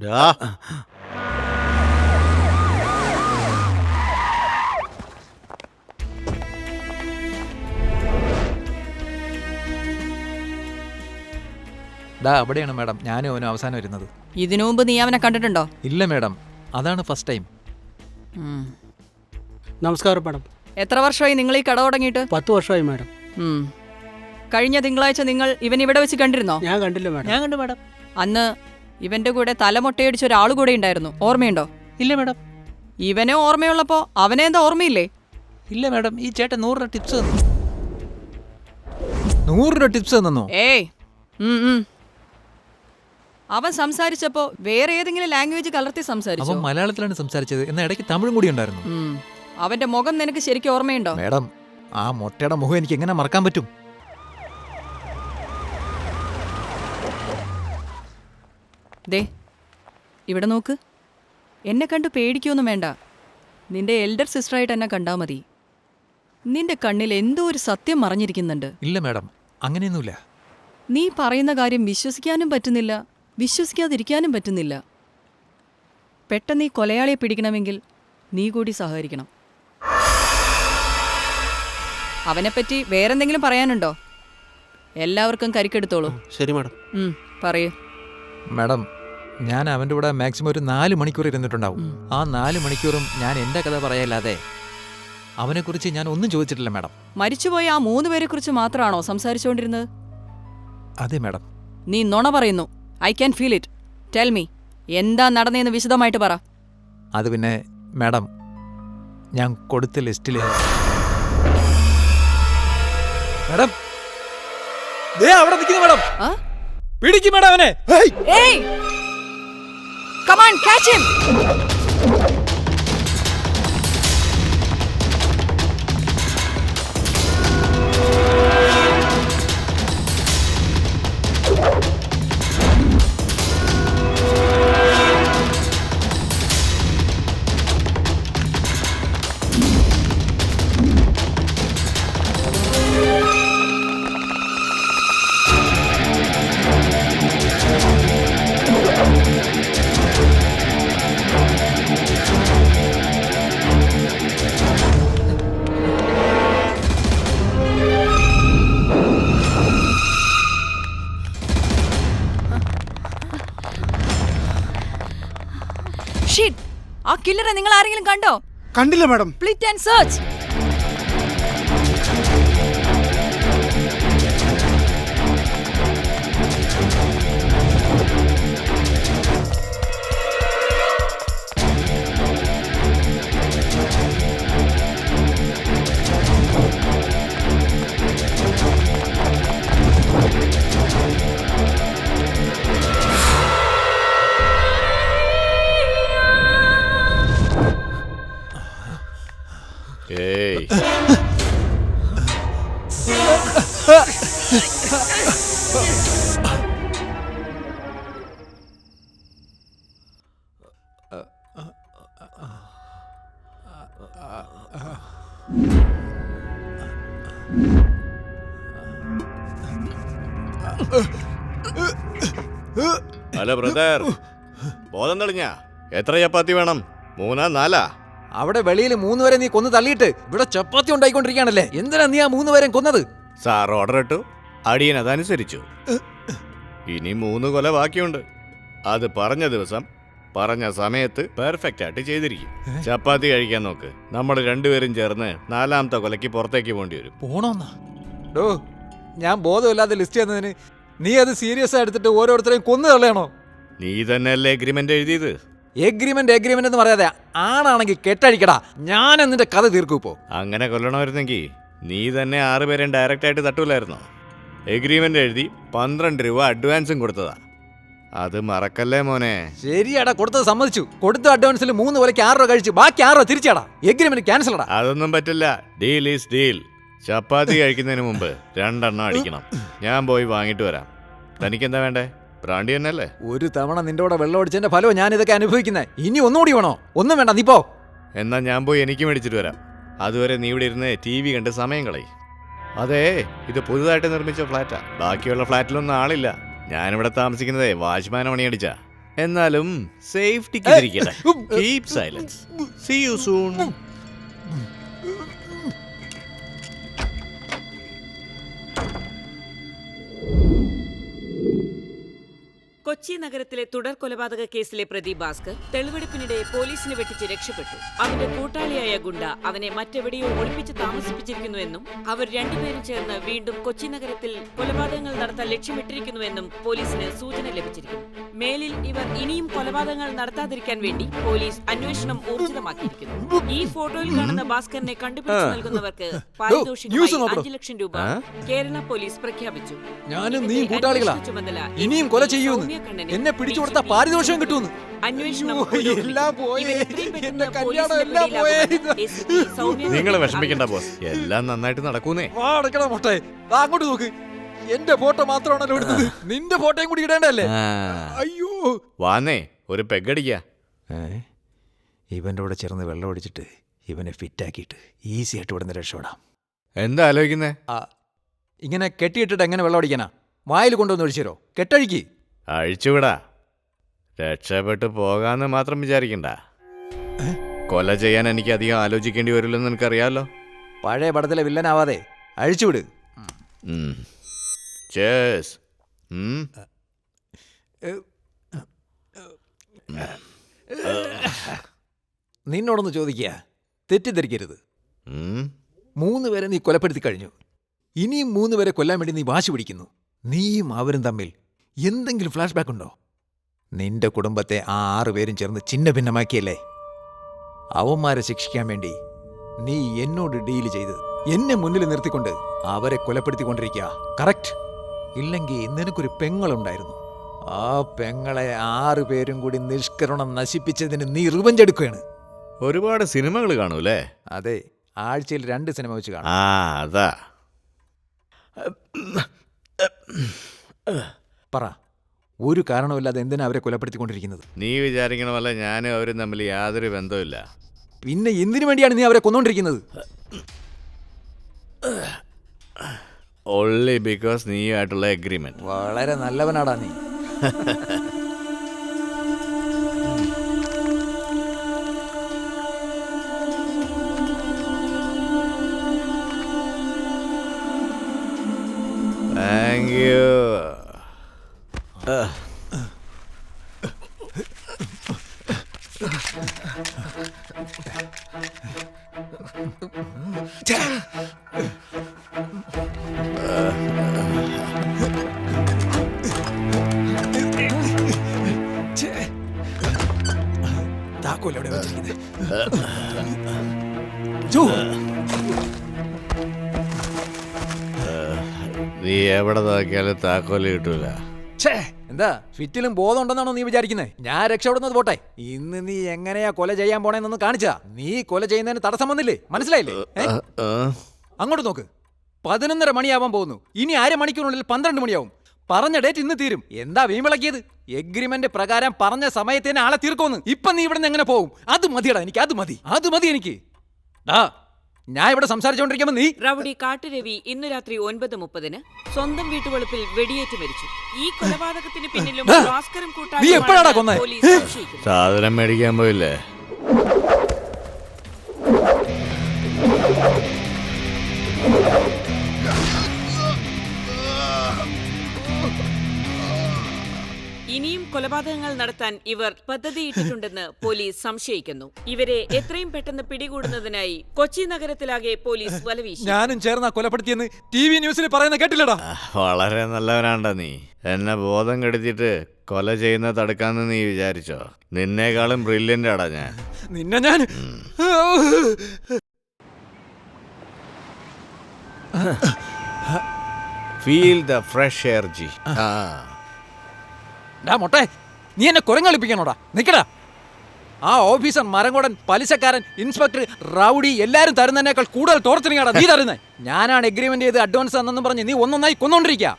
അവിടെയാണ് മാഡം ഞാനും അവനും അവസാനം വരുന്നത്. ഇതിനു മുമ്പ് നീ അവനെ കണ്ടിട്ടുണ്ടോ? ഇല്ല മാഡം, അതാണ് ഫസ്റ്റ് ടൈം. നമസ്കാരം മാഡം. എത്ര വർഷമായി നിങ്ങൾ ഈ കട തുടങ്ങിയിട്ട്? 10 വർഷമായി മാഡം. കഴിഞ്ഞ തിങ്കളാഴ്ച നിങ്ങൾ ഇവൻ ഇവിടെ വെച്ച് കണ്ടിരുന്നോ? ഞാൻ കണ്ടില്ല മാഡം. ഞാൻ കണ്ടു മാഡം. അന്ന് ഇവന്റെ കൂടെ തലമൊട്ടയടിച്ച ഒരാൾ കൂടെ ഉണ്ടായിരുന്നു, ഓർമ്മയുണ്ടോ? ഇല്ല മാഡം. ഇവനെ ഓർമ്മയുള്ളപ്പോ അവനെ എന്താ ഓർമ്മയില്ലേ? ഇല്ല മാഡം, ഈ ചേട്ടൻ 100 രൂപ ടിപ്സ് തന്നു. 100 രൂപ ടിപ്സ് തന്നോ? അവൻ സംസാരിച്ചപ്പോ വേറെ ഏതെങ്കിലും ലാംഗ്വേജ് കലർത്തി സംസാരിച്ചു. അവൻ മലയാളത്തിലാണ് സംസാരിച്ചത്, എന്നാൽ ഇടയ്ക്ക് തമിഴും കൂടി ഉണ്ടായിരുന്നു. അവന്റെ മുഖം നിനക്ക് ശരിക്കും ഓർമ്മയുണ്ടോ? മാഡം, ആ മൊട്ടയുടെ മുഖം എനിക്ക് എങ്ങനെ മറക്കാൻ പറ്റും? ദേ, ഇവിടെ നോക്ക്. എന്നെ കണ്ട് പേടിക്കൊന്നും വേണ്ട. നിന്റെ എൽഡർ സിസ്റ്ററായിട്ട് എന്നെ കണ്ടാ മതി. നിന്റെ കണ്ണിൽ എന്തോ ഒരു സത്യം മറഞ്ഞിരിക്കുന്നുണ്ട്. ഇല്ല മാഡം, അങ്ങനെയൊന്നുമില്ല. നീ പറയുന്ന കാര്യം വിശ്വസിക്കാനും പറ്റുന്നില്ല, വിശ്വസിക്കാതിരിക്കാനും പറ്റുന്നില്ല. പെട്ടെന്ന് ഈ കൊലയാളിയെ പിടിക്കണമെങ്കിൽ നീ കൂടി സഹകരിക്കണം. അവനെപ്പറ്റി വേറെന്തെങ്കിലും പറയാനുണ്ടോ? എല്ലാവർക്കും കരിക്കെടുത്തോളൂ. ശരി മാഡം. പറയൂ. മാഡം, ഞാൻ അവൻ്റെ കൂടെ മാക്സിമം ഒരു 4 മണിക്കൂർ ഇരുന്നിട്ടുണ്ടാവും. ആ 4 മണിക്കൂറും ഞാൻ എൻ്റെ കഥ പറയാല്ലാതെ അവനെക്കുറിച്ച് ഞാൻ ഒന്നും ചോദിച്ചിട്ടില്ല മാഡം. മരിച്ചുപോയ ആ 3 പേരെ കുറിച്ച് മാത്രമാണോ സംസാരിച്ചുകൊണ്ടിരുന്നത്? അതെ മാഡം. നീ നുണ പറയുന്നു. I can feel it. Tell me, എന്താ നടന്നതെന്ന് വിശദമായിട്ട് പറ. അത് പിന്നെ മാഡം, ഞാൻ കൊടുത്ത ലിസ്റ്റിൽ മാഡം അവിടെ നിൽക്കുന്നു മാഡം. പിടിക്കും മാഡം അവനെ. Come on, catch him! Shit, ആ കില്ലറെ നിങ്ങൾ ആരെങ്കിലും കണ്ടോ? കണ്ടില്ല മാഡം. Split and search. ഏയ് ഹലോ ബ്രദർ, ബോധം തെളിഞ്ഞ? എത്ര ചപ്പാത്തി വേണം? 3 4? അവിടെ വെളിയിൽ 3 പേരെ നീ കൊന്നു തള്ളിയിട്ട് ഇവിടെ ചപ്പാത്തി ഉണ്ടായിക്കൊണ്ടിരിക്കുകയാണല്ലേ. എന്തിനാ നീ ആ 3 പേരെ കൊന്നത്? സാർ ഓർഡർ ഇട്ടു, അടിയൻ അതനുസരിച്ചു. ഇനി 3 കൊല ബാക്കിയുണ്ട്. അത് പറഞ്ഞ ദിവസം പറഞ്ഞ സമയത്ത് പെർഫെക്റ്റ് ആയിട്ട് ചെയ്തിരിക്കും. ചപ്പാത്തി കഴിക്കാൻ നോക്ക്. നമ്മൾ രണ്ടുപേരും ചേർന്ന് 4ാമത്തെ കൊലയ്ക്ക് പുറത്തേക്ക് പോകേണ്ടി വരും. പോണോന്നാ? ഡോ, ഞാൻ ബോധമില്ലാതെ ലിസ്റ്റ് ചെയ്യുന്നതിന് നീ അത് സീരിയസ് ആയി എടുത്തിട്ട് ഓരോരുത്തരെയും കൊന്നു തള്ളയാണോ? നീ തന്നെയല്ലേ എഗ്രിമെന്റ് എഴുതിയത്? എഗ്രിമെന്റ് എന്ന് പറയാതെ ആണാണെങ്കിൽ കെട്ടഴിക്കടാ. ഞാൻ എന്നിട്ട് കഥ തീർക്കൂ. ഇപ്പോ അങ്ങനെ കൊല്ലണമായിരുന്നെങ്കിൽ നീ തന്നെ 6 പേരും ഡയറക്റ്റ് ആയിട്ട് തട്ടൂലായിരുന്നോ? എഗ്രിമെന്റ് എഴുതി 12 രൂപ അഡ്വാൻസും കൊടുത്തതാ. അത് മറക്കല്ലേ മോനെ. ശരിയാടാ, കൊടുത്തത് സമ്മതിച്ചു. കൊടുത്ത അഡ്വാൻസിൽ 3 കൊലയ്ക്ക് 6 രൂപ കഴിച്ചു, ബാക്കി 6 രൂപ തിരിച്ചാടാ. എഗ്രിമെന്റ് ക്യാൻസൽ ആടാ. അതൊന്നും പറ്റില്ല. Deal is deal. ചപ്പാത്തി കഴിക്കുന്നതിന് മുമ്പ് 2 എണ്ണം അടിക്കണം. ഞാൻ പോയി വാങ്ങിട്ട് വരാം. തനിക്കെന്താ വേണ്ടേ? ബ്രാൻഡി തന്നെയല്ലേ? ഒരു തവണ നിന്റെ കൂടെ വെള്ളം അടിച്ചതിന്റെ ഫലവും ഞാൻ ഇതൊക്കെ അനുഭവിക്കുന്നത്. ഇനി ഒന്നുകൂടി വേണോ? ഒന്നും വേണ്ട, നീ പോ. എന്നാ ഞാൻ പോയി എനിക്ക് മേടിച്ചിട്ട് വരാം. അതുവരെ നീ ഇവിടെ ഇരുന്ന് TV കണ്ട് സമയം കളയും. അതെ, ഇത് പുതുതായിട്ട് നിർമ്മിച്ച ഫ്ലാറ്റാ. ബാക്കിയുള്ള ഫ്ലാറ്റിലൊന്നും ആളില്ല. ഞാനിവിടെ താമസിക്കുന്നതേ വാച്ച്മാൻ മണിയടിച്ച. എന്നാലും സേഫ്റ്റിക്ക് ഇരിക്കട്ടെ. Keep silence. See you soon. Kochi നഗരത്തിലെ തുടർ കൊലപാതക കേസിലെ പ്രതി ഭാസ്കർ തെളിവെടുപ്പിനിടെ പോലീസിനെ വെട്ടിച്ച് രക്ഷപ്പെട്ടു. അവന്റെ കൂട്ടാളിയായ ഗുണ്ട അവനെ മറ്റെവിടെയോ ഒളിപ്പിച്ച് താമസിപ്പിച്ചിരിക്കുന്നുവെന്നും അവർ രണ്ടുപേരും ചേർന്ന് വീണ്ടും കൊച്ചി നഗരത്തിൽ കൊലപാതകങ്ങൾ നടത്താൻ ലക്ഷ്യമിട്ടിരിക്കുന്നുവെന്നും പോലീസിന് സൂചന ലഭിച്ചിരിക്കുന്നു. മേലിൽ ഇവർ ഇനിയും കൊലപാതകങ്ങൾ നടത്താതിരിക്കാൻ വേണ്ടി പോലീസ് അന്വേഷണം ഊർജിതമാക്കിയിരിക്കുന്നു. ഈ ഫോട്ടോയിൽ കാണുന്ന ഭാസ്കറിനെ കണ്ടുപിടിച്ച് നൽകുന്നവർക്ക് പാരിതോഷികമായി 5 ലക്ഷം രൂപ കേരള പോലീസ് പ്രഖ്യാപിച്ചു. ഞാനും നീ കൂട്ടാളികളാ. ഇനിയും കൊല ചെയ്യുമെന്ന് എന്നെ പിടിച്ചു കൊടുത്ത പാരിതോഷികം കിട്ടുമെന്ന്. നിങ്ങൾ വിഷമിക്കണ്ട ബോസ്, എല്ലാം നന്നായിട്ട് നടക്കൂന്നേ. അങ്ങോട്ട് നോക്ക്, എന്റെ ഫോട്ടോ മാത്രമാണല്ലോ എടുത്തത്. നിന്റെ ഫോട്ടോയും കൂടി ഇടേണ്ടല്ലേ? അയ്യോ, വാന്നേ ഒരു പെഗടിക്ക. ഇവന്റെ കൂടെ ചേർന്ന് വെള്ളം ഒടിച്ചിട്ട് ഇവനെ ഫിറ്റാക്കിയിട്ട് ഈസി ആയിട്ട് ഇവിടുന്ന് രക്ഷപ്പെടാം. എന്താ ആലോചിക്കുന്നേ? ഇങ്ങനെ കെട്ടിയിട്ടിട്ട് എങ്ങനെ വെള്ളം അടിക്കാനാ? വായിൽ കൊണ്ടുവന്ന് ഒഴിച്ചോ? കെട്ടഴിക്ക്. അഴിച്ചുവിടാ. രക്ഷപ്പെട്ട് പോകാന്ന് മാത്രം വിചാരിക്കണ്ട. കൊല ചെയ്യാൻ എനിക്ക് അധികം ആലോചിക്കേണ്ടി വരില്ലെന്ന് നിനക്കറിയാലോ. പഴയ പടത്തിലെ വില്ലനാവാതെ അഴിച്ചുവിട്. ചേസ്. നിന്നോടൊന്ന് ചോദിക്കുക, തെറ്റിദ്ധരിക്കരുത്. 3 പേരെ നീ കൊലപ്പെടുത്തി കഴിഞ്ഞു. ഇനിയും 3 പേരെ കൊല്ലാൻ വേണ്ടി നീ വാശി പിടിക്കുന്നു. നീയും അവരും തമ്മിൽ എന്തെങ്കിലും ഫ്ലാഷ് ബാക്ക് ഉണ്ടോ? നിന്റെ കുടുംബത്തെ ആ 6 പേരും ചേർന്ന് ചിന്ന ഭിന്നമാക്കിയല്ലേ? അവന്മാരെ ശിക്ഷിക്കാൻ വേണ്ടി നീ എന്നോട് ഡീൽ ചെയ്ത് എന്നെ മുന്നിൽ നിർത്തിക്കൊണ്ട് അവരെ കൊലപ്പെടുത്തിക്കൊണ്ടിരിക്കുക. കറക്റ്റ്? ഇല്ലെങ്കിൽ നിനക്കൊരു പെങ്ങളുണ്ടായിരുന്നു. ആ പെങ്ങളെ 6 പേരും കൂടി നിഷ്കരണം നശിപ്പിച്ചതിന് നീ റിവഞ്ച് എടുക്കുകയാണ്. ഒരുപാട് സിനിമകൾ കാണൂലേ? അതെ, ആഴ്ചയിൽ 2 സിനിമ വെച്ച് കാണും. അതാ. പറ, ഒരു കാരണമില്ലാതെ എന്തിനാ അവരെ കൊലപ്പെടുത്തിക്കൊണ്ടിരിക്കുന്നത്? നീ വിചാരിക്കണമല്ല ഞാനും അവരും തമ്മിൽ യാതൊരു ബന്ധവുമില്ല. പിന്നെ എന്തിനു വേണ്ടിയാണ് നീ അവരെ കൊന്നുകൊണ്ടിരിക്കുന്നത്? ഓൺലി ബിക്കോസ് നീയുമായിട്ടുള്ള എഗ്രിമെന്റ്. വളരെ നല്ലവനാടാ നീ. Thank you. താക്കോൽ എവിടെ വെച്ചിരിക്കുന്നത്? നീ എവിടെ നോക്കിയാലും താക്കോല് കിട്ടൂല. എന്താ ഫിറ്റിലും ബോധം ഉണ്ടെന്നാണോ നീ വിചാരിക്കുന്നത്? ഞാൻ രക്ഷപ്പെടുന്നത് പോട്ടെ, ഇന്ന് നീ എങ്ങനെയാ കൊല ചെയ്യാൻ പോണേന്നൊന്ന് കാണിച്ചാ. നീ കൊല ചെയ്യുന്നതിന് തടസ്സം വന്നില്ലേ? മനസ്സിലായില്ലേ? അങ്ങോട്ട് നോക്ക്, 11:30 മണിയാവാൻ പോകുന്നു. ഇനി 1/2 മണിക്കൂറിനുള്ളിൽ 12 മണിയാവും. പറഞ്ഞ ഡേറ്റ് ഇന്ന് തീരും. എന്താ വീമ്പിളക്കിയത്? എഗ്രിമെന്റ് പ്രകാരം പറഞ്ഞ സമയത്തിന് ആളെ തീർക്കുമെന്ന്. ഇപ്പൊ നീ ഇവിടെ നിന്ന് എങ്ങനെ പോകും? അത് മതിയടാ എനിക്ക്, അത് മതി എനിക്ക്. ഞാൻ ഇവിടെ സംസാരിച്ചുകൊണ്ടിരിക്കുമ്പോ നീ റൌഡി കാട്ടുരവി ഇന്നു രാത്രി 9:30 സ്വന്തം വീട്ടുവളപ്പിൽ വെടിയേറ്റ് മരിച്ചു. ഈ കൊലപാതകത്തിന് പിന്നിലും ഭാസ്കറും കൂട്ടാളിയുമാണ് പോലീസ് സംശയിക്കുന്നു. സാധനം മേടിക്കാൻ പോയില്ലേ? ഇനിയും കൊലപാതകങ്ങൾ നടത്താൻ ഇവർ പദ്ധതിയിട്ടിട്ടുണ്ടെന്ന് പോലീസ് സംശയിക്കുന്നു. ഇവരെ എത്രയും പെട്ടെന്ന് പിടികൂടുന്നതിനായി കൊച്ചി നഗരത്തിലാകെ പോലീസ് വലവീശി. ഞാനും ചേർന്ന കൊലപ്പെടുത്തിയെന്ന് TV ന്യൂസിൽ പറയുന്ന കേട്ടില്ലടാ? വളരെ നല്ലവനാണ്ടാ നീ. എന്നെ ബോധം കെടുത്തിട്ട് കൊല ചെയ്യുന്ന തടുക്കാന്ന് നീ വിചാരിച്ചോ? നിന്നേക്കാളും ബ്രില്യന്റ് ആടാ ഞാൻ. നിന്നെ ഞാൻ ഫീൽ ദ ഫ്രഷ് എയർ ജി. മൊട്ടെ, നീ എന്നെ കുരങ്ങളിപ്പിക്കണോടാ? നിക്കടാ. ആ ഓഫീസർ, മരങ്ങോടൻ, പലിശക്കാരൻ, ഇൻസ്പെക്ടർ, റൌഡി എല്ലാരും തരുന്നതിനേക്കാൾ കൂടുതൽ ടോർച്ചറിങ്ങാടാ നീ തരുന്നത്. ഞാനാണ് എഗ്രിമെന്റ് ചെയ്ത് അഡ്വാൻസ് തന്നെന്നും പറഞ്ഞ് നീ ഒന്നൊന്നായി കൊന്നോണ്ടിരിക്കുക.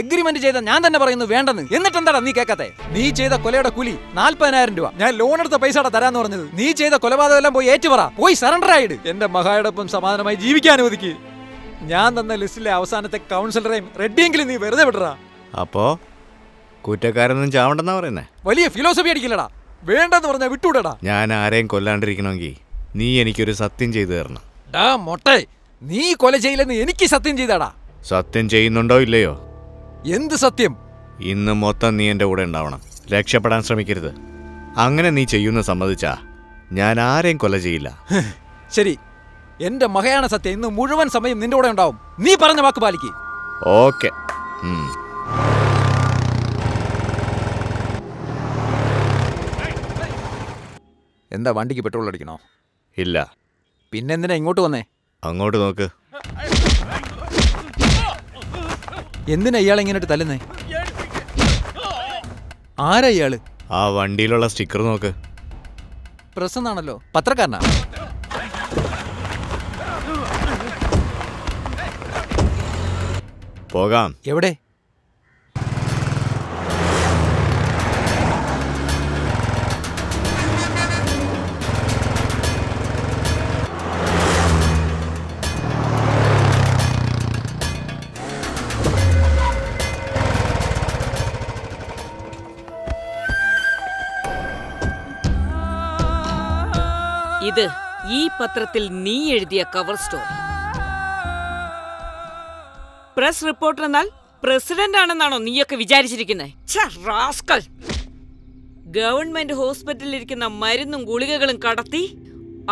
എഗ്രിമെന്റ് ചെയ്ത ഞാൻ തന്നെ പറയുന്നു വേണ്ടെന്ന്. എന്നിട്ട് എന്താടാ നീ കേൾക്കാത്തെ? നീ ചെയ്ത കൊലയുടെ കൂലി 40,000 രൂപ. ഞാൻ ലോൺ എടുത്ത പൈസ തരാന്ന് പറഞ്ഞത്. നീ ചെയ്ത കൊലപാതകം എല്ലാം പോയി ഏറ്റുപറ, പോയി സറണ്ടർ ആയിട്. എന്റെ മഹായോടൊപ്പം സമാധാനമായി ജീവിക്കാൻ അനുവദിക്ക്. ഞാൻ തന്ന ലിസ്റ്റിലെ അവസാനത്തെ കൗൺസിലറേയും റെഡ്ഡിയെങ്കിലും നീ വെറുതെ വിടറാ. അപ്പോ കുറ്റക്കാരൊന്നും ചാവണ്ടെന്നാ പറയുന്നേ? വലിയ ഫിലോസഫി അടിക്കില്ലടാ. വേണ്ടെന്ന് പറഞ്ഞാ വിട്ടുവിടടാ. ഞാൻ ആരെയും കൊല്ലാണ്ടിരിക്കണമെങ്കിൽ നീ എനിക്കൊരു സത്യം ചെയ്തു തരണം. മൊട്ടെ, നീ കൊല ചെയ്യില്ലെന്ന് എനിക്ക് സത്യം ചെയ്താടാ. സത്യം ചെയ്യുന്നുണ്ടോ ഇല്ലയോ? എന്ത് സത്യം? ഇന്ന് മൊത്തം നീ എൻ്റെ കൂടെ ഉണ്ടാവണം. രക്ഷപ്പെടാൻ ശ്രമിക്കരുത്. അങ്ങനെ നീ ചെയ്യുന്ന സമ്മതിച്ചാ ഞാൻ ആരെയും കൊല ചെയ്യില്ല. ശരി, എന്റെ മകയാണ് സത്യം. ഇന്ന് മുഴുവൻ സമയം നിന്റെ കൂടെ ഉണ്ടാവും. നീ പറഞ്ഞ വാക്ക് പാലിക്ക്. ഓക്കെ. എന്താ, വണ്ടിക്ക് പെട്രോൾ അടിക്കണോ? ഇല്ല. പിന്നെന്തിനാ ഇങ്ങോട്ട് വന്നേ? അങ്ങോട്ട് നോക്ക്. എന്തിനാ ഇയാൾ ഇങ്ങനെ തല്ലുന്നേ? ആരാ ഇയാള്? ആ വണ്ടിയിലുള്ള സ്റ്റിക്കർ നോക്ക്. പ്രസ് എന്നാണല്ലോ. പത്രക്കാരനാ? പോകാം. എവിടെ? ഇത് ഈ പത്രത്തിൽ നീ എഴുതിയ കവർ സ്റ്റോറി. പ്രസ് റിപ്പോർട്ടർ എന്നാൽ പ്രസിഡന്റ് ആണെന്നാണോ നീയൊക്കെ വിചാരിച്ചിരിക്കുന്നത്? ഗവൺമെന്റ് ഹോസ്പിറ്റലിൽ ഇരിക്കുന്ന മരുന്നും ഗുളികകളും കടത്തി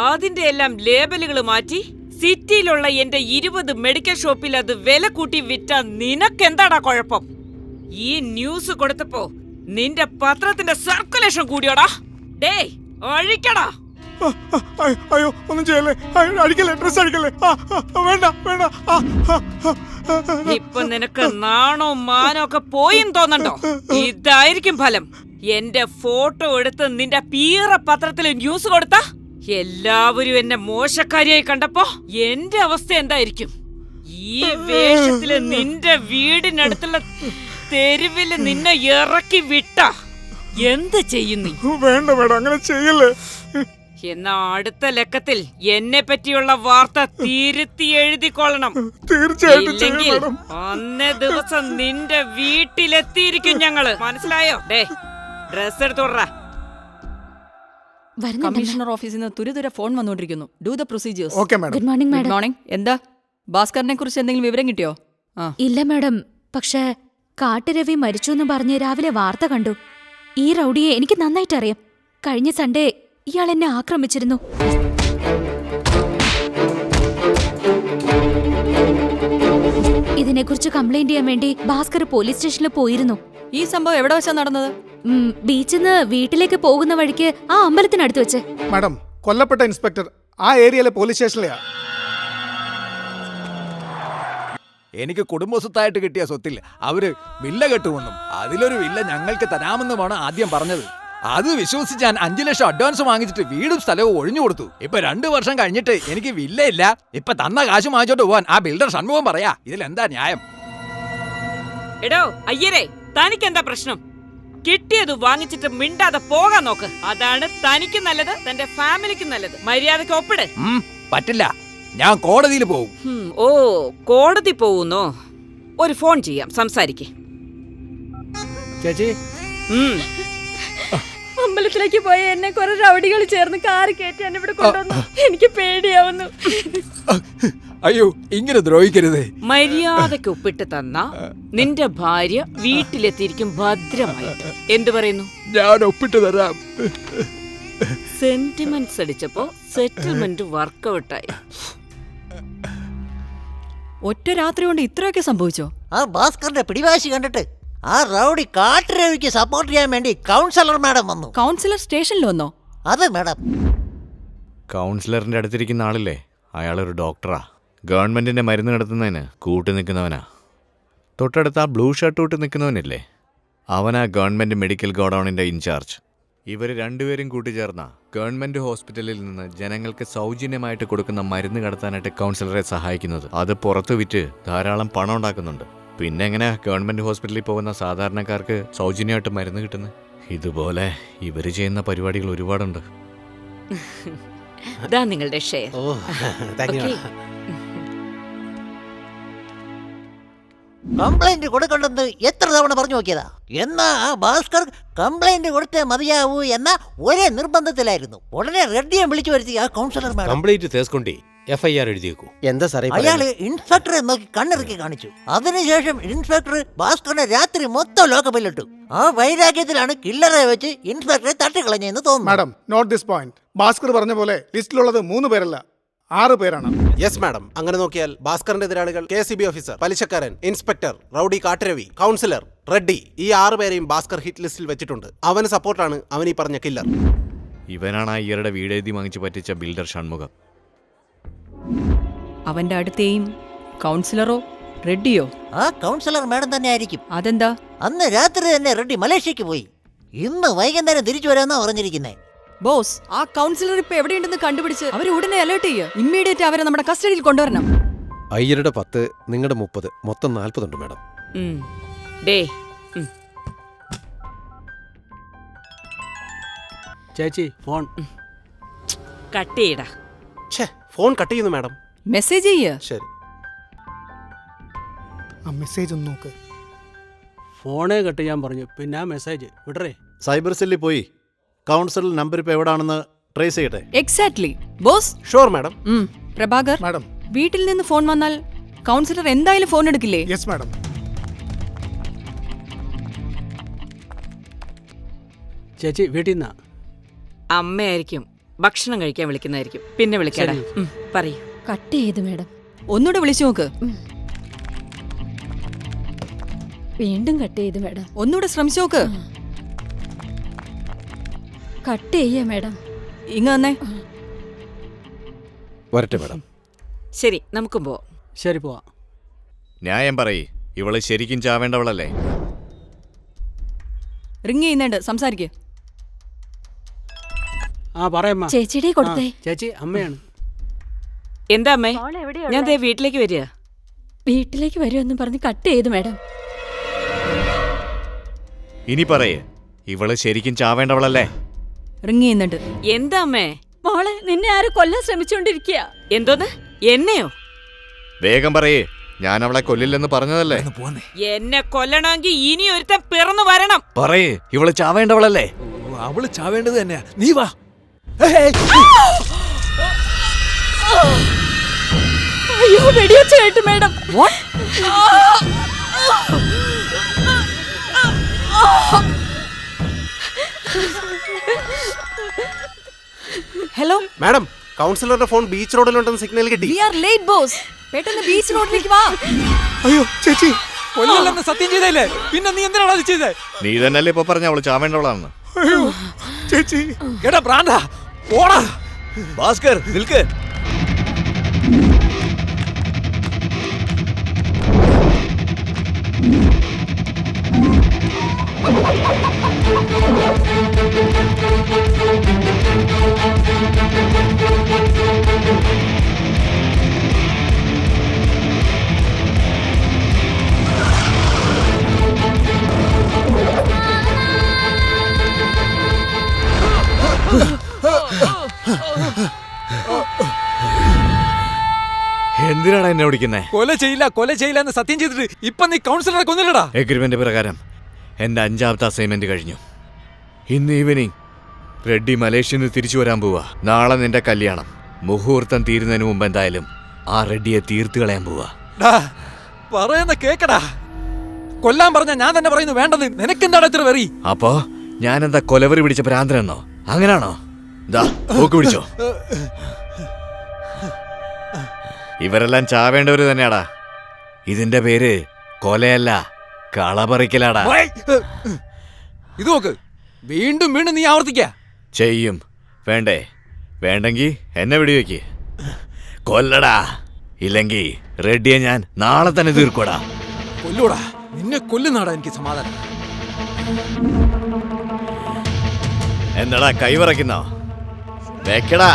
അതിന്റെ എല്ലാം ലേബലുകൾ മാറ്റി സിറ്റിയിലുള്ള എന്റെ 20 മെഡിക്കൽ ഷോപ്പിൽ അത് വില കൂട്ടി വിറ്റ നിനക്കെന്താടാ കുഴപ്പം? ഈ ന്യൂസ് കൊടുത്തപ്പോ നിന്റെ പത്രത്തിന്റെ സർക്കുലേഷൻ കൂടിയോടാ. ഡേ ഒഴിക്കടാ. അയ്യോ, ഒന്നും ചെയ്യല്ലേ, അടിക്കല്ലേ, ഡ്രസ് അടിക്കല്ലേ. വേണ്ട വേണ്ട. ഇപ്പൊ നിനക്ക് നാണോ മാനോ ഒക്കെ പോയും തോന്നണ്ടോ? ഇതായിരിക്കും ഫലം. എന്റെ ഫോട്ടോ എടുത്ത് നിന്റെ പീറ പത്രത്തിൽ ന്യൂസ് കൊടുത്ത എല്ലാവരും എന്നെ മോശക്കാരിയായി കണ്ടപ്പോ എന്റെ അവസ്ഥ എന്തായിരിക്കും? ഈ വേഷത്തില് നിന്റെ വീടിനടുത്തുള്ള തെരുവില് നിന്നെ ഇറക്കി വിട്ട എന്ത് ചെയ്യുന്നു? വേണ്ട വേണ്ട, അങ്ങനെ ചെയ്യല്ലേ. എന്നാ അടുത്ത ലക്കത്തിൽ എന്നെ പറ്റിയുള്ള വാർത്ത തിരുത്തി എഴുതിക്കൊള്ളണം. തീർച്ചയായിട്ടും. അന്നേ ദിവസം നിന്റെ വീട്ടിലെത്തിയിരിക്കും ഞങ്ങള്. മനസ്സിലായോ? Day, dress എടുത്തോടാ. കമ്മീഷണർ ഓഫീസിൽ നിന്ന് തുരുതുര ഫോൺ വന്നുകൊണ്ടിരിക്കുന്നു. Do the procedures. Okay madam. Good morning madam. Good morning. എന്താ, ഭാസ്കറിനെ കുറിച്ച് എന്തെങ്കിലും വിവരം കിട്ടിയോ? ഇല്ല മാഡം, പക്ഷേ കാട്ടുരവി മരിച്ചു എന്ന് പറഞ്ഞ് രാവിലെ വാർത്ത കണ്ടു. ഈ റൌഡിയെ എനിക്ക് നന്നായിട്ട് അറിയാം. കഴിഞ്ഞ സൺഡേ ഇയാൾ എന്നെ ആക്രമിച്ചിരുന്നു. ഇതിനെക്കുറിച്ച് കംപ്ലൈന്റ് ചെയ്യാൻ വേണ്ടി ഭാസ്കർ പോലീസ് സ്റ്റേഷനിൽ പോയിരുന്നു. ഈ സംഭവം എവിടെ വെച്ചാ നടന്നത്? ബീച്ചിൽ നിന്ന് വീട്ടിലേക്ക് പോകുന്ന വഴിക്ക് ആ അമ്പലത്തിനടുത്ത് വെച്ച്. മാഡം, കൊല്ലപ്പെട്ട ഇൻസ്പെക്ടർ ആ ഏരിയയിലെ പോലീസ് സ്റ്റേഷനിലെയാ. എനിക്ക് കുടുംബസ്വത്തായിട്ട് കിട്ടിയ സ്വത്തിൽ അവര് വില്ല കെട്ടുമെന്നും അതിലൊരു വില്ല ഞങ്ങൾക്ക് തരാമെന്നുമാണ് ആദ്യം പറഞ്ഞത്. അത് വിശ്വസിച്ച് ഞാൻ 5 ലക്ഷം അഡ്വാൻസ് വാങ്ങിച്ചിട്ട് വീടും സ്ഥലവും ഒഴിഞ്ഞു കൊടുത്തു. ഇപ്പൊ 2 വർഷം കഴിഞ്ഞിട്ട് എനിക്ക് വില്ല ഇല്ല. ഇപ്പൊ തന്ന കാശ് വാങ്ങിച്ചോണ്ട് പോവാൻ ആ ബിൽഡർ ഷൺമുഖം പറയാ. ഇതിലെന്താ ന്യായം? എടോ അയ്യരെ, തനിക്കെന്താ പ്രശ്നം? കിട്ടിയത് വാങ്ങിച്ചിട്ട് മിണ്ടാതെ പോകാൻ നോക്ക്. അതാണ് തനിക്ക് നല്ലത്, തന്റെ ഫാമിലിക്ക് നല്ലത്. മര്യാദക്ക് ഒപ്പിട്. പറ്റില്ല, ഞാൻ കോടതിയിൽ പോവും. ഓ, കോടതി പോകുന്നോ? ഒരു ഫോൺ ചെയ്യാം, സംസാരിക്കേ. ചേച്ചി, അമ്പലത്തിലേക്ക് പോയ എന്നെ കുറെ റൗഡികൾ ചേർന്ന് കാറ് കയറ്റി എന്നെ ഇവിടെ കൊണ്ടുവന്നു. എനിക്ക് പേടിയാവുന്നു. അയ്യോ, ഇങ്ങനെ ദ്രോഹിക്കരുതേ. മര്യാദക്ക് ഒപ്പിട്ട് തന്ന നിന്റെ ഭാര്യ വീട്ടിലെത്തിയിരിക്കും ഭദ്രമായിട്ട്. എന്തു പറയുന്നു? ഞാൻ ഒപ്പിട്ട് തരാം. സെന്റിമെന്റ്സ് അടിച്ചപ്പോ സെറ്റിൽമെന്റ് വർക്കൗട്ടായി. ഒറ്റ രാത്രി കൊണ്ട് ഇത്രയൊക്കെ സംഭവിച്ചോ? ആ ഭാസ്കറിന്റെ പിടിവാശി കണ്ടിട്ട് ആ റൗഡി കാട്ടുരവിക്ക് സപ്പോർട്ട് ചെയ്യാൻ വേണ്ടി കൗൺസിലർ മാഡം വന്നു. കൗൺസിലർ സ്റ്റേഷനിൽ വന്നോ? അതെ മാഡം. കൗൺസിലറിന്റെ അടുത്തിരിക്കുന്ന ആളില്ലേ, അയാളൊരു ഡോക്ടറാ. ഗവൺമെന്റിന്റെ മരുന്ന് നടത്തുന്നതിന് കൂട്ടു നിൽക്കുന്നവനാ. തൊട്ടടുത്ത് ആ ബ്ലൂ ഷർട്ട് ഇട്ട് നിൽക്കുന്നവനില്ലേ, അവനാ ഗവൺമെന്റ് മെഡിക്കൽ ഗോഡൌണിന്റെ ഇൻചാർജ്. ഇവർ രണ്ടുപേരും കൂട്ടിച്ചേർന്ന ഗവൺമെന്റ് ഹോസ്പിറ്റലിൽ നിന്ന് ജനങ്ങൾക്ക് സൗജന്യമായിട്ട് കൊടുക്കുന്ന മരുന്ന് കടത്താനായിട്ട് കൗൺസിലറെ സഹായിക്കുന്നത്. അത് പുറത്തു വിറ്റ് ധാരാളം പണം ഉണ്ടാക്കുന്നുണ്ട്. പിന്നെ എങ്ങനെ ഗവൺമെന്റ് ഹോസ്പിറ്റലിൽ പോകുന്ന സാധാരണക്കാർക്ക് സൗജന്യമായിട്ട് മരുന്ന് കിട്ടുന്നത്? ഇതുപോലെ ഇവർ ചെയ്യുന്ന പരിപാടികൾ ഒരുപാടുണ്ട്. നിങ്ങളുടെ ഷെയർ. കംപ്ലൈന്റ് കൊടുക്കണ്ടെന്ന് എത്ര തവണ പറഞ്ഞു നോക്കിയതാ. എന്നാ ആ ഭാസ്കർ കംപ്ലൈന്റ് കൊടുത്തേ മതിയാവൂ എന്ന ഒരേ നിർബന്ധത്തിലായിരുന്നു. ഉടനെ റെഡ്ഡിയെ വിളിച്ചു വരുത്തി ആ കൗൺസിലർ മാഡം കംപ്ലീറ്റ് തേസ്കൊണ്ടി FIR എഴുതിയേക്കൂ. എന്താ സാറേ അയാള് ഇൻസ്പെക്ടറെ നോക്കി കണ്ണിറക്കി കാണിച്ചു. അതിനുശേഷം ഇൻസ്പെക്ടർ ഭാസ്കറിനെ രാത്രി മൊത്തം ലോക്കപ്പിലിട്ടു. ആ വൈരാഗ്യത്തിലാണ് കില്ലറെ വെച്ച് ഇൻസ്പെക്ടറെ തട്ടിക്കളഞ്ഞെന്ന് തോന്നുന്നു. Madam, note this point. Bhaskar പറഞ്ഞ പോലെ ലിസ്റ്റിലുള്ളത് 3 പേരല്ല, 6 പേരാണ്. Yes madam. അങ്ങനെ നോക്കിയാൽ ഭാസ്കറിന്റെ എതിരാളികൾ KCB ഓഫീസർ, പലിശക്കാരൻ, inspector, rowdy Katturavi, councillor, Reddy, ഈ 6 പേരെയും ഭാസ്കർ ഹിറ്റ് ലിസ്റ്റിൽ വെച്ചിട്ടുണ്ട്. അവന് സപ്പോർട്ടാണ് അവൻ ഈ പറഞ്ഞ കില്ലർ. ഇവനാണ് ആ ഇയറുടെ വീടെഴുതി വാങ്ങിച്ച് പറ്റിച്ച ബിൽഡർ ഷൺമുഖം. അവന്റെ അടുത്തേയും കൗൺസിലറോ റെഡ്ഡിയോ? ആ കൗൺസിലർ മാഡം തന്നെ ആയിരിക്കും. അതെന്താ? അന്ന് രാത്രി തന്നെ റെഡ്ഡി മലേഷ്യക്ക് പോയി. ഇന്ന് വൈകുന്നേരം തിരിച്ചു വരാമെന്നാ പറഞ്ഞിരിക്കുന്നേ. ബോസ്, ആ കൗൺസിലർ ഇപ്പൊ എവിടെയുണ്ടെന്ന് കണ്ടുപിടിച്ച് അവരെ ഉടനെ അലേർട്ട് ചെയ്യുക. ഇമ്മീഡിയറ്റ് അവരെ നമ്മുടെ കസ്റ്റഡിയിൽ കൊണ്ടുവരണം. അയ്യരുടെ 10, നിങ്ങളുടെ 30, മൊത്തം 40 ഉണ്ട് മാഡം. ചേച്ചി ഫോൺ കട്ട് ചെയ്യടാ. ഫോൺ കട്ട് ചെയ്യുന്നു മാഡം. മെസ്സേജ് ചെയ്യ. ശരി. ആ മെസ്സേജ് ഒന്ന് നോക്ക്. ഫോണേ കട്ട് ചെയ്യാൻ പറഞ്ഞു, പിന്നെ ആ മെസ്സേജ് വിടറേ. സൈബർ സെല്ലിൽ പോയി കൗൺസിലർ നമ്പർ ഇപ്പോൾ എവിടാണെന്ന് ട്രേസ് ചെയ്യട്ടെ. Exactly boss. Sure madam. Prabhakar madam, വീട്ടിൽ നിന്ന് ഫോൺ വന്നാൽ കൗൺസിലർ എന്തായാലും ഫോൺ എടുക്കില്ലേ? Yes madam. ചേച്ചി വീട്ടിൽ നിന്നാ. അമ്മയായിരിക്കും, ഭക്ഷണം കഴിക്കാൻ വിളിക്കുന്നതായിരിക്കും. പിന്നെ വിളിക്കാടാ. പറയൂ. കട്ട് ചെയ്തു മാഡം. ഒന്നുകൂടെ വിളിച്ചു നോക്ക്. വീണ്ടും കട്ട് ചെയ്തു മാഡം. ഒന്നുകൂടെ ശ്രമിച്ചു നോക്ക്. കട്ട് ചെയ്യ മാഡം. ഇങ്ങ വന്നേ. വരട്ടെ മാഡം. ശരി, നമുക്കും പോവാം. ശരി, പോവാം. ന്യായം പറയ്, ഇവള് ശരിക്കും ചാവേണ്ടവളല്ലേ? റിങ് ചെയ്യുന്നുണ്ട്, സംസാരിക്കേ. ആ പറയമ്മ. ചേച്ചിയുടെ കൊടുത്തേ. ചേച്ചി അമ്മയാണ്. എന്താ അമ്മേ? ഞാൻ ദേ വീട്ടിലേക്ക് വരിക. വീട്ടിലേക്ക് വരുമെന്ന് പറഞ്ഞ് കട്ട് ചെയ്തു മാഡം. ഇനി പറയേ, ഇവള് ശരിക്കും ചാവേണ്ടവളല്ലേ? റിങ് ചെയ്യുന്നുണ്ട്. എന്താ അമ്മേ? മോളെ, നിന്നെ ആരും കൊല്ലാൻ ശ്രമിച്ചോണ്ടിരിക്കുക. എന്തോന്ന്? എന്നെയോ? വേഗം പറയേ, ഞാൻ അവളെ കൊല്ലില്ലെന്ന് പറഞ്ഞതല്ലേ? എന്നെ കൊല്ലണമെങ്കിൽ ഇനി ഒരുത്തൻ പിറന്നു വരണം. പറയേ, ഇവള് ചാവേണ്ടവളല്ലേ? അവള് ചാവേണ്ടത് തന്നെയാ. നീ വാ. അയ്യോ, വെടിവെച്ച് കേട്ടു മാഡം. ഹലോ മാഡം, കൗൺസിലറുടെ ഫോൺ ബീച്ച് റോഡിലുണ്ടെന്ന് സിഗ്നൽ കിട്ടി. We are late boss. പെട്ടെന്ന് ബീച്ച് റോഡിലേക്ക് വാ. അയ്യോ ചേച്ചി, കൊല്ലല്ലെന്ന് സത്യം ചെയ്തല്ലേ, പിന്നെ നീ എന്തിനാണ് അത് ചെയ്തേ? നീ തന്നെയല്ലേ ഇപ്പൊ പറഞ്ഞ അവള് ചാവേണ്ടവളാണെന്ന്. ചേച്ചി എടാ ഭ്രാന്താ, പോടാ. ഭാസ്കർ നിൽക്ക്. എന്തിനാണ് എന്നെ ഓടിക്കുന്നേ? കൊല ചെയ്യില്ല എന്ന് സത്യം ചെയ്തിട്ട് ഇപ്പൊ നീ കൗൺസിലറെ കൊന്നില്ലടാ. എഗ്രിമെന്റ് പ്രകാരം എന്റെ 5ാമത്തെ അസൈൻമെന്റ് കഴിഞ്ഞു. ഇന്ന് ഈവനിങ് റെഡ്ഡി മലേഷ്യയിൽ നിന്ന് തിരിച്ചു വരാൻ പോവാ. നാളെ നിന്റെ കല്യാണം. മുഹൂർത്തം തീരുന്നതിന് മുമ്പ് എന്തായാലും ആ റെഡ്ഡിയെ തീർത്ത് കളയാൻ പോവാ. പറയുന്ന കേക്കടാ. കൊല്ലാൻ പറഞ്ഞ ഞാൻ തന്നെ പറയുന്നു വേണ്ടത്. നിനക്കെന്താണ് ഇത്ര വെറി? അപ്പോ ഞാനെന്താ കൊലവറി പിടിച്ച ഭ്രാന്തനെന്നോ? അങ്ങനാണോ? നോക്ക് പിടിച്ചോ. ഇവരെല്ലാം ചാവേണ്ടവര് തന്നെയാടാ. ഇതിന്റെ പേര് കൊലയല്ല, കളപറിക്കലാടാ. ഇത് നോക്ക്, വീണ്ടും വീണ്ടും നീ ആവർത്തിക്ക. ചെയ്യും. വേണ്ടേ? വേണ്ടെങ്കി എന്നെ വെടിവെക്ക്. കൊല്ലടാ. ഇല്ലെങ്കി റെഡ്ഡിയെ ഞാൻ നാളെ തന്നെ തീർക്കൂടാ. കൊല്ലൂടാ. നിന്നെ കൊല്ലുന്നാടാ എനിക്ക് സമാധാനം. എന്നടാ കൈവറയ്ക്കുന്നോ? വെക്കടാ.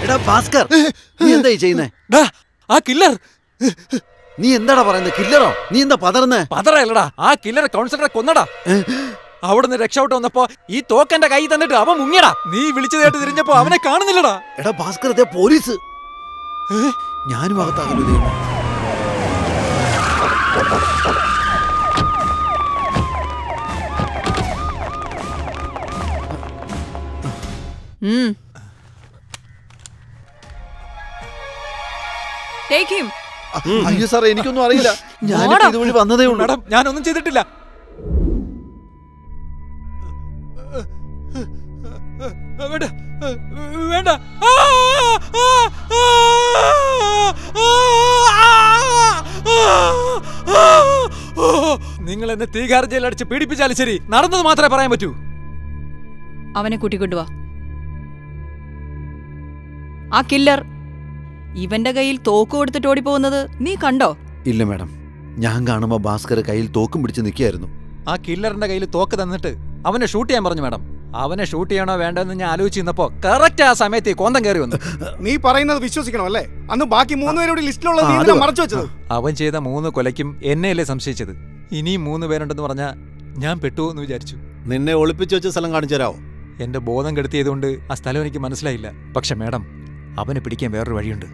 എടാ ഭാസ്കർ, നീ എന്തായി ചെയ്യുന്നേ? ആ കില്ലർ. നീ എന്താടാ പറയുന്നത്? കില്ലറോ? നീ എന്താ പതറുന്നേ? പതറല്ലടാ, ആ കില്ലർ കൗൺസിലറെ കൊന്നടാ. അവിടുന്ന് രക്ഷപ്പെട്ട് വന്നപ്പോ ഈ തോക്കെന്റെ കൈ തന്നിട്ട് അവൻ മുങ്ങിയടാ. നീ വിളിച്ചതായിട്ട് തിരിഞ്ഞപ്പോ അവനെ കാണുന്നില്ലടാ. എടാ ഭാസ്കർ, ഇതേ പോലീസ്. ഞാനും അകത്താകല്ലോ. അയ്യോ സാറേ, എനിക്കൊന്നും അറിയില്ല. ഞാൻ ഇതുവഴി വന്നതേ ഉള്ളൂ. മാഡം, ഞാനൊന്നും ചെയ്തിട്ടില്ല. വേണ്ട വേണ്ട. നിങ്ങൾ എന്നെ തീകാർ ജയിലടിച്ച് പീഡിപ്പിച്ചാലും ശരി, നടന്നത് മാത്രമേ പറയാൻ പറ്റൂ. അവനെ കൂട്ടിക്കൊണ്ടുവാ. ആ കില്ലർ ഇവന്റെ കയ്യിൽ തോക്ക് കൊടുത്തിട്ട് ഓടിപ്പോകുന്നത് നീ കണ്ടോ? ഇല്ല മാഡം, ഞാൻ കാണുമ്പോ ഭാസ്കർ കയ്യിൽ തോക്കും പിടിച്ച് നിൽക്കുകയായിരുന്നു. ആ കില്ലറിന്റെ കയ്യിൽ തോക്ക് തന്നിട്ട് അവനെ ഷൂട്ട് ചെയ്യാൻ പറഞ്ഞു മാഡം. അവനെ ഷൂട്ട് ചെയ്യണോ വേണ്ടെന്ന് ഞാൻ ആലോചിച്ചിരുന്നപ്പോ കറക്റ്റ് ആ സമയത്ത് കോന്തം കയറി വന്നു. നീ പറയുന്നത് വിശ്വസിക്കണോ അല്ലേ? അന്ന് ബാക്കി 3 പേരുടെ ലിസ്റ്റിലുള്ളത് മറച്ചു വെച്ചത്. അവൻ ചെയ്ത 3 കൊലയ്ക്കും എന്നെയല്ലേ സംശയിച്ചത്. ഇനിയും 3 പേരുണ്ടെന്ന് പറഞ്ഞാ ഞാൻ പെട്ടുവോ എന്ന് വിചാരിച്ചു. നിന്നെ ഒളിപ്പിച്ചു വെച്ച സ്ഥലം കാണിച്ചു തരാമോ? എന്റെ ബോധം കെടുത്തിയതുകൊണ്ട് ആ സ്ഥലം എനിക്ക് മനസ്സിലായില്ല. പക്ഷെ മാഡം, അവനെ പിടിക്കാൻ വേറൊരു വഴിയുണ്ട്.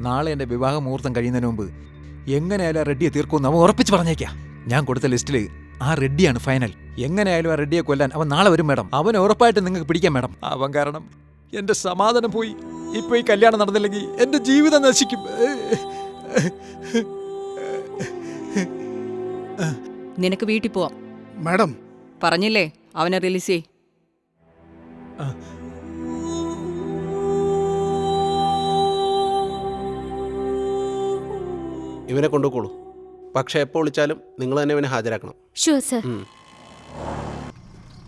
നാളെ എന്റെ വിവാഹ മുഹൂർത്തം കഴിയുന്നതിന് മുമ്പ് എങ്ങനെയായാലും ആ റെഡ്ഡിയെ തീർക്കുമെന്ന് അവൻ ഉറപ്പിച്ച് പറഞ്ഞേക്കാം. ഞാൻ കൊടുത്ത ലിസ്റ്റിൽ ആ റെഡ്ഡിയാണ് ഫൈനൽ. എങ്ങനെയായാലും ആ റെഡ്ഡിയെ കൊല്ലാൻ അവൻ നാളെ വരും മാഡം. അവനെ ഉറപ്പായിട്ട് നിങ്ങൾക്ക് പിടിക്കാം മാഡം. അവൻ കാരണം എന്റെ സമാധാനം പോയി. ഇപ്പൊ ഈ കല്യാണം നടന്നില്ലെങ്കിൽ എന്റെ ജീവിതം നശിക്കും. നിനക്ക് വീട്ടിൽ പോവാം മാഡം. പറഞ്ഞില്ലേ അവനെ റിലീസ് ചെയ്. ഇവനെ കൊണ്ടുപോയിക്കോളൂ. പക്ഷെ എപ്പോൾ വിളിച്ചാലും നിങ്ങൾ തന്നെ ഇവനെ ഹാജരാക്കണം. Sure sir.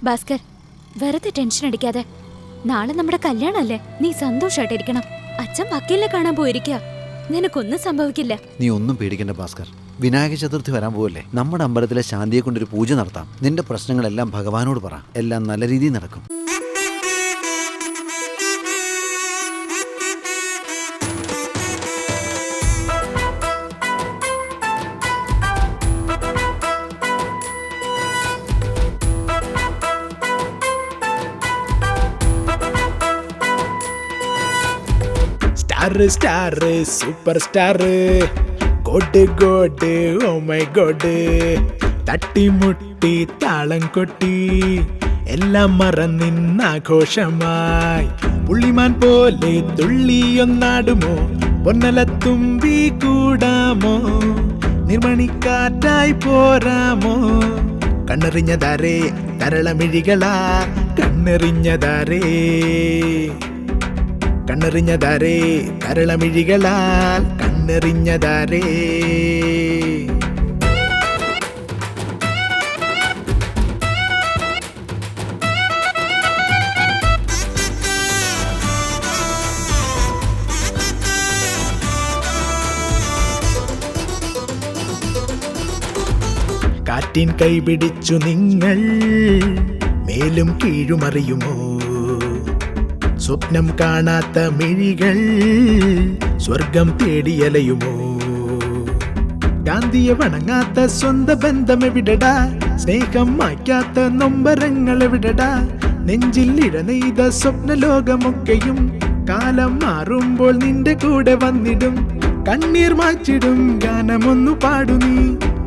ഭാസ്കർ, വെറുതെ ടെൻഷൻ അടിക്കാതെ. നാളെ നമ്മുടെ കല്യാണല്ലേ, നീ സന്തോഷമായിട്ടിരിക്കണം. അച്ഛൻ വക്കീലിനെ കാണാൻ പോയിരിക്കുക. നിനക്കൊന്നും സംഭവിക്കില്ല. നീ ഒന്നും പേടിക്കണ്ട ഭാസ്കർ. വിനായക ചതുർത്ഥി വരാൻ പോവല്ലേ? നമ്മുടെ അമ്പലത്തിലെ ശാന്തിയെ കൊണ്ടൊരു പൂജ നടത്താം. നിന്റെ പ്രശ്നങ്ങളെല്ലാം ഭഗവാനോട് പറ. എല്ലാം നല്ല രീതിയിൽ നടക്കും. Star super star God God oh my God. തട്ടിമുട്ടി താളം കൊട്ടി എല്ലാം മറന്നിന്നാഘോഷമായി പുള്ളിമാൻ പോലെ തുള്ളിയൊന്നാടുമോ? പൊന്നലത്തുമ്പി കൂടാമോ? നിർമണിക്കാറ്റായി പോരാമോ? കണ്ണെറിഞ്ഞതാരേ തരളമിഴികളാ കണ്ണെറിഞ്ഞതാരേ കണ്ണെറിഞ്ഞതാരേ കരളമിഴികളാൽ കണ്ണെറിഞ്ഞതാരേ കാറ്റിൻ കൈപിടിച്ചു നിങ്ങൾ മേലും കീഴുമറിയുമോ സ്വപ്നം കാണാത്ത മിഴികൾ സ്വർഗം തേടിയലയുമോ ഗാന്ധിയെ വണങ്ങാത്ത സ്വന്തം ബന്ധം എവിടടാ സ്നേഹം മായ്ക്കാത്ത നൊമ്പരങ്ങൾ എവിടടാ നെഞ്ചിൽ ഇഴനെയ്ത സ്വപ്നലോകമൊക്കെയും കാലം മാറുമ്പോൾ നിന്റെ കൂടെ വന്നിടും കണ്ണീർ മാച്ചിടും ഗാനമൊന്നു പാടു നീ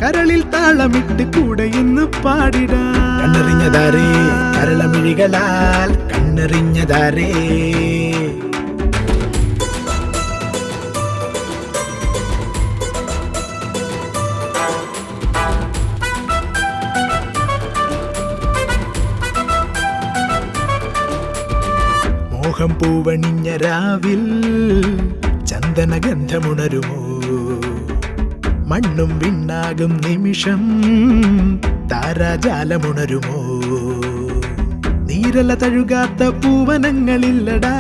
കരളിൽ താളമിട്ട് കൂടെ ഇന്ന് പാടിടാ കണ്ണെറിഞ്ഞതാരേ കരളമിഴികളാൽ കണ്ണെറിഞ്ഞതാരേ മോഹം പൂവണിഞ്ഞ രാവിൽ ചന്ദനഗന്ധമുണരുമോ മണ്ണും വിണ്ണാകും നിമിഷം താരാജാലമുണരുമോ നീരല തഴുകാത്ത പൂവനങ്ങളില്ലടാ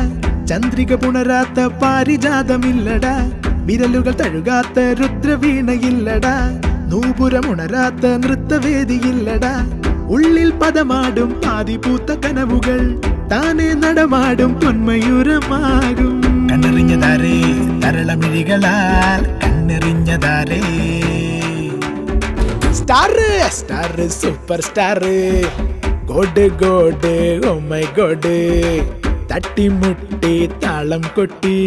ചന്ദ്രിക പുണരാത്ത പാരിജാതമില്ലടാ വിരലുകൾ തഴുകാത്ത രുദ്രവീണയില്ലടാ നൂപുരമുണരാത്ത നൃത്തവേദിയില്ലടാ ഉള്ളിൽ പദമാടും ആദിപൂത്ത കനവുകൾ താനെ നടമാടും പൊന്മയൂരമാകും കണ്ണെറിഞ്ഞതാരേ തരളമിഴികളാൽ കണ്ണെറിഞ്ഞതാരേ star star super star God God oh my God തട്ടിമുട്ടി താളം കൊട്ടി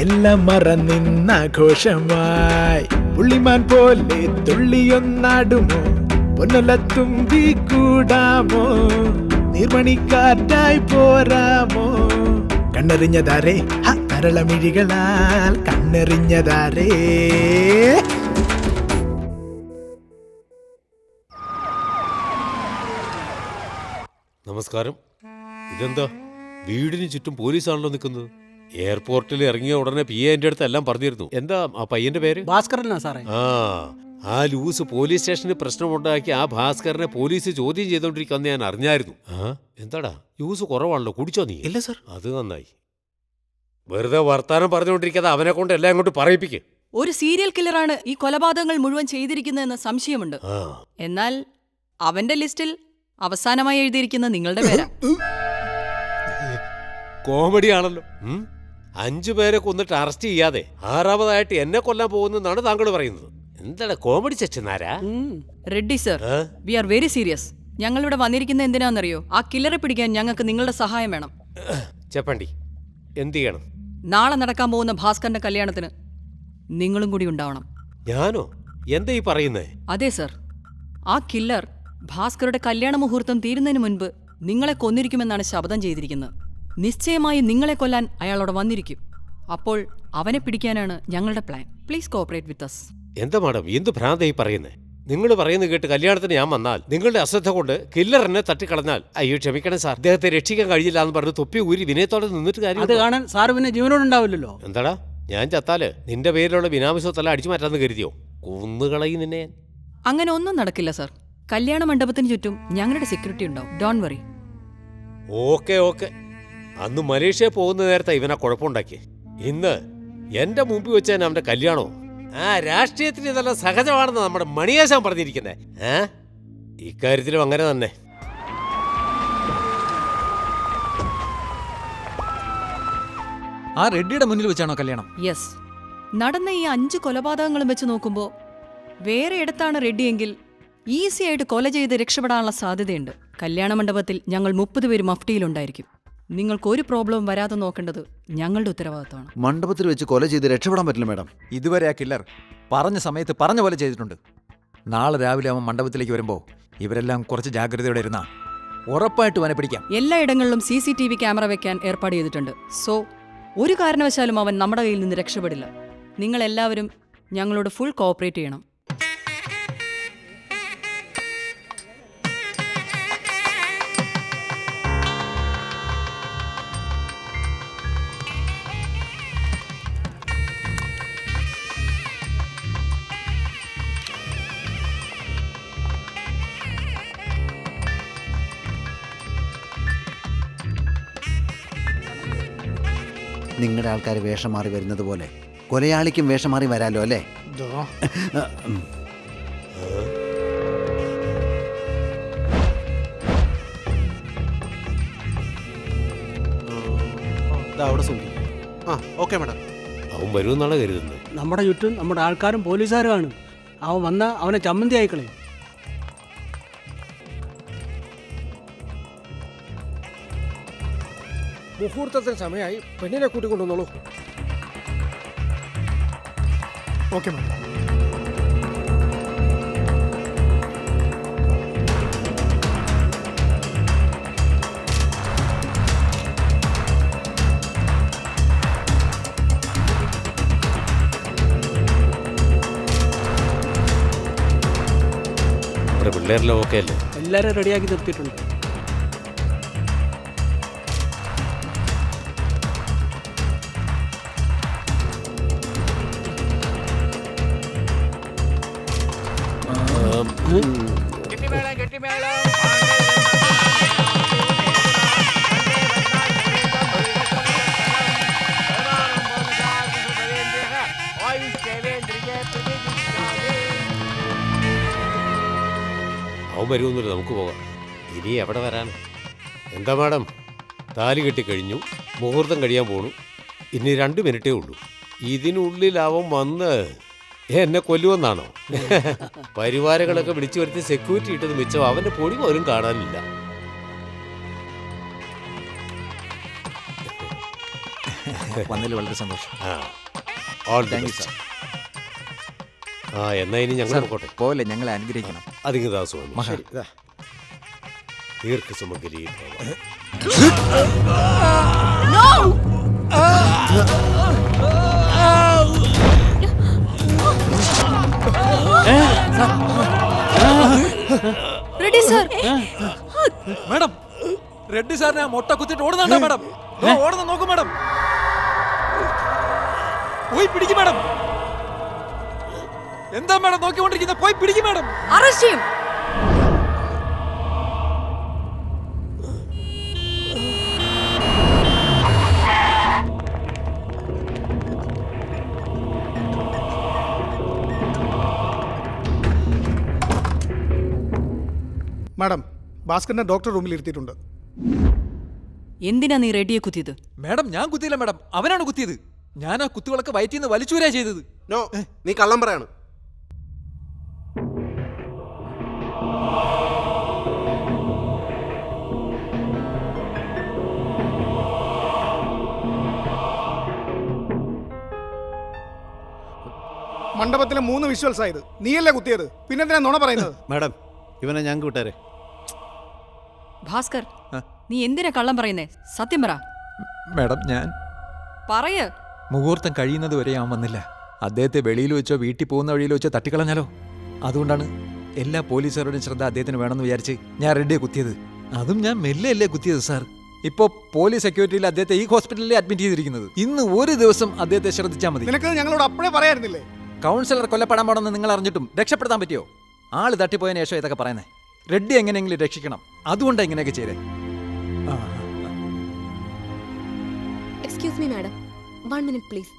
എല്ലാം മറന്നിന്നാഘോഷമായി പുള്ളിമാൻ പോലെ തുള്ളിയൊന്നാടുമോ പൊന്നലത്തുമ്പി കൂടാമോ നീർമണിക്കാറ്റായി പോരാമോ കണ്ണെറിഞ്ഞതാരേ കരളമിഴികളാൽ കണ്ണെറിഞ്ഞതാരേ നമസ്കാരം. ഇതെന്താ വീടിന് ചുറ്റും പോലീസാണല്ലോ നിൽക്കുന്നത്? എയർപോർട്ടിൽ ഇറങ്ങിയ ഉടനെ PA എൻ്റെ അടുത്ത് എല്ലാം പറഞ്ഞിരുന്നു. എന്താ ആ പയ്യന്റെ പേര്? ഭാസ്കരനാ സാറേ. ആ ലൂസ് പോലീസ് സ്റ്റേഷനിൽ പ്രശ്നമുണ്ടാക്കി ആ ഭാസ്കരനെ പോലീസ് ചോദ്യം ചെയ്തോണ്ടിരിക്കുന്ന ഞാൻ അറിഞ്ഞായിരുന്നു. എന്താടാ യൂസ് കുറവാണല്ലോ, കുടിച്ചോ നീ? ഇല്ല സർ. അത് നന്നായി. വെറുതെ വർത്താനം പറഞ്ഞുകൊണ്ടിരിക്കാതെ അവനെ കൊണ്ട് എല്ലാം അങ്ങോട്ട് പറയിപ്പിക്കും. ഒരു സീരിയൽ കില്ലറാണ് ഈ കൊലപാതകങ്ങൾ മുഴുവൻ ചെയ്തിരിക്കുന്നതെന്ന് സംശയമുണ്ട്. എന്നാൽ അവന്റെ ലിസ്റ്റിൽ അവസാനമായി എഴുതിയിരിക്കുന്ന നിങ്ങളുടെ പേരാ. കോമഡി ആണല്ലോ. 5 പേരെ കൊന്നിട്ട് അറസ്റ്റ് ചെയ്യാതെ 6ാമതായിട്ട് എന്നെ കൊല്ലാൻ പോകുന്നതാണ് താങ്കൾ പറയുന്നത്. എന്താണ് കോമഡി ചെച്ചനാരാ? Reddy sir, we are very serious. ഞങ്ങളിവിടെ വന്നിരിക്കുന്ന എന്തിനാണെന്നറിയോ? ആ കില്ലറെ പിടിക്കാൻ ഞങ്ങൾക്ക് നിങ്ങളുടെ സഹായം വേണം. ചെപ്പണ്ടി, എന്ത് ചെയ്യണം? നാളെ നടക്കാൻ പോകുന്ന ഭാസ്കറിന്റെ കല്യാണത്തിന് നിങ്ങളും കൂടി ഉണ്ടാവണം. ഞാനോ? എന്താ ഈ പറയുന്നേ? അതെ സർ, ആ കില്ലർ ഭാസ്കറുടെ കല്യാണ മുഹൂർത്തം തീരുന്നതിന് മുൻപ് നിങ്ങളെ കൊന്നിരിക്കുമെന്നാണ് ശപഥം ചെയ്തിരിക്കുന്നത്. നിശ്ചയമായും നിങ്ങളെ കൊല്ലാൻ അയാളോട് വന്നിരിക്കും. അപ്പോൾ അവനെ പിടിക്കാനാണ് ഞങ്ങളുടെ plan. Please cooperate with us. എന്താ മാഡം എന്ത് ഭ്രാന്തായി പറയുന്നേ? നിങ്ങൾ പറയുന്നത് കേട്ട് കല്യാണത്തിന് ഞാൻ വന്നാൽ നിങ്ങളുടെ അശ്രദ്ധ കൊണ്ട് കില്ലർ എന്നെ തട്ടിക്കളഞ്ഞാൽ അയ്യോ ക്ഷമിക്കണം സാർ, അദ്ദേഹത്തെ രക്ഷിക്കാൻ കഴിയില്ല എന്ന് പറഞ്ഞ് തൊപ്പി ഊരി വിനയത്തോടെ നിന്നിട്ട് കാര്യം. അത് കാണാൻ സാർ പിന്നെ ജീവനോടുണ്ടാവില്ലല്ലോ. എന്താടാ ഞാൻ ചത്താല് നിന്റെ പേരിലുള്ള ബിനാമിസത്തല്ല അടിച്ചു മാറ്റാന്ന് കരുതിയോ? കുന്നുകളയും നിന്നെ. അങ്ങനെ ഒന്നും നടക്കില്ല സർ. കല്യാണ മണ്ഡപത്തിന് ചുറ്റും ഞങ്ങളുടെ സെക്യൂരിറ്റി ഉണ്ടാവും. Don't worry. Okay okay. അന്ന് മലേഷ്യ പോകുന്ന നേരത്തെ ഇവനെ കുഴപ്പമുണ്ടാക്കി. ഇന്ന് എന്റെ മുമ്പിൽ വെച്ചാൽ അവന്റെ കല്യാണോ? രാഷ്ട്രീയത്തിന് ഇതെല്ലാം സഹജമാണെന്ന് നമ്മുടെ മണിയാശാൻ പറഞ്ഞിരിക്കുന്നേ. ഇക്കാര്യത്തിലും അങ്ങനെ തന്നെ. ആ റെഡ്ഡിയുടെ മുന്നിൽ വെച്ചാണോ കല്യാണം? യെസ്. നടന്ന ഈ 5 കൊലപാതകങ്ങളും വെച്ച് നോക്കുമ്പോൾ വേറെ ഇടത്താണ് റെഡ്ഡിയെങ്കിൽ ഈസി ആയിട്ട് കൊല ചെയ്ത് രക്ഷപ്പെടാനുള്ള സാധ്യതയുണ്ട്. കല്യാണ മണ്ഡപത്തിൽ ഞങ്ങൾ 30 പേര് മഫ്റ്റിയിലുണ്ടായിരിക്കും. നിങ്ങൾക്ക് ഒരു പ്രോബ്ലം വരാതെ നോക്കേണ്ടത് ഞങ്ങളുടെ ഉത്തരവാദിത്തമാണ്. മണ്ഡപത്തിൽ വെച്ച് കൊല ചെയ്ത് രക്ഷപ്പെടാൻ പറ്റില്ല മാഡം. ഇതുവരെ ആ കില്ലർ പറഞ്ഞ സമയത്ത് പറഞ്ഞ പോലെ ചെയ്തിട്ടുണ്ട്. നാളെ രാവിലെ അവൻ മണ്ഡപത്തിലേക്ക് വരുമ്പോൾ ഇവരെല്ലാം കുറച്ച് ജാഗ്രതയോടെ ഇരുന്നാ ഉറപ്പായിട്ടും അവനെ പിടിക്കാം. എല്ലായിടങ്ങളിലും CCTV ക്യാമറ വെക്കാൻ ഏർപ്പാട് ചെയ്തിട്ടുണ്ട്. സോ ഒരു കാരണവശാലും അവൻ നമ്മുടെ കയ്യിൽ നിന്ന് രക്ഷപ്പെടില്ല. നിങ്ങളെല്ലാവരും ഞങ്ങളോട് ഫുൾ കോഓപ്പറേറ്റ് ചെയ്യണം. നിങ്ങളുടെ ആൾക്കാർ വേഷം മാറി വരുന്നത് പോലെ കൊലയാളിക്കും വേഷം മാറി വരാലോ അല്ലേ? അവിടെ സൂക്ഷിക്കും. ആ ഓക്കെ മാഡം. അവൻ വരുമെന്നാണ് കരുതുന്നത്. നമ്മുടെ ചുറ്റും നമ്മുടെ ആൾക്കാരും പോലീസുകാരുമാണ്. അവൻ വന്ന അവനെ ചമ്മന്തി ആയിക്കളയും. മുഹൂർത്തത്തിന് സമയമായി. പെണ്ണിനെ കൂട്ടിക്കൊണ്ടുവന്നോളൂ. Okay madam. പിള്ളേരെല്ലാം ഓക്കെ അല്ലേ? എല്ലാവരും റെഡിയാക്കി നിർത്തിയിട്ടുണ്ട്. അവൻ വരുമെന്നില്ല, നമുക്ക് പോകാം. ഇനി എവിടെ വരാൻ? എന്താ മാഡം, താലി കെട്ടിക്കഴിഞ്ഞു, മുഹൂർത്തം കഴിയാൻ പോണു. ഇനി 2 മിനിറ്റേ ഉള്ളൂ. ഇതിനുള്ളിൽ അവൻ വന്ന് എന്നെ കൊല്ലുമെന്നാണോ? പരിവാരങ്ങളൊക്കെ വിളിച്ചു വരുത്തി സെക്യൂരിറ്റി ഇട്ടത് മിച്ചം അവൻ്റെ പൊടി പോലും കാണാനില്ല. വന്നതിൽ വളരെ സന്തോഷം. ആ എന്നാ ഇനി ഞങ്ങൾ പോട്ടെ. പോലെ ഞങ്ങളെ അനുഗ്രഹിക്കണം. അതിങ്ങതാ സ്വാമി. ദീർഘസുമഗരി മാഡം, റെഡ്ഡി സാറിനെ മൊട്ട കുത്തിട്ട് ഓടുന്നുണ്ടോ മാഡം? ഓടുന്ന നോക്കും മാഡം. പോയി പിടിക്കും മാഡം. എന്താ മാഡം നോക്കിക്കൊണ്ടിരിക്കുന്നത്? പോയി പിടിക്കും മാഡം. അറസ്റ്റ് ചെയ്യും. മാഡം, ഭാസ്കറിനെ ഡോക്ടർ റൂമിൽ ഇരുത്തിയിട്ടുണ്ട്. എന്തിനാ നീ റെഡിയെ കുത്തിയത്? മാഡം, ഞാൻ കുത്തിയില്ല മാഡം, അവനാണ് കുത്തിയത്. ഞാൻ ആ കുത്തുകളൊക്കെ വയറ്റിൽ നിന്ന് വലിച്ചൂരാ ചെയ്തത്. നോ, നീ കള്ളം പറയാണ്. മണ്ഡപത്തിലെ 3 വിഷ്വൽസ് ആയത് നീയല്ലേ കുത്തിയത്? പിന്നെന്തിനാ നുണ പറയുന്നത്? മാഡം, ഇവനെ ഞങ്ങൾക്ക് വിട്ടാരെ. ഭാസ്കർ, നീ എന്തിനാ കള്ളം പറയുന്നേ? സത്യം പറ. മാഡം, ഞാൻ പറയ. മുഹൂർത്തം കഴിയുന്നത് വരെ ഞാൻ വന്നില്ല. അദ്ദേഹത്തെ വെളിയിൽ വെച്ചോ വീട്ടിൽ പോകുന്ന വഴിയിൽ വെച്ചോ തട്ടിക്കളഞ്ഞാലോ? അതുകൊണ്ടാണ് എല്ലാ പോലീസുകാരുടെയും ശ്രദ്ധ അദ്ദേഹത്തിന് വേണമെന്ന് വിചാരിച്ച് ഞാൻ റെഡിയെ കുത്തിയത്. അതും ഞാൻ മെല്ലെ അല്ലേ കുത്തിയത് സാർ. ഇപ്പോൾ പോലീസ് സെക്യൂരിറ്റിയിൽ അദ്ദേഹത്തെ ഈ ഹോസ്പിറ്റലിൽ അഡ്മിറ്റ് ചെയ്തിരിക്കുന്നത്. ഇന്ന് ഒരു ദിവസം അദ്ദേഹത്തെ ശ്രദ്ധിച്ചാൽ മതി. നിനക്ക് ഞങ്ങളോട് അപ്പോഴേ പറയായിരുന്നില്ലേ? കൗൺസിലർ കൊല്ലപ്പെടാൻ പോണെന്ന് നിങ്ങൾ അറിഞ്ഞിട്ടും രക്ഷപ്പെടുത്താൻ പറ്റിയോ? ആള് തട്ടിപ്പോയതിനു ശേഷം ഇതൊക്കെ പറയുന്നേ. റെഡ്ഡി എങ്ങനെയെങ്കിലും രക്ഷിക്കണം, അതുകൊണ്ടാണ് ഇങ്ങനെയൊക്കെ ചെയ്തേ. Excuse me madam, 1 minute please.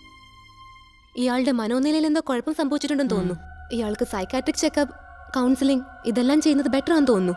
ഇയാളുടെ മനോനിലയിൽ എന്തോ കുഴപ്പം സംഭവിച്ചിട്ടുണ്ടെന്ന് തോന്നുന്നു. ഇയാൾക്ക് സൈക്കാട്രിക് ചെക്കപ്പ്, കൗൺസിലിംഗ് ഇതെല്ലാം ചെയ്യുന്നത് ബെറ്റർ ആണെന്ന് തോന്നുന്നു.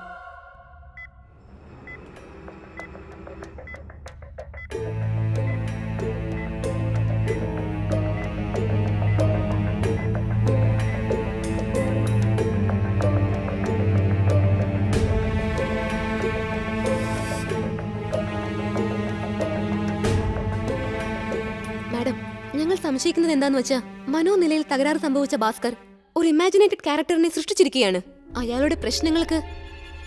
മാഡം, ഞങ്ങൾ സംശയിക്കുന്നത് എന്താന്ന് വെച്ചാ മനോനിലയിൽ തകരാറ് സംഭവിച്ച ഭാസ്കർ ഒരു ഇമാജിനേറ്റഡ് ക്യാരക്ടറിനെ സൃഷ്ടിച്ചിരിക്കുകയാണ്. അയാളുടെ പ്രശ്നങ്ങൾക്ക്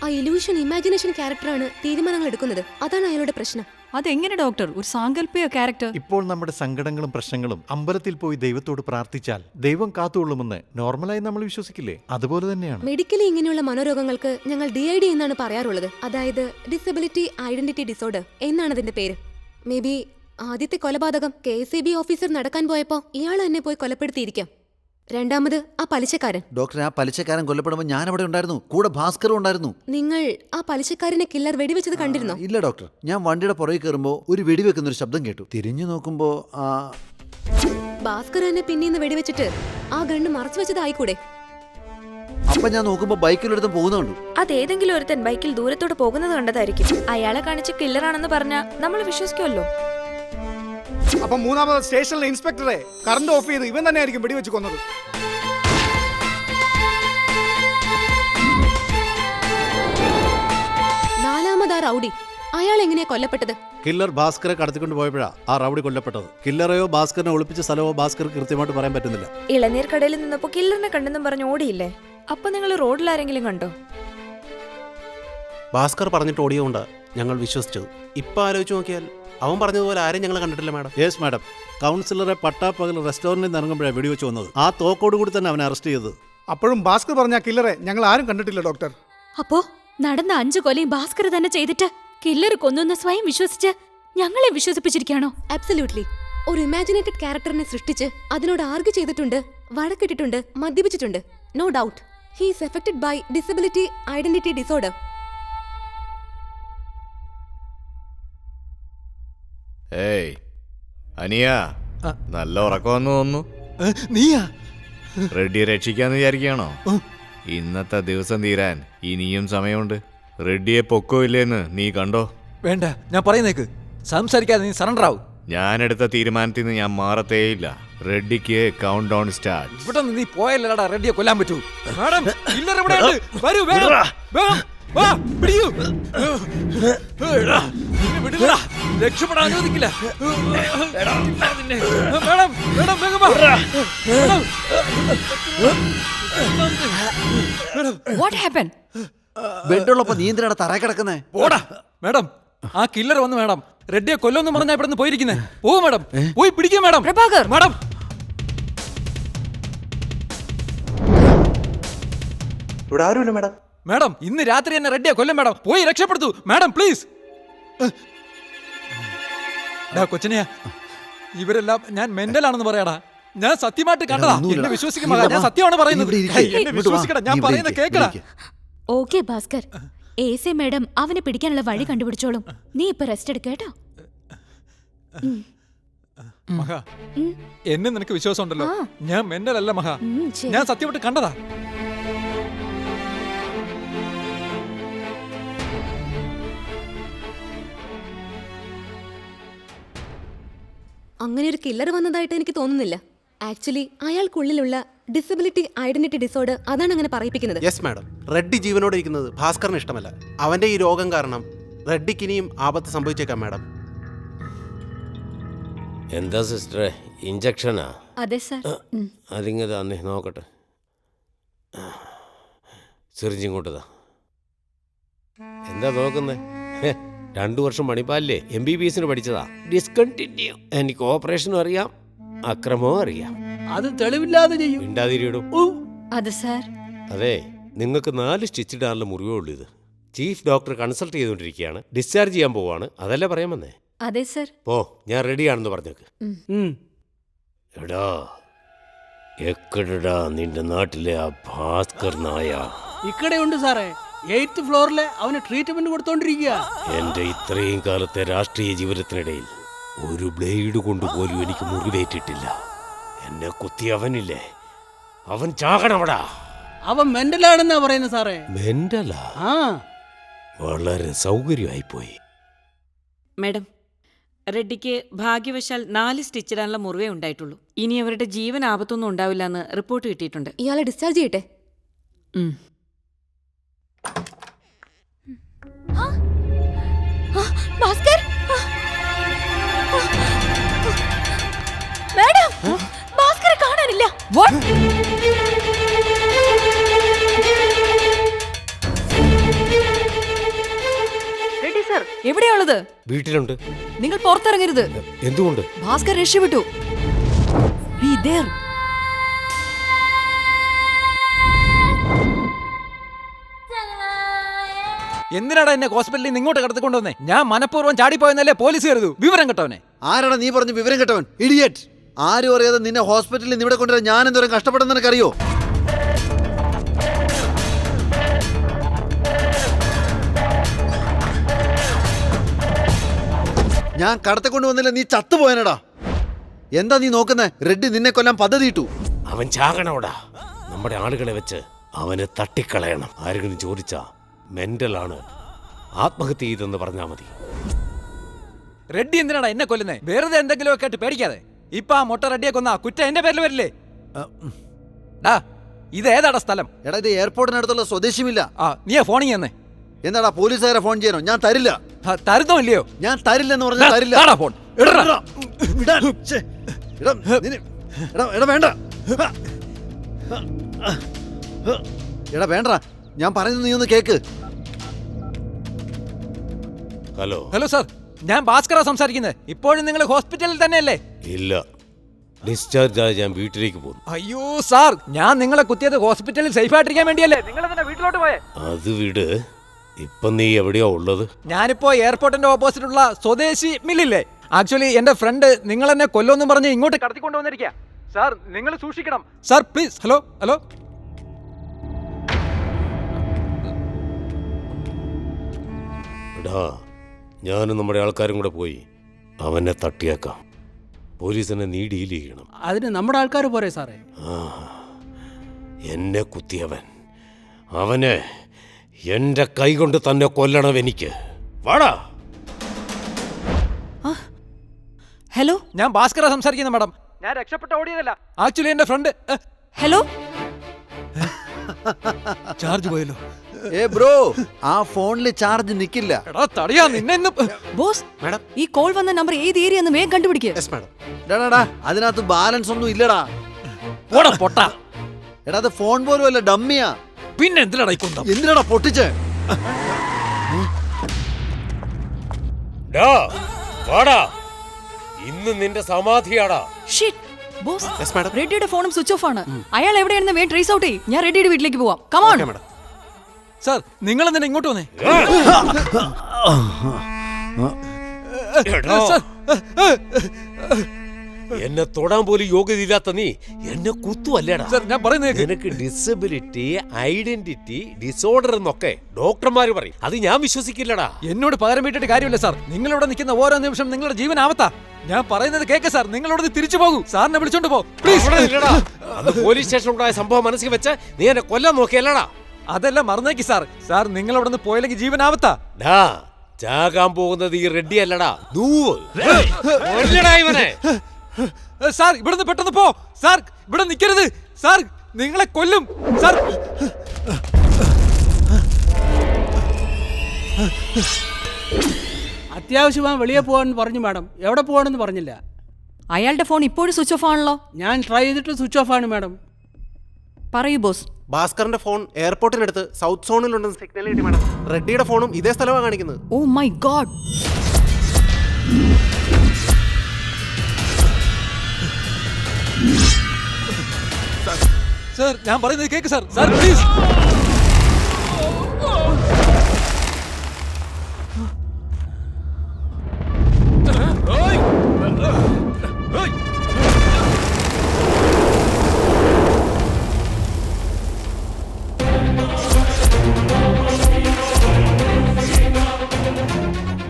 ആ ഇലൂഷൻ ഇമാജിനേഷൻ ക്യാരക്ടറാണ് തീരുമാനങ്ങൾ എടുക്കുന്നത്. അതാണ് അയാളുടെ പ്രശ്നം. അതെങ്ങനെ ഡോക്ടർ? ഒരു സാങ്കല്പിക ക്യാരക്ടർ. ഇപ്പോൾ നമ്മുടെ സങ്കടങ്ങളും പ്രശ്നങ്ങളും അമ്പലത്തിൽ പോയി ദൈവത്തോട് പ്രാർത്ഥിച്ചാൽ ദൈവം കാത്തുകൊള്ളുമെന്ന് നോർമലായി നമ്മൾ വിശ്വസിക്കില്ലേ? അതുപോലെ തന്നെയാണ്. മെഡിക്കലി ഇങ്ങനെയുള്ള മനോരോഗങ്ങൾക്ക് ഞങ്ങൾ DID എന്നാണ് പറയാറുള്ളത്. അതായത് ഡിസബിലിറ്റി ഐഡന്റിറ്റി ഡിസോർഡർ എന്നാണ് അതിന്റെ പേര്. മേ ബി ആദ്യത്തെ കൊലപാതകം KCB ഓഫീസർ നടക്കാൻ പോയപ്പോ ഇയാൾ എന്നെ പോയി കൊലപ്പെടുത്തിയിരിക്കാം. രണ്ടാമത് ആ പലിശക്കാരൻ. ഡോക്ടർ, ആ പലിശക്കാരൻ കൊല്ലപ്പെടുമ്പോൾ ഞാൻ അവിടെ ഉണ്ടായിരുന്നു, കൂടെ ഭാസ്കറും ഉണ്ടായിരുന്നു. നിങ്ങൾ ആ പലിശക്കാരനെ കില്ലർ വെടിവെച്ചത് കണ്ടിരുന്നോ? ഇല്ല ഡോക്ടർ, ഞാൻ വണ്ടിയുടെ പുറകെ കയറുമ്പോൾ ഒരു വെടിവെക്കുന്ന ഒരു ശബ്ദം കേട്ടു. തിരിഞ്ഞു നോക്കുമ്പോ ഭാസ്കർ തന്നെ പിന്നീന്ന് വെടിവെച്ചിട്ട് ആ ഗണ്ണ് മറച്ചു വെച്ചതായിക്കൂടെ? അപ്പൊ ഞാൻ നോക്കുമ്പോ ബൈക്കിലൊരുത്തൻ പോകുന്നുണ്ട്. അതേതെങ്കിലും ഒരുത്തൻ ബൈക്കിൽ ദൂരത്തോട്ട് പോകുന്നത് കണ്ടതായിരിക്കും. അയാളെ കാണിച്ച് കില്ലറാണെന്ന് പറഞ്ഞാൽ നമ്മൾ വിശ്വസിക്കുമല്ലോ. അപ്പൊ മൂന്നാമത് സ്റ്റേഷനിലെ ഇൻസ്പെക്ടറെ കറണ്ട് ഓഫ് ചെയ്ത് ഇവൻ തന്നെ ആയിരിക്കും വെടിവെച്ച് കൊന്നത്. നാലാമത് ആ റൗഡി, അയാൾ എങ്ങനെയാ കൊല്ലപ്പെട്ടത്? കില്ലർ ഭാസ്കറെ കടത്തിക്കൊണ്ട് പോയപ്പോഴാ ആ റൗഡി കൊല്ലപ്പെട്ടത്. കില്ലറെയോ ഭാസ്കറിനെ ഒളിപ്പിച്ച സ്ഥലമോ ഭാസ്കർ കൃത്യമായിട്ട് പറയാൻ പറ്റുന്നില്ല. ഇളനീർ കടയിൽ നിന്നപ്പോ കില്ലറിനെ കണ്ടെന്നും പറഞ്ഞ് ഓടിയില്ലേ? അപ്പൊ നിങ്ങൾ റോഡിൽ ആരെങ്കിലും കണ്ടോ? ഭാസ്കർ പറഞ്ഞിട്ട് ഓടിയതുകൊണ്ട് ഞങ്ങൾ വിശ്വസിച്ചത്. ഇപ്പൊ ആലോചിച്ച് നോക്കിയാൽ അവൻ പറഞ്ഞതുപോലെ ആരും ഞങ്ങൾ കണ്ടിട്ടില്ല മാഡം. യെസ് മാഡം, കൗൺസിലറെ പട്ടാപ്പകൽ റെസ്റ്റോറന്റിൽ നിന്ന് ഇറങ്ങുമ്പോഴാണ് വെടിവെച്ച് വന്നത്. ആ തോക്കോട് കൂടി തന്നെ അവനെ അറസ്റ്റ് ചെയ്തത്. അപ്പോഴും ഭാസ്കർ പറഞ്ഞ കില്ലറെ ഞങ്ങൾ ആരും കണ്ടിട്ടില്ല ഡോക്ടർ. അപ്പോ നടന്ന 5 കൊലയും ഭാസ്കർ തന്നെ ചെയ്തിട്ട് കില്ലർ കൊന്നു സ്വയം വിശ്വസിച്ച് ഞങ്ങളെ വിശ്വസിപ്പിച്ചിരിക്കാണോ? അബ്സല്യൂട്ട്ലി. ഒരു ഇമാജിനേറ്റഡ് ക്യാരക്ടറിനെ സൃഷ്ടിച്ച് അതിനോട് ആർഗ്യൂ ചെയ്തിട്ടുണ്ട്, വഴക്കിട്ടിട്ടുണ്ട്, മദ്യപിച്ചിട്ടുണ്ട്. No doubt he is affected by disability identity disorder. ഏയ് അനിയ, നല്ല ഉറക്കമെന്ന് തോന്നുന്നു. നീയാ റെഡ്ഡിയെ രക്ഷിക്കാന്ന് വിചാരിക്കുകയാണോ? ഇന്നത്തെ ദിവസം തീരാൻ ഇനിയും സമയമുണ്ട്. റെഡ്ഡിയെ പൊക്കോ ഇല്ലേന്ന് നീ കണ്ടോ? വേണ്ട, ഞാൻ പറയുന്നേക്ക്. സംസാരിക്കാതെ നീ സറണ്ടർ ആവും. ഞാനെടുത്ത തീരുമാനത്തിൽ നിന്ന് ഞാൻ മാറത്തേയില്ല. റെഡ്ഡിക്ക് കൗണ്ട് ഡൗൺ സ്റ്റാർട്ട്. ഇവിടെ നിന്ന് നീ പോയല്ലടാ റെഡ്ഡിയെ കൊല്ലാൻ പറ്റൂ. മാഡം, കില്ലർ ഇവിടെയുണ്ട്. വരൂ, വേഗം വേഗം വാ, പിടിയൂ. എടാ, നിന്നെ വിടില്ലടാ, രക്ഷപ്പെടാൻ അനുവദിക്കില്ല. മേഡം, മേഡം, വേഗം വാ. What happened? ബെഡുള്ളപ്പോ നീ എന്തിനാണ് തറ കിടക്കുന്നേ? പോടാ മേഡം, ആ കില്ലർ വന്ന് മേഡം റെഡ്ഡിയെ കൊല്ലുമെന്ന് പറഞ്ഞാ ഇവിടെ നിന്ന് പോയിരിക്കുന്നേ. പോ മേഡം, പോയി പിടിക്കുക മേഡം. പ്രഭാകർ, മേഡം, ഇവിടെ ആരുമില്ല മാഡം. മേഡം, ഇന്ന് രാത്രി തന്നെ റെഡ്ഡിയെ കൊല്ലും മേഡം. പോയി രക്ഷപ്പെടുത്തു മേഡം, പ്ലീസ്. കൊച്ചനെയാ, ഇവരെല്ലാം ഞാൻ മെന്റൽ ആണെന്ന് പറയാടാ. ഞാൻ സത്യമായിട്ട് കണ്ടതാ. എന്നെ വിശ്വസിക്കുമ്പോ ഞാൻ സത്യമാണ് പറയുന്നത്. എന്നെ വിശ്വസിക്കടാ, ഞാൻ പറയുന്നത് കേക്കടാ. ഓക്കെ ഭാസ്കർ, എ മേഡം അവനെ പിടിക്കാനുള്ള വഴി കണ്ടുപിടിച്ചോളും. നീ ഇപ്പൊ റെസ്റ്റ് എടുക്ക കേട്ടോ. മഹ, എന്നെ നിനക്ക് വിശ്വാസം ഉണ്ടല്ലോ. ഞാൻ മെന്റൽ അല്ല മഹ, ഞാൻ സത്യമായിട്ട് കണ്ടതാ. അങ്ങനെ ഒരു കില്ലർ വന്നതായിട്ട് എനിക്ക് തോന്നുന്നില്ല. ആക്ച്വലി അയാൾക്കുള്ളിലുള്ള ഡിസബിലിറ്റി ഐഡന്റിറ്റി ഡിസോർഡർ അതാണ് അങ്ങനെ പറയിപ്പിക്കുന്നത്. യെസ് മാഡം, റെഡ്ഡി ജീവനോടെ ഇരിക്കുന്നത് ഭാസ്കറിന് ഇഷ്ടമല്ല. അവന്റെ ഈ രോഗം കാരണം റെഡ്ഡിക്ക് ഇനിയും ആപത്ത് സംഭവിച്ചേക്കാം മാഡം. എന്താ സിസ്റ്ററെ, ഇഞ്ചക്ഷനാ? അതെ സർ. അതിങ്ങ തന്നെ നോക്കട്ടെ. സിറിഞ്ചിങ്ങോട്ടതാ. എന്താ നോക്കുന്നേ? 2 വർഷം മണിപ്പാലില്ലേ, MBBS പഠിച്ചതാ. ഡിസ്കണ്ടിന്യൂ. എനിക്ക് ഓപ്പറേഷനും അറിയാം, അക്രമവും അറിയാം. അത് തെളിവില്ലാതെ ചെയ്യും. മിണ്ടാതിരിയിടും. അത് സാർ. അതെ, നിങ്ങൾക്ക് 4 സ്റ്റിച്ച് ഇടാനുള്ള മുറിവേ ഉള്ളൂ. ഇത് ചീഫ് ഡോക്ടർ കൺസൾട്ട് ചെയ്തുകൊണ്ടിരിക്കുകയാണ്. ഡിസ്ചാർജ് ചെയ്യാൻ പോവാണ്. അതല്ലേ പറയാൻ വന്നേ? അതെ സർ. പോ, ഞാൻ റെഡിയാണെന്ന് പറഞ്ഞേക്ക്. എടാ, എക്കടാ നിന്റെ നാട്ടിലെ ആ ഭാസ്കർ നായ? ഇക്കടെയുണ്ട് സാറേ, 8th ഫ്ലോറിലെ അവന് ട്രീറ്റ്മെന്റ് കൊടുത്തോണ്ടിരിക്കുക. എന്റെ ഇത്രയും കാലത്തെ രാഷ്ട്രീയ ജീവിതത്തിനിടയിൽ ഒരു ബ്ലേഡ് കൊണ്ടുപോലും എനിക്ക് മുറിവേറ്റിട്ടില്ല. എന്നെ കുത്തി അവനില്ലേ, അവൻ ചാകണമടാ. അവൻ മെന്റലാണെന്നാ പറയുന്നത് സാറേ. മെന്റലാ? വളരെ സൗകര്യമായിപ്പോയി. മേഡം, റെഡ്ഡിക്ക് ഭാഗ്യവശാൽ 4 സ്റ്റിച്ചിടാനുള്ള മുറിവേ ഉണ്ടായിട്ടുള്ളൂ. ഇനി അവരുടെ ജീവൻ ആപത്തൊന്നും ഉണ്ടാവില്ല എന്ന് റിപ്പോർട്ട് കിട്ടിയിട്ടുണ്ട്. ഇയാളെ ഡിസ്ചാർജ് ചെയ്യട്ടെ. ഭാസ്കർ, മാഡം, ഭാസ്കറെ കാണാനില്ല. എവിടെയാണുള്ളത്? വീട്ടിലുണ്ട്. നിങ്ങൾ പുറത്തിറങ്ങരുത്. എന്തുകൊണ്ട്? ഭാസ്കർ രക്ഷപ്പെട്ടു. Be there. എന്തിനാടാ എന്നെ ഹോസ്പിറ്റലിൽ നിന്ന് ഇങ്ങോട്ട് കടത്തിക്കൊണ്ടുവന്നേ? ഞാൻ മനഃപൂർവ്വം ചാടിപ്പോയെന്നല്ലേ പോലീസ് കരുതു. വിവരം കേട്ടവനെ. ആരാടാ നീ പറഞ്ഞു വിവരം കേട്ടവൻ? ഇഡിയറ്റ്. ആരും അറിയാതെ നിന്നെ ഹോസ്പിറ്റലിൽ നിന്ന് ഇവിടെ കൊണ്ടുവരാൻ ഞാൻ എന്തോരം കഷ്ടപ്പെടുന്ന നിനക്കറിയോ? ഞാൻ കടത്തിക്കൊണ്ട് വന്നില്ല, നീ ചത്തുപോയനടാ. എന്താ നീ നോക്കുന്നേ? റെഡ്ഡി നിന്നെ കൊല്ലാൻ പദ്ധതി ഇട്ടു. അവൻ ചാകണോടാ. നമ്മുടെ ആളുകളെ വെച്ച് അവനെ തട്ടിക്കളയണം. ആരെങ്കിലും ചോദിച്ചാ മെന്റലാണ്, ആത്മഹത്യ ചെയ്തെന്ന് പറഞ്ഞാൽ മതി. റെഡ്ഡി എന്തിനാടാ എന്നെ കൊല്ലുന്നേ? വെറുതെ എന്തെങ്കിലും ഒക്കെ ആയിട്ട് പേടിക്കാതെ. ഇപ്പൊ ആ മൊട്ട റെഡ്ഡിയെ കൊന്ന കുറ്റം എന്റെ പേരിൽ വരില്ലേ? ഇത് ഏതാടാ സ്ഥലം? എടാ, ഇത് എയർപോർട്ടിനടുത്തുള്ള സ്വദേശിമില്ല. നീ ഫോണിങ് തന്നെ. എന്താടാ പോലീസുകാരെ ഫോൺ ചെയ്യണോ? ഞാൻ തരില്ല. തരുന്നോ ഇല്ലയോ? ഞാൻ തരില്ലെന്ന് പറഞ്ഞാൽ തരില്ല. ഫോൺ വേണ്ട. എടാ വേണ്ട, ഞാൻ പറയുന്നത് നീ ഒന്ന് കേക്ക്. ഹലോ ഹലോ സാർ, ഞാൻ ഭാസ്കറാ സംസാരിക്കുന്നത്. ഇപ്പോഴും നിങ്ങൾ ഹോസ്പിറ്റലിൽ തന്നെയല്ലേ? ഇല്ല, ഡിസ്ചാർജ് ആയി ഞാൻ വീട്ടിലേക്ക് പോകുന്നു. അയ്യോ സാർ, ഞാൻ നിങ്ങളെ കുത്തിയത് ഹോസ്പിറ്റലിൽ സേഫ് ആയിട്ടിരിക്കാൻ വേണ്ടിയല്ലേ? നിങ്ങൾ തന്നെ വീട്ടിലോട്ട് പോയേ. അത് വിട്. ഇപ്പൊ നീ എവിടെയാ ഉള്ളത്? ഞാനിപ്പോ എയർപോർട്ടിന്റെ ഓപ്പോസിറ്റ് ഉള്ള സ്വദേശി മില്ലില്ലേ? ആക്ച്വലി എന്റെ ഫ്രണ്ട് നിങ്ങൾ എന്നെ കൊല്ലുമെന്നും പറഞ്ഞ് ഇങ്ങോട്ട് കടത്തിക്കൊണ്ടുവന്നിരിക്കുക. സാർ നിങ്ങൾ സൂക്ഷിക്കണം സാർ, പ്ലീസ്. Hello hello. എടാ, ഞാനും നമ്മുടെ ആൾക്കാരും കൂടെ പോയി അവനെ തട്ടിയേക്കാം. പോലീസിനെ നീ ഡീൽ ചെയ്യണം. അതിന് നമ്മുടെ ആൾക്കാർ പോരെ സാറേ? എന്നെ കുത്തിയവൻ, അവനെ എന്റെ കൈ കൊണ്ട് തന്നെ കൊല്ലണം എനിക്ക്. വാടാ. ഹലോ, ഞാൻ ഭാസ്കറാ സംസാരിക്കുന്നത് മാഡം. ഞാൻ രക്ഷപ്പെട്ട ഓടിയതല്ല, ആക്ച്വലി എന്റെ ഫ്രണ്ട്. ഹലോ, ചാർജ് പോയല്ലോ. ബ്രോ, ആ ഫോണിൽ ചാർജ് നിക്കില്ല. ബോസ്, ഈ കോൾ വന്ന നമ്പർ ഏത് ഏരിയ എന്ന് വേഗം കണ്ടുപിടിക്കുക. അതിനകത്ത് ബാലൻസ് ഒന്നും ഇല്ലടാ. എടാ, അത് ഫോൺ പോലും അല്ല, ഡമ്മിയാ. പിന്നെ എന്തിനാടാ പൊട്ടിച്ചേ? ഇന്ന് നിന്റെ സമാധിയാടാ. ബോസ്, റെഡ്ഡിയുടെ ഫോണും സ്വിച്ച് ഓഫ് ആണ്. അയാൾ എവിടെയാണെന്ന് വേഗം ട്രേസ് ഔട്ട് ചെയ്യ്. ഞാൻ റെഡ്ഡിയുടെ വീട്ടിലേക്ക് പോവാം. Come on. സാർ, നിങ്ങൾ എന്തിനാ ഇങ്ങോട്ട് വന്നേ? എന്നെ തൊടാൻ പോലും യോഗ്യതയില്ലാത്ത നീ എന്നെ കുത്തുവല്ലേടാ. ഞാൻ പറയുന്നത് നിനക്ക് ഡിസബിലിറ്റി, ഐഡന്റിറ്റി ഡിസോർഡർ എന്നൊക്കെ ഡോക്ടർമാര് പറയും. അത് ഞാൻ വിശ്വസിക്കില്ലടാ. എന്നോട് പകരം വീട്ടിട്ട് കാര്യമില്ല സാർ. നിങ്ങളിവിടെ നിൽക്കുന്ന ഓരോ നിമിഷം നിങ്ങളുടെ ജീവൻ ആവത്താ. ഞാൻ പറയുന്നത് കേക്ക് സാർ. നിങ്ങളോട് തിരിച്ചു പോകൂ. സാറിനെ വിളിച്ചോണ്ട് പോ പ്ലീസ്. പോലീസ് സ്റ്റേഷനിലുണ്ടായ സംഭവം മനസ്സിൽ വെച്ച് നീ എന്നെ കൊല്ലാൻ നോക്കിയല്ലടാ. അതെല്ലാം മറന്നേക്ക് സാർ. സാർ നിങ്ങൾ അവിടെ നിന്ന് പോയില്ലെങ്കിൽ ജീവൻ ആവത്താ. ചാകാൻ പോകുന്നത് ഈ റെഡ്ഡി അല്ലടാ. സാർ ഇവിടുന്ന് പെട്ടെന്ന് പോ. സാർ ഇവിടെ നിൽക്കരുത്. സാർ നിങ്ങളെ കൊല്ലും. സാർ അത്യാവശ്യമായി വെളിയെ പോകാനെന്ന് പറഞ്ഞു മാഡം. എവിടെ പോകണമെന്ന് പറഞ്ഞില്ല. അയാളുടെ ഫോൺ ഇപ്പോഴും സ്വിച്ച് ഓഫ് ആണല്ലോ. ഞാൻ ട്രൈ ചെയ്തിട്ട് സ്വിച്ച് ഓഫ് ആണ് മാഡം. പറയൂ ബോസ്. ഭാസ്കറിന്റെ ഫോൺ എയർപോർട്ടിനടുത്ത് സൗത്ത് സോണിലുണ്ടെന്ന് സിഗ്നൽ കിട്ടി മാഡം. റെഡ്ഡിയുടെ ഫോണും ഇതേ സ്ഥലമാണ് കാണിക്കുന്നത്. ഓ മൈ ഗോഡ്. സാർ ഞാൻ പറയുന്നത് കേക്ക് സാർ. Sir please.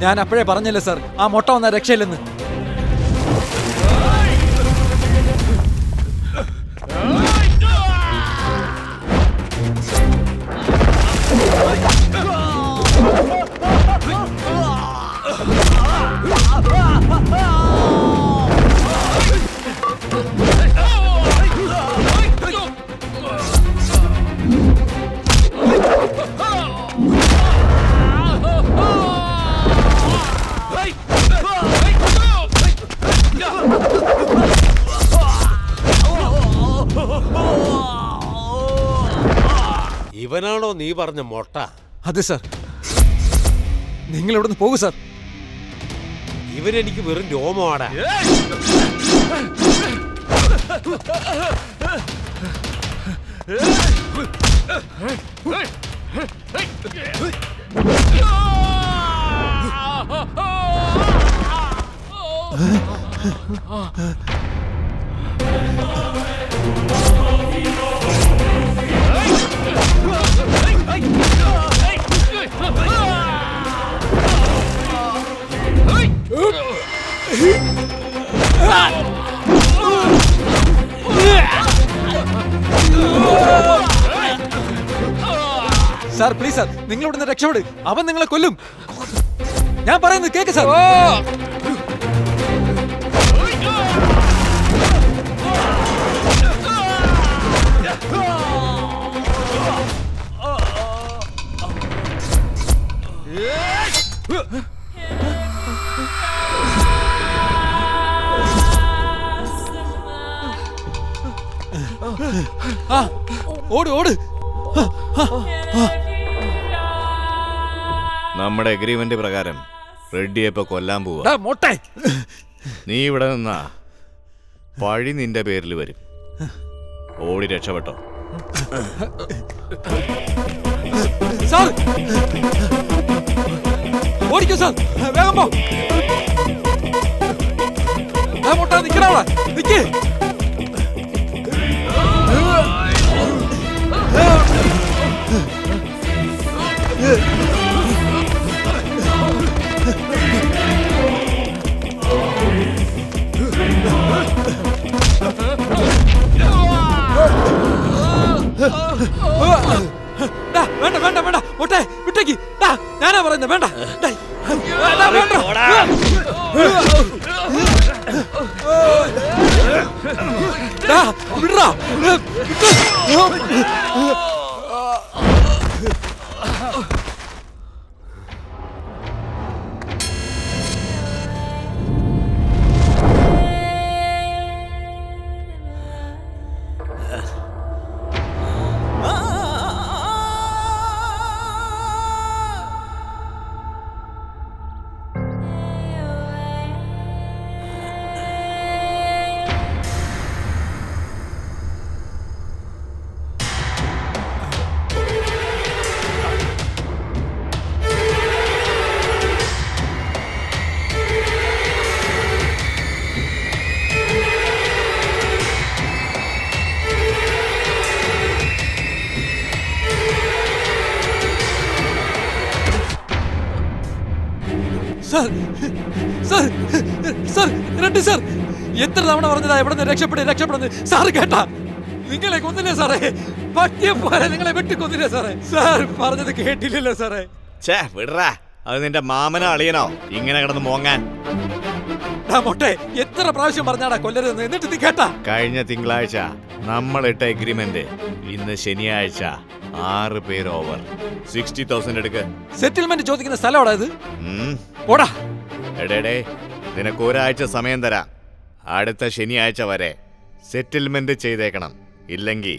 ഞാൻ അപ്പോഴേ പറഞ്ഞല്ലേ സാർ, ആ മൊട്ട വന്ന രക്ഷയില്ലെന്ന്. ഇവനാണോ നീ പറഞ്ഞ മൊട്ട? അതെ സാർ. നിങ്ങൾ ഇവിടുന്ന് പോകും സാർ. ഇവനെനിക്ക് വെറും രോമമാടാ. സാർ പ്ലീസ് സാർ, നിങ്ങൾ ഇവിടുന്ന് രക്ഷപ്പെട്. അവൻ നിങ്ങളെ കൊല്ലും. ഞാൻ പറയുന്നത് കേക്ക് സാർ. ഓട് ഓട്. നമ്മുടെ അഗ്രിമെന്റ് പ്രകാരം റെഡ്ഡിയെ ഇപ്പൊ കൊല്ലാൻ പോവാ. നീ ഇവിടെ നിന്നാ പഴി നിന്റെ പേരിൽ വരും. ഓടി രക്ഷപ്പെട്ടോ. സാർ ഓടിക്കോ സാർ, വേഗം പോ. മോട്ടാ നിക്കണ നിക്ക്. വേണ്ട വേണ്ട വേണ്ട ഒട്ടെ വിട്ടേക്ക്. ഞാനാ പറയുന്നത് വേണ്ട. വിടറാ. Sir sir sir Reddy sir, എത്ര തവണ പറഞ്ഞതാ ഇവിടെ നിന്ന് രക്ഷപ്പെടുന്നത്. സാറ് കേട്ടാ? നിങ്ങളെ കൊന്നില്ലേ സാറേ? പട്ടിയെ പോലെ നിങ്ങളെ വെട്ടിക്കൊന്നില്ലേ സാറേ? സാർ പറഞ്ഞത് കേട്ടില്ലല്ലോ സാറേ. വിടറാ, അത് നിന്റെ മാമനോ അളിയനോ ഇങ്ങനെ കിടന്ന് മോങ്ങാൻ? മൊട്ടെ എത്ര പ്രാവശ്യം പറഞ്ഞാടാ കൊല്ലരുതെന്ന്, എന്നിട്ട് നീ കേട്ടാ? കഴിഞ്ഞ തിങ്കളാഴ്ച നമ്മളിട്ട എഗ്രിമെന്റ് ഇന്ന് ശനിയാഴ്ച 6 പേര് ഓവർ. 60,000 എടുക്ക. സെറ്റിൽമെന്റ് ചോദിക്കുന്ന സ്ഥലമാടാ ഇത്? ഓടാ. എടേ നിനക്ക് ഒരാഴ്ച സമയം തരാം. അടുത്ത ശനിയാഴ്ച വരെ സെറ്റിൽമെന്റ് ചെയ്തേക്കണം. ഇല്ലെങ്കിൽ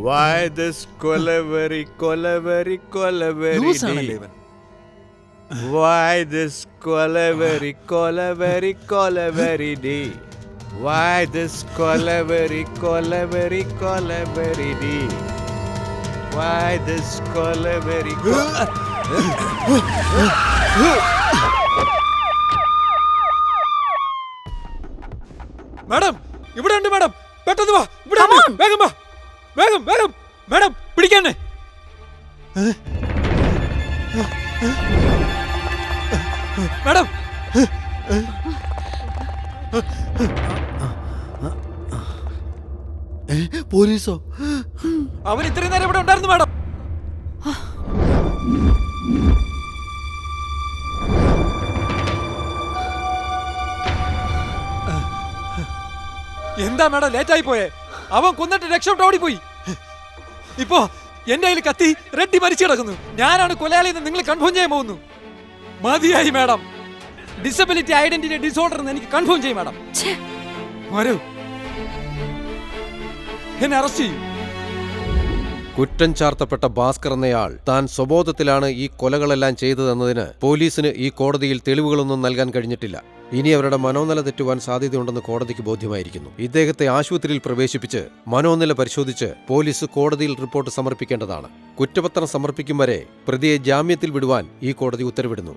Why this Kolaveri Kolaveri Kolaveri? Why this Kolaveri Kolaveri Kolaveri D? Why this Kolaveri Kolaveri Kolaveri D? Why this Kolaveri? Madam ഇവിടെ ഉണ്ട് മാഡം, പെട്ടെന്ന് വാ. ഇവിടെ വേഗം വാ, വേഗം വേഗം. മാഡം പിടിക്കാനേ. മാഡം പോലീസോ? അവൻ ഇത്രയും നേരം ഇവിടെ ഉണ്ടായിരുന്നു മാഡം. എന്താ മാഡം ലേറ്റായി പോയേ? അവൻ കൊന്നിട്ട് രക്ഷപ്പെട്ട് ഓടിപ്പോയി. ഇപ്പോ എന്റെ കയ്യിൽ കത്തി റെഡ്ഡി മരിച്ചു കിടക്കുന്നു. ഞാനാണ് കൊലയാളിയെന്ന് നിങ്ങൾ കൺഫേം ചെയ്യാൻ പോകുന്നു. മതിയായി മാഡം. ഡിസബിലിറ്റി ഐഡന്റിറ്റി ഡിസോർഡർ എന്ന് എനിക്ക് കൺഫേം ചെയ്യും മാഡം. വരൂ, എന്നെ അറസ്റ്റ് ചെയ്യും. കുറ്റം ചാർത്തപ്പെട്ട ഭാസ്കർ എന്നയാൾ താൻ സ്വബോധത്തിലാണ് ഈ കൊലകളെല്ലാം ചെയ്തതെന്നതിന് പോലീസിന് ഈ കോടതിയിൽ തെളിവുകളൊന്നും നൽകാൻ കഴിഞ്ഞിട്ടില്ല. ഇനി അവരുടെ മനോനില തെറ്റുവാൻ സാധ്യതയുണ്ടെന്ന് കോടതിക്ക് ബോധ്യമായിരിക്കുന്നു. ഇദ്ദേഹത്തെ ആശുപത്രിയിൽ പ്രവേശിപ്പിച്ച് മനോനില പരിശോധിച്ച് പോലീസ് കോടതിയിൽ റിപ്പോർട്ട് സമർപ്പിക്കേണ്ടതാണ്. കുറ്റപത്രം സമർപ്പിക്കും വരെ പ്രതിയെ ജാമ്യത്തിൽ വിടുവാൻ ഈ കോടതി ഉത്തരവിടുന്നു.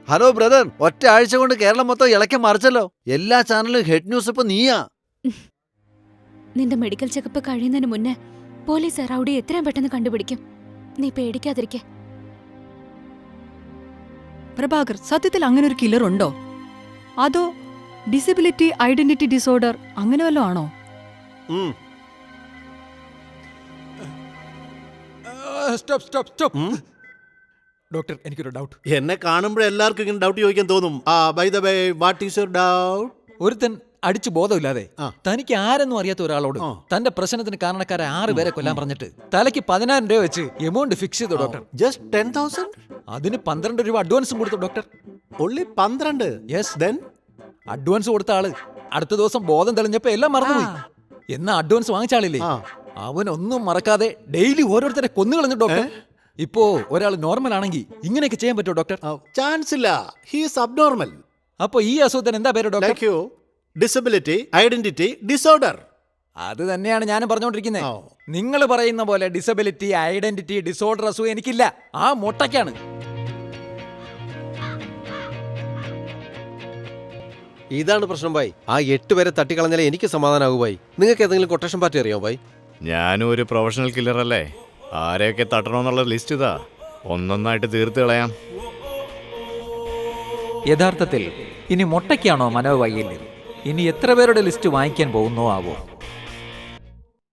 ഹലോ ബ്രദർ, ഒറ്റ ആഴ്ച കൊണ്ട് കേരളം മൊത്തം ഇളക്കം മറിച്ചല്ലോ. എല്ലാ ചാനലും ഹെഡ് ന്യൂസ് ഇപ്പൊ നീയാ. നിന്റെ മെഡിക്കൽ ചെക്കപ്പ് കഴിയുന്നതിന് മുന്നേ പോലീസ് റൗഡിയെ എത്രയും പെട്ടെന്ന് കണ്ടുപിടിക്കും. നീ പേടിക്കാതിരിക്കെ. പ്രഭാകർ, സത്യത്തിൽ അങ്ങനെ ഒരു കില്ലർ ഉണ്ടോ? അതോ ഡിസബിലിറ്റി ഐഡന്റിറ്റി ഡിസോർഡർ അങ്ങനെ വല്ലതും ആണോ? ഡോക്ടർ, എനിക്കൊരു ഡൗട്ട്. എന്നെ കാണുമ്പോൾ എല്ലാവർക്കും ഇങ്ങനെ ഡൗട്ട് ചോദിക്കാൻ തോന്നും. By the way, what is your doubt? ഒരുത്തൻ അടിച്ചു ബോധമില്ലാതെ തനിക്ക് ആരെന്നും അറിയാത്ത ഒരാളോട് തന്റെ പ്രശ്നത്തിന് കാരണക്കാരെ 6 പേരെ കൊല്ലാൻ പറഞ്ഞിട്ട് തലയ്ക്ക് 10,000 രൂപ വെച്ച് എമൗണ്ട് ഫിക്സ് ചെയ്തു ഡോക്ടർ. ജസ്റ്റ് 10,000? അതിന് 12 രൂപ അഡ്വാൻസും കൊടുത്തു doctor. only 12? Yes. Then advance കൊടുത്ത ആള് അടുത്ത ദിവസം ബോധം തെളിഞ്ഞപ്പോ എല്ലാം മറന്നുപോയി. എന്നാ അഡ്വാൻസ് വാങ്ങിച്ച ആളില്ലേ, അവനൊന്നും മറക്കാതെ ഡെയിലി ഓരോരുത്തരെ കൊന്നുകളഞ്ഞു ഡോക്ടർ. ഇപ്പോ ഒരാൾ നോർമൽ ആണെങ്കിൽ ഇങ്ങനെയൊക്കെ ചെയ്യാൻ പറ്റുമോ ഡോക്ടർ? ചാൻസ് ഇല്ല. He's abnormal. അപ്പൊ ഈ അസുഖത്തിന് എന്താ പേര് ഡോക്ടർ? Disability identity disorder. അത് തന്നെയാണ് ഞാനും പറഞ്ഞുകൊണ്ടിരിക്കുന്നത്. നിങ്ങൾ പറയുന്ന പോലെ ഡിസബിലിറ്റി ഐഡന്റിറ്റി ഡിസോർഡർ അസുഖം എനിക്കില്ല. ആ മൊട്ടയ്ക്കാണ്. ഇതാണ് പ്രശ്നം ഭായ്. ആ 8 പേരെ തട്ടിക്കളഞ്ഞാലേ എനിക്ക് സമാധാനമാകൂ ഭായ്. നിങ്ങൾക്ക് ഏതെങ്കിലും കൊട്ടേഷൻ പാർട്ടി അറിയാമോ ഭായ്? ഞാനും ഒരു പ്രൊഫഷണൽ കില്ലർ അല്ലേ. ആരെയൊക്കെ തട്ടണമെന്നുള്ള ലിസ്റ്റ് ഇതാ, ഒന്നൊന്നായിട്ട് തീർത്ത് കളയാം. യഥാർത്ഥത്തിൽ ഇനി മൊട്ടയ്ക്കാണോ മനോവൈകല്യം? ഇനി എത്ര പേരുടെ ലിസ്റ്റ് വാങ്ങിക്കാൻ പോകുന്നോ ആവോ?